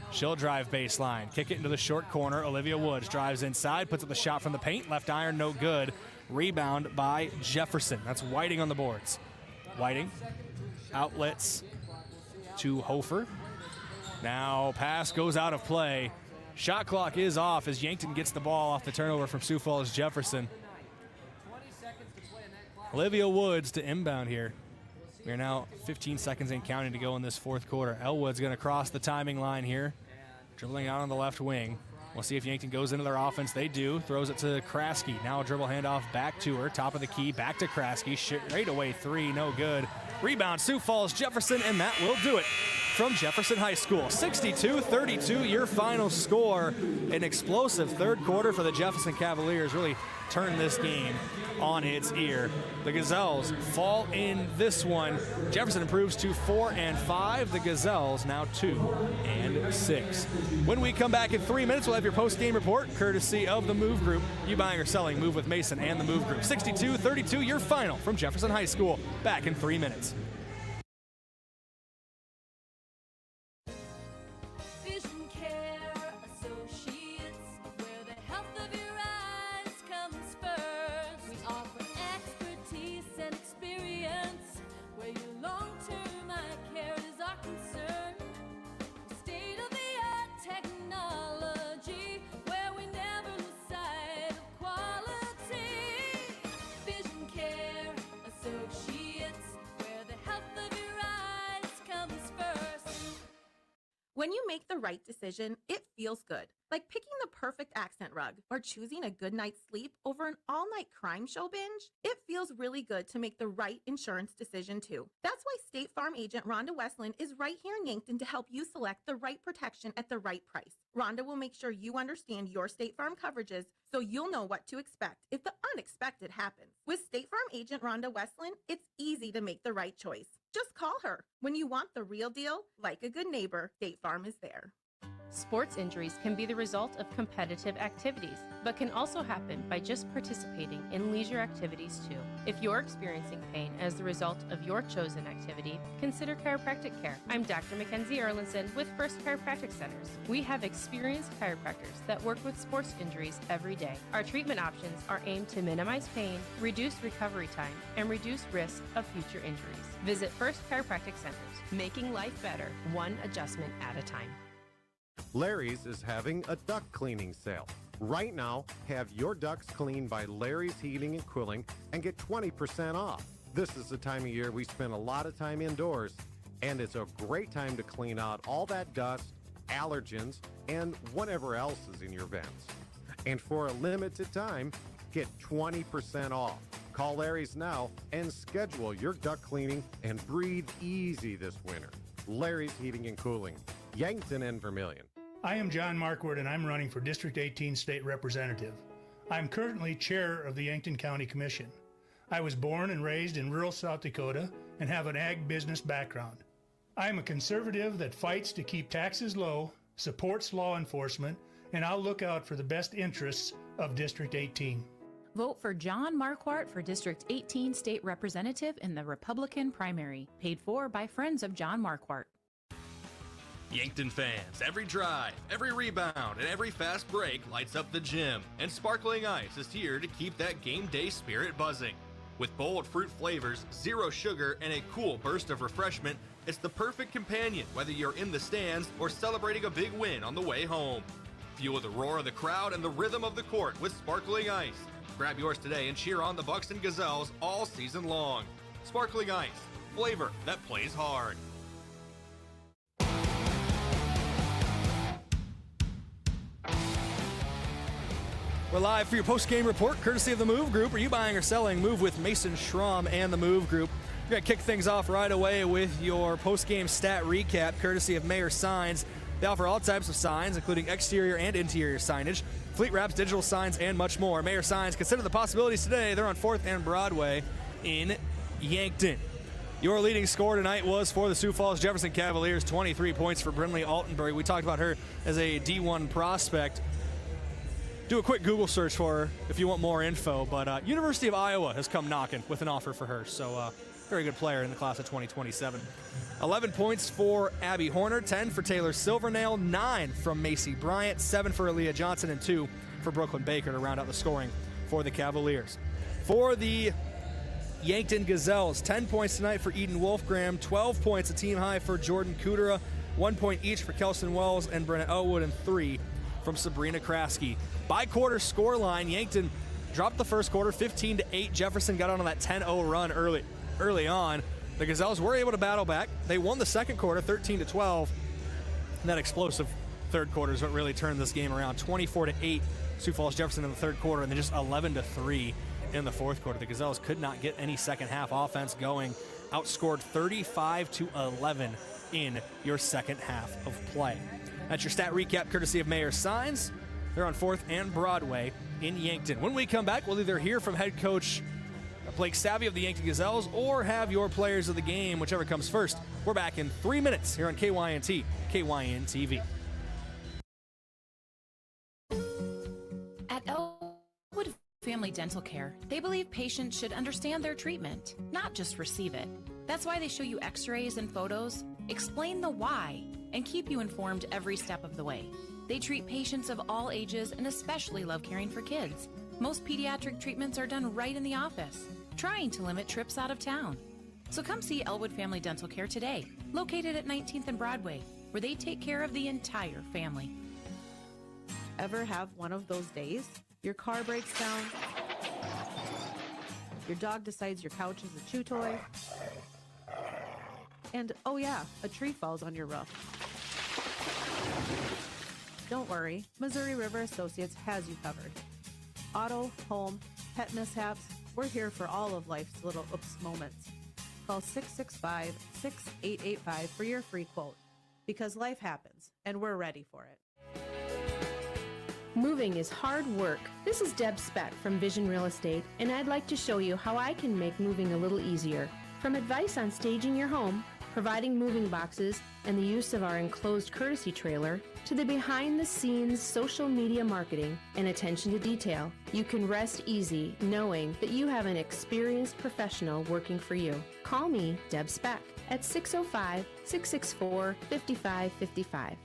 She'll drive baseline. Kick it into the short corner. Olivia Woods drives inside, puts up the shot from the paint. Left iron, no good. Rebound by Jefferson. That's Whiting on the boards. Whiting outlets to Hofer. Now pass goes out of play. Shot clock is off as Yankton gets the ball off the turnover from Sioux Falls Jefferson. Olivia Woods to inbound here. We are now 15 seconds and counting to go in this fourth quarter. Elwood's going to cross the timing line here. Dribbling out on the left wing. We'll see if Yankton goes into their offense. They do. Throws it to Kraski. Now a dribble handoff back to her. Top of the key. Back to Kraski. Straight away three. No good. Rebound Sioux Falls Jefferson, and that will do it from Jefferson High School. 62-32 your final score. An explosive third quarter for the Jefferson Cavaliers. Really turned this game on its ear. The Gazelles fall in this one. Jefferson improves to 4-5. The Gazelles now 2-6. When we come back in 3 minutes, we'll have your post-game report courtesy of the Move Group. You buying or selling, move with Mason and the Move Group. 62-32 your final from Jefferson High School. Back in 3 minutes. Vision Care Associates, where the health of your eyes comes first. We offer expertise and experience, where your long-term eye care is our concern. State-of-the-art technology, where we never lose sight of quality. Vision Care Associates, where the health of your eyes comes first. When you make the right decision, it feels good. Like picking the perfect accent rug or choosing a good night's sleep over an all-night crime show binge. It feels really good to make the right insurance decision too. That's why State Farm agent Rhonda Westland is right here in Yankton to help you select the right protection at the right price. Rhonda will make sure you understand your State Farm coverages so you'll know what to expect if the unexpected happens. With State Farm agent Rhonda Westland, it's easy to make the right choice. Just call her. When you want the real deal, like a good neighbor, State Farm is there. Sports injuries can be the result of competitive activities, but can also happen by just participating in leisure activities too. If you're experiencing pain as the result of your chosen activity, consider chiropractic care. I'm Dr. Mackenzie Erlinson with First Chiropractic Centers. We have experienced chiropractors that work with sports injuries every day. Our treatment options are aimed to minimize pain, reduce recovery time, and reduce risk of future injuries. Visit First Chiropractic Centers, making life better, one adjustment at a time. Larry's is having a duct cleaning sale. Right now, have your ducts cleaned by Larry's Heating and Cooling and get 20% off. This is the time of year we spend a lot of time indoors, and it's a great time to clean out all that dust, allergens, and whatever else is in your vents. And for a limited time, get 20% off. Call Larry's now and schedule your duct cleaning and breathe easy this winter. Larry's Heating and Cooling, Yankton and Vermilion. I am John Marquardt, and I'm running for District 18 State Representative. I'm currently chair of the Yankton County Commission. I was born and raised in rural South Dakota and have an ag business background. I am a conservative that fights to keep taxes low, supports law enforcement, and I'll look out for the best interests of District 18. Vote for John Marquardt for District 18 State Representative in the Republican primary, paid for by friends of John Marquardt. Yankton fans, every drive, every rebound, and every fast break lights up the gym, and Sparkling Ice is here to keep that game day spirit buzzing. With bold fruit flavors, zero sugar, and a cool burst of refreshment, it's the perfect companion whether you're in the stands or celebrating a big win on the way home. Fuel the roar of the crowd and the rhythm of the court with Sparkling Ice. Grab yours today and cheer on the Bucks and Gazelles all season long. Sparkling Ice, flavor that plays hard. We're live for your post-game report, courtesy of the Move Group. Are you buying or selling? Move with Mason Schramm and the Move Group. We're going to kick things off right away with your post-game stat recap, courtesy of Mayor Signs. They offer all types of signs, including exterior and interior signage, fleet wraps, digital signs, and much more. Mayor Signs, consider the possibilities today. They're on 4th and Broadway in Yankton. Your leading scorer tonight was for the Sioux Falls Jefferson Cavaliers, 23 points for Brinley Altenberg. We talked about her as a D1 prospect. Do a quick Google search for her if you want more info, but University of Iowa has come knocking with an offer for her, so very good player in the class of 2027. 11 points for Abby Horner, 10 for Taylor Silvernail, 9 from Macy Bryant, 7 for Aaliyah Johnson, and 2 for Brooklyn Baker to round out the scoring for the Cavaliers. For the Yankton Gazelles, 10 points tonight for Eden Wolfgram, 12 points, a team high for Jordan Kudera, 1 point each for Kelson Wells and Brenna Elwood, and 3 from Sabrina Kraske. By quarter score line, Yankton dropped the first quarter 15-8. Jefferson got on that 10-0 run early on. The Gazelles were able to battle back. They won the second quarter 13-12. And that explosive third quarter is what really turned this game around. 24-8 Sioux Falls Jefferson in the third quarter, and then just 11-3 in the fourth quarter. The Gazelles could not get any second half offense going. Outscored 35-11 in your second half of play. That's your stat recap courtesy of Mayor Signs. They're on 4th and Broadway in Yankton. When we come back, we'll either hear from head coach Blake Savvy of the Yankton Gazelles or have your players of the game, whichever comes first. We're back in 3 minutes here on KYNT, KYN TV. At Elwood Family Dental Care, they believe patients should understand their treatment, not just receive it. That's why they show you x-rays and photos, explain the why, and keep you informed every step of the way. They treat patients of all ages and especially love caring for kids. Most pediatric treatments are done right in the office, trying to limit trips out of town. So come see Elwood Family Dental Care today, located at 19th and Broadway, where they take care of the entire family. Ever have one of those days? Your car breaks down, your dog decides your couch is a chew toy, and oh yeah, a tree falls on your roof. Don't worry, Missouri River Associates has you covered. Auto, home, pet mishaps, we're here for all of life's little oops moments. Call 665-6885 for your free quote. Because life happens, and we're ready for it. Moving is hard work. This is Deb Speck from Vision Real Estate, and I'd like to show you how I can make moving a little easier. From advice on staging your home, providing moving boxes, and the use of our enclosed courtesy trailer, to the behind-the-scenes social media marketing and attention to detail, you can rest easy knowing that you have an experienced professional working for you. Call me, Deb Speck, at 605-664-5555.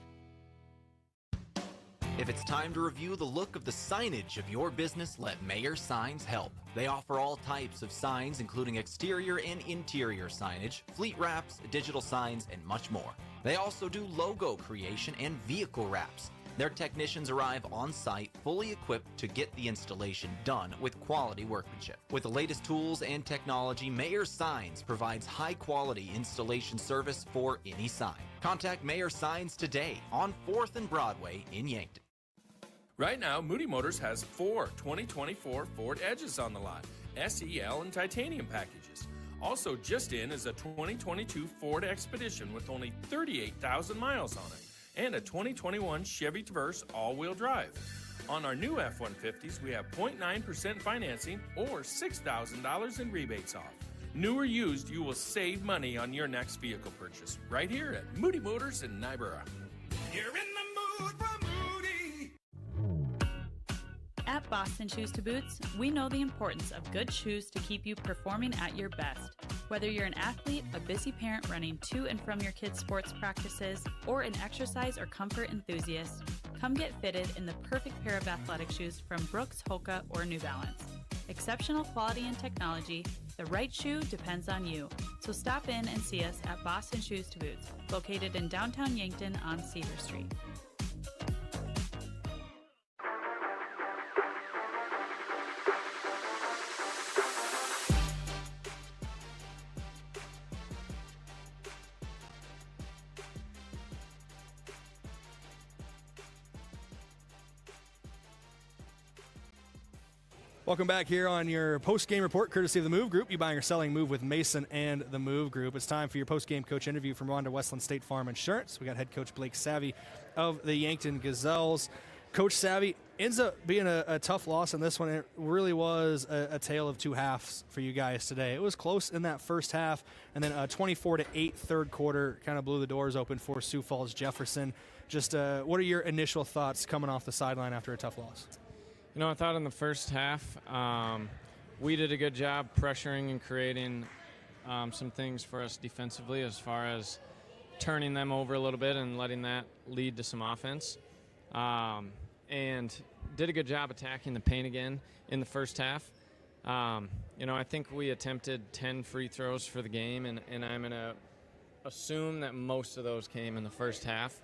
If it's time to review the look of the signage of your business, let Mayor Signs help. They offer all types of signs, including exterior and interior signage, fleet wraps, digital signs, and much more. They also do logo creation and vehicle wraps. Their technicians arrive on site fully equipped to get the installation done with quality workmanship. With the latest tools and technology, Mayor Signs provides high-quality installation service for any sign. Contact Mayor Signs today on 4th and Broadway in Yankton. Right now, Moody Motors has 4 2024 Ford Edges on the lot, SEL and titanium packages. Also just in is a 2022 Ford Expedition with only 38,000 miles on it, and a 2021 Chevy Traverse all-wheel drive. On our new F-150s, we have 0.9% financing or $6,000 in rebates off. New or used, you will save money on your next vehicle purchase right here at Moody Motors in Nyborough. You're in the mood for Moody. At Boston Shoes to Boots, we know the importance of good shoes to keep you performing at your best. Whether you're an athlete, a busy parent running to and from your kids' sports practices, or an exercise or comfort enthusiast, come get fitted in the perfect pair of athletic shoes from Brooks, Hoka, or New Balance. Exceptional quality and technology, the right shoe depends on you. So stop in and see us at Boston Shoes to Boots, located in downtown Yankton on Cedar Street. Welcome back here on your post-game report, courtesy of the Move Group. You buying or selling, move with Mason and the Move Group. It's time for your post-game coach interview from Rhonda Westland State Farm Insurance. We got head coach Blake Savvy of the Yankton Gazelles. Coach Savvy, ends up being a tough loss in this one. It really was a tale of two halves for you guys today. It was close in that first half, and then a 24-8 third quarter kind of blew the doors open for Sioux Falls Jefferson. Just what are your initial thoughts coming off the sideline after a tough loss? You know, I thought in the first half we did a good job pressuring and creating some things for us defensively as far as turning them over a little bit and letting that lead to some offense. And did a good job attacking the paint again in the first half. You know, I think we attempted 10 free throws for the game, and I'm going to assume that most of those came in the first half.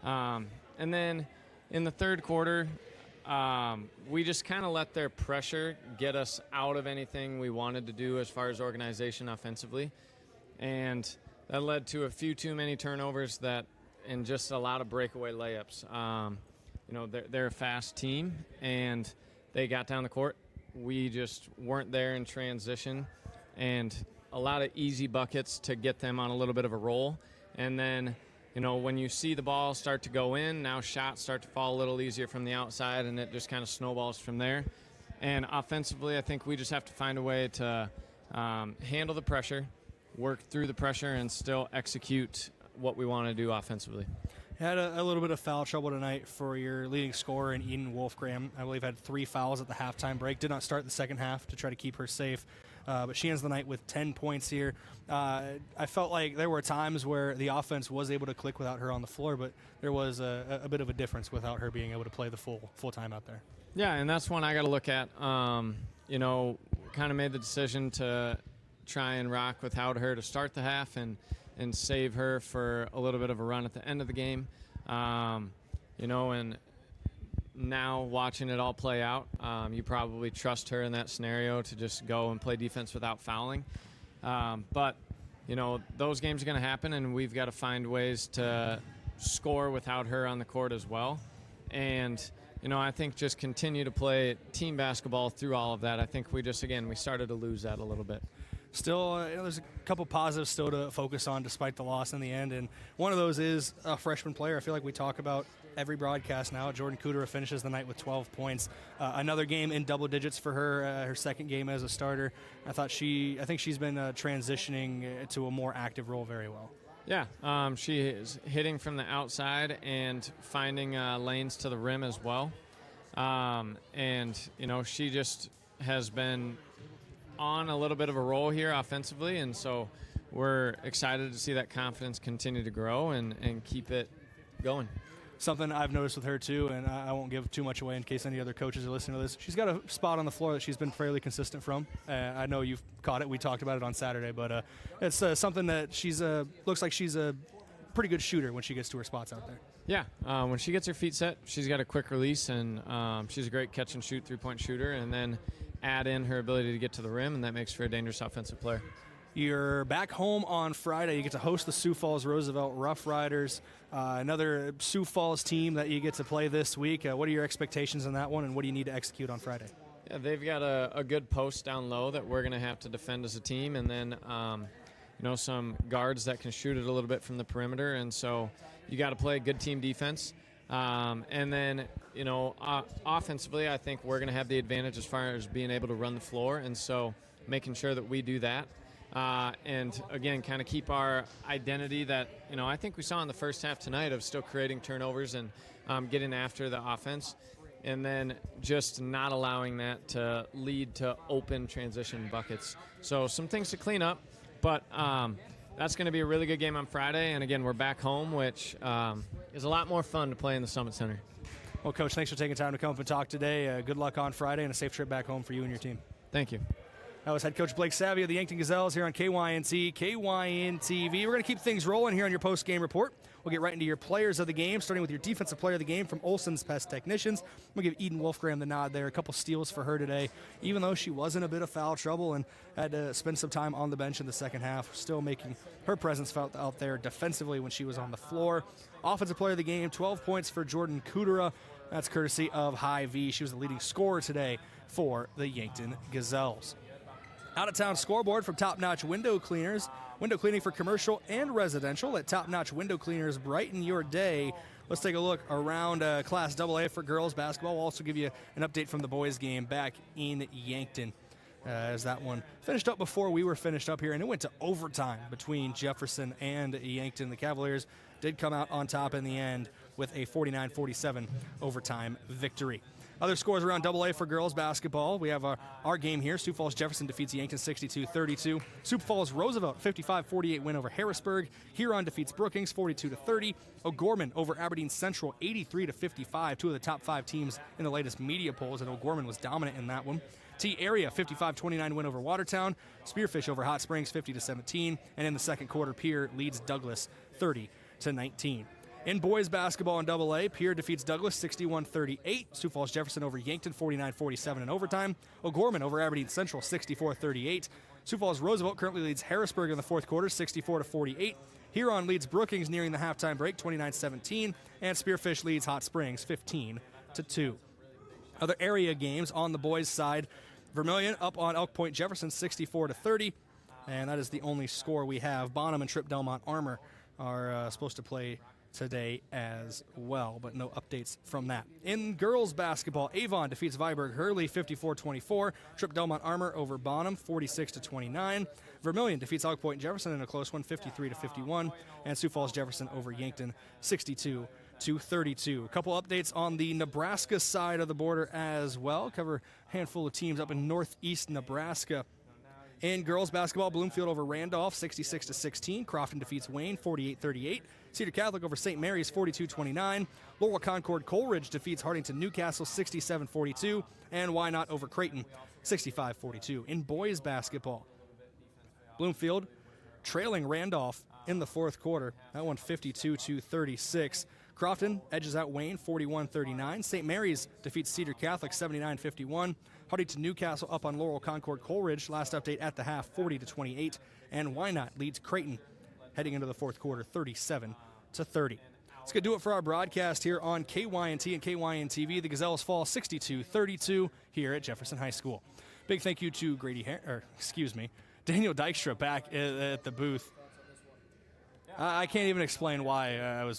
And then in the third quarter, we just kind of let their pressure get us out of anything we wanted to do as far as organization offensively. And that led to a few too many turnovers and just a lot of breakaway layups. You know, they're a fast team, and they got down the court. We just weren't there in transition, and a lot of easy buckets to get them on a little bit of a roll. And then, you know, when you see the ball start to go in, now shots start to fall a little easier from the outside, and it just kind of snowballs from there. And offensively, I think we just have to find a way to handle the pressure, work through the pressure, and still execute what we want to do offensively. Had a little bit of foul trouble tonight for your leading scorer in Eden Wolfgram. I believe had 3 fouls at the halftime break. Did not start the second half to try to keep her safe. But she ends the night with 10 points here. I felt like there were times where the offense was able to click without her on the floor, but there was a bit of a difference without her being able to play the full time out there. Yeah, and that's one I got to look at. You know, kind of made the decision to try and rock without her to start the half and save her for a little bit of a run at the end of the game. You know, and now watching it all play out, you probably trust her in that scenario to just go and play defense without fouling. But, you know, those games are going to happen, and we've got to find ways to score without her on the court as well. And, I think just continue to play team basketball through all of that. I think we started to lose that a little bit. Still, there's a couple positives still to focus on despite the loss in the end, and one of those is a freshman player. I feel like we talk about every broadcast now. Jordan Kudera finishes the night with 12 points. Another game in double digits for her, her second game as a starter. I think she's been transitioning to a more active role very well. Yeah, she is hitting from the outside and finding lanes to the rim as well. She just has been on a little bit of a roll here offensively, and so we're excited to see that confidence continue to grow and keep it going. Something I've noticed with her too, and I won't give too much away in case any other coaches are listening to this. She's got a spot on the floor that she's been fairly consistent from. I know you've caught it. We talked about it on Saturday, but it's something that looks like she's a pretty good shooter when she gets to her spots out there. Yeah, when she gets her feet set, she's got a quick release, and she's a great catch and shoot three-point shooter, and then add in her ability to get to the rim, and that makes her a dangerous offensive player. You're back home on Friday. You get to host the Sioux Falls Roosevelt Rough Riders, another Sioux Falls team that you get to play this week. What are your expectations on that one, and what do you need to execute on Friday? Yeah, they've got a good post down low that we're going to have to defend as a team, and then some guards that can shoot it a little bit from the perimeter, and so you got to play good team defense. And then, offensively, I think we're going to have the advantage as far as being able to run the floor, and so making sure that we do that. And, again, kind of keep our identity that, I think we saw in the first half tonight of still creating turnovers and getting after the offense, and then just not allowing that to lead to open transition buckets. So some things to clean up, but that's going to be a really good game on Friday. And, again, we're back home, which is a lot more fun to play in the Summit Center. Well, Coach, thanks for taking time to come up and talk today. Good luck on Friday and a safe trip back home for you and your team. Thank you. That was head coach Blake Savvy of the Yankton Gazelles here on KYNT, KYN-TV. We're going to keep things rolling here on your post-game report. We'll get right into your players of the game, starting with your defensive player of the game from Olson's Pest Technicians. We'll give Eden Wolfgram the nod there. A couple steals for her today, even though she was in a bit of foul trouble and had to spend some time on the bench in the second half, still making her presence felt out there defensively when she was on the floor. Offensive player of the game, 12 points for Jordan Kudera. That's courtesy of High V. She was the leading scorer today for the Yankton Gazelles. Out-of-town scoreboard from Top Notch Window Cleaners. Window cleaning for commercial and residential. Let Top Notch Window Cleaners brighten your day. Let's take a look around Class AA for girls basketball. We'll also give you an update from the boys game back in Yankton. As that one finished up before we were finished up here, and it went to overtime between Jefferson and Yankton. The Cavaliers did come out on top in the end with a 49-47 overtime victory. Other scores around AA for girls basketball. We have our game here. Sioux Falls Jefferson defeats Yankton 62-32. Sioux Falls Roosevelt 55-48 win over Harrisburg. Huron defeats Brookings 42-30. O'Gorman over Aberdeen Central 83-55. Two of the top 5 teams in the latest media polls, and O'Gorman was dominant in that one. T-Area 55-29 win over Watertown. Spearfish over Hot Springs 50-17. And in the second quarter, Pierre leads Douglas 30-19. In boys basketball in AA, Pierre defeats Douglas 61-38. Sioux Falls Jefferson over Yankton 49-47 in overtime. O'Gorman over Aberdeen Central 64-38. Sioux Falls Roosevelt currently leads Harrisburg in the fourth quarter 64-48. Huron leads Brookings nearing the halftime break 29-17. And Spearfish leads Hot Springs 15-2. Other area games on the boys' side. Vermilion up on Elk Point Jefferson 64-30. And that is the only score we have. Bonham and Trip Delmont Armor are supposed to play today as well, but no updates from that. In girls basketball, Avon defeats Viborg Hurley 54-24. Trip Delmont Armor over Bonham 46-29. Vermilion defeats Elk Point Jefferson in a close one 53-51. And Sioux Falls Jefferson over Yankton 62-32. A couple updates on the Nebraska side of the border as well. Cover a handful of teams up in northeast Nebraska. In girls basketball, Bloomfield over Randolph, 66-16. Crofton defeats Wayne, 48-38. Cedar Catholic over St. Mary's, 42-29. Laurel Concord Coleridge defeats Hartington Newcastle, 67-42. And Wynot over Creighton, 65-42. In boys basketball, Bloomfield trailing Randolph in the fourth quarter. That one 52-36. Crofton edges out Wayne 41-39. St. Mary's defeats Cedar Catholic 79-51. Hartington Newcastle up on Laurel Concord Coleridge. Last update at the half 40-28. And Wynot leads Creighton heading into the fourth quarter 37-30. Let's That's going to do it for our broadcast here on KYNT and KYN-TV. The Gazelles fall 62-32 here at Jefferson High School. Big thank you to Daniel Dykstra back at the booth. I can't even explain why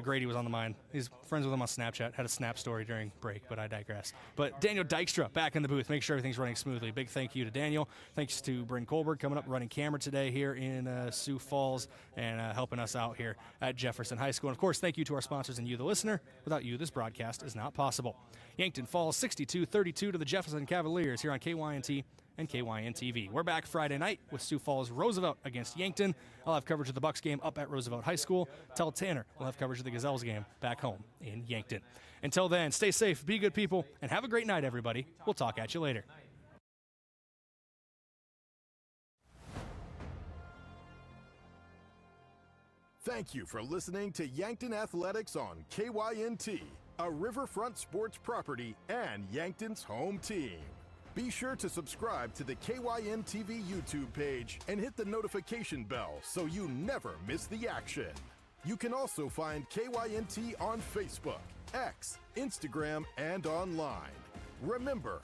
Grady was on the mind. He's friends with him on Snapchat. Had a snap story during break, but I digress. But Daniel Dykstra back in the booth. Make sure everything's running smoothly. Big thank you to Daniel. Thanks to Bryn Colberg coming up running camera today here in Sioux Falls and helping us out here at Jefferson High School. And, of course, thank you to our sponsors and you, the listener. Without you, this broadcast is not possible. Yankton falls 62-32 to the Jefferson Cavaliers here on KYNT and KYN-TV. We're back Friday night with Sioux Falls Roosevelt against Yankton. I'll have coverage of the Bucks game up at Roosevelt High School. Tell Tanner we'll have coverage of the Gazelles game back home in Yankton. Until then, stay safe, be good people, and have a great night, everybody. We'll talk at you later. Thank you for listening to Yankton Athletics on KYNT, a Riverfront sports property and Yankton's home team. Be sure to subscribe to the KYN-TV YouTube page and hit the notification bell so you never miss the action. You can also find KYNT on Facebook, X, Instagram, and online. Remember,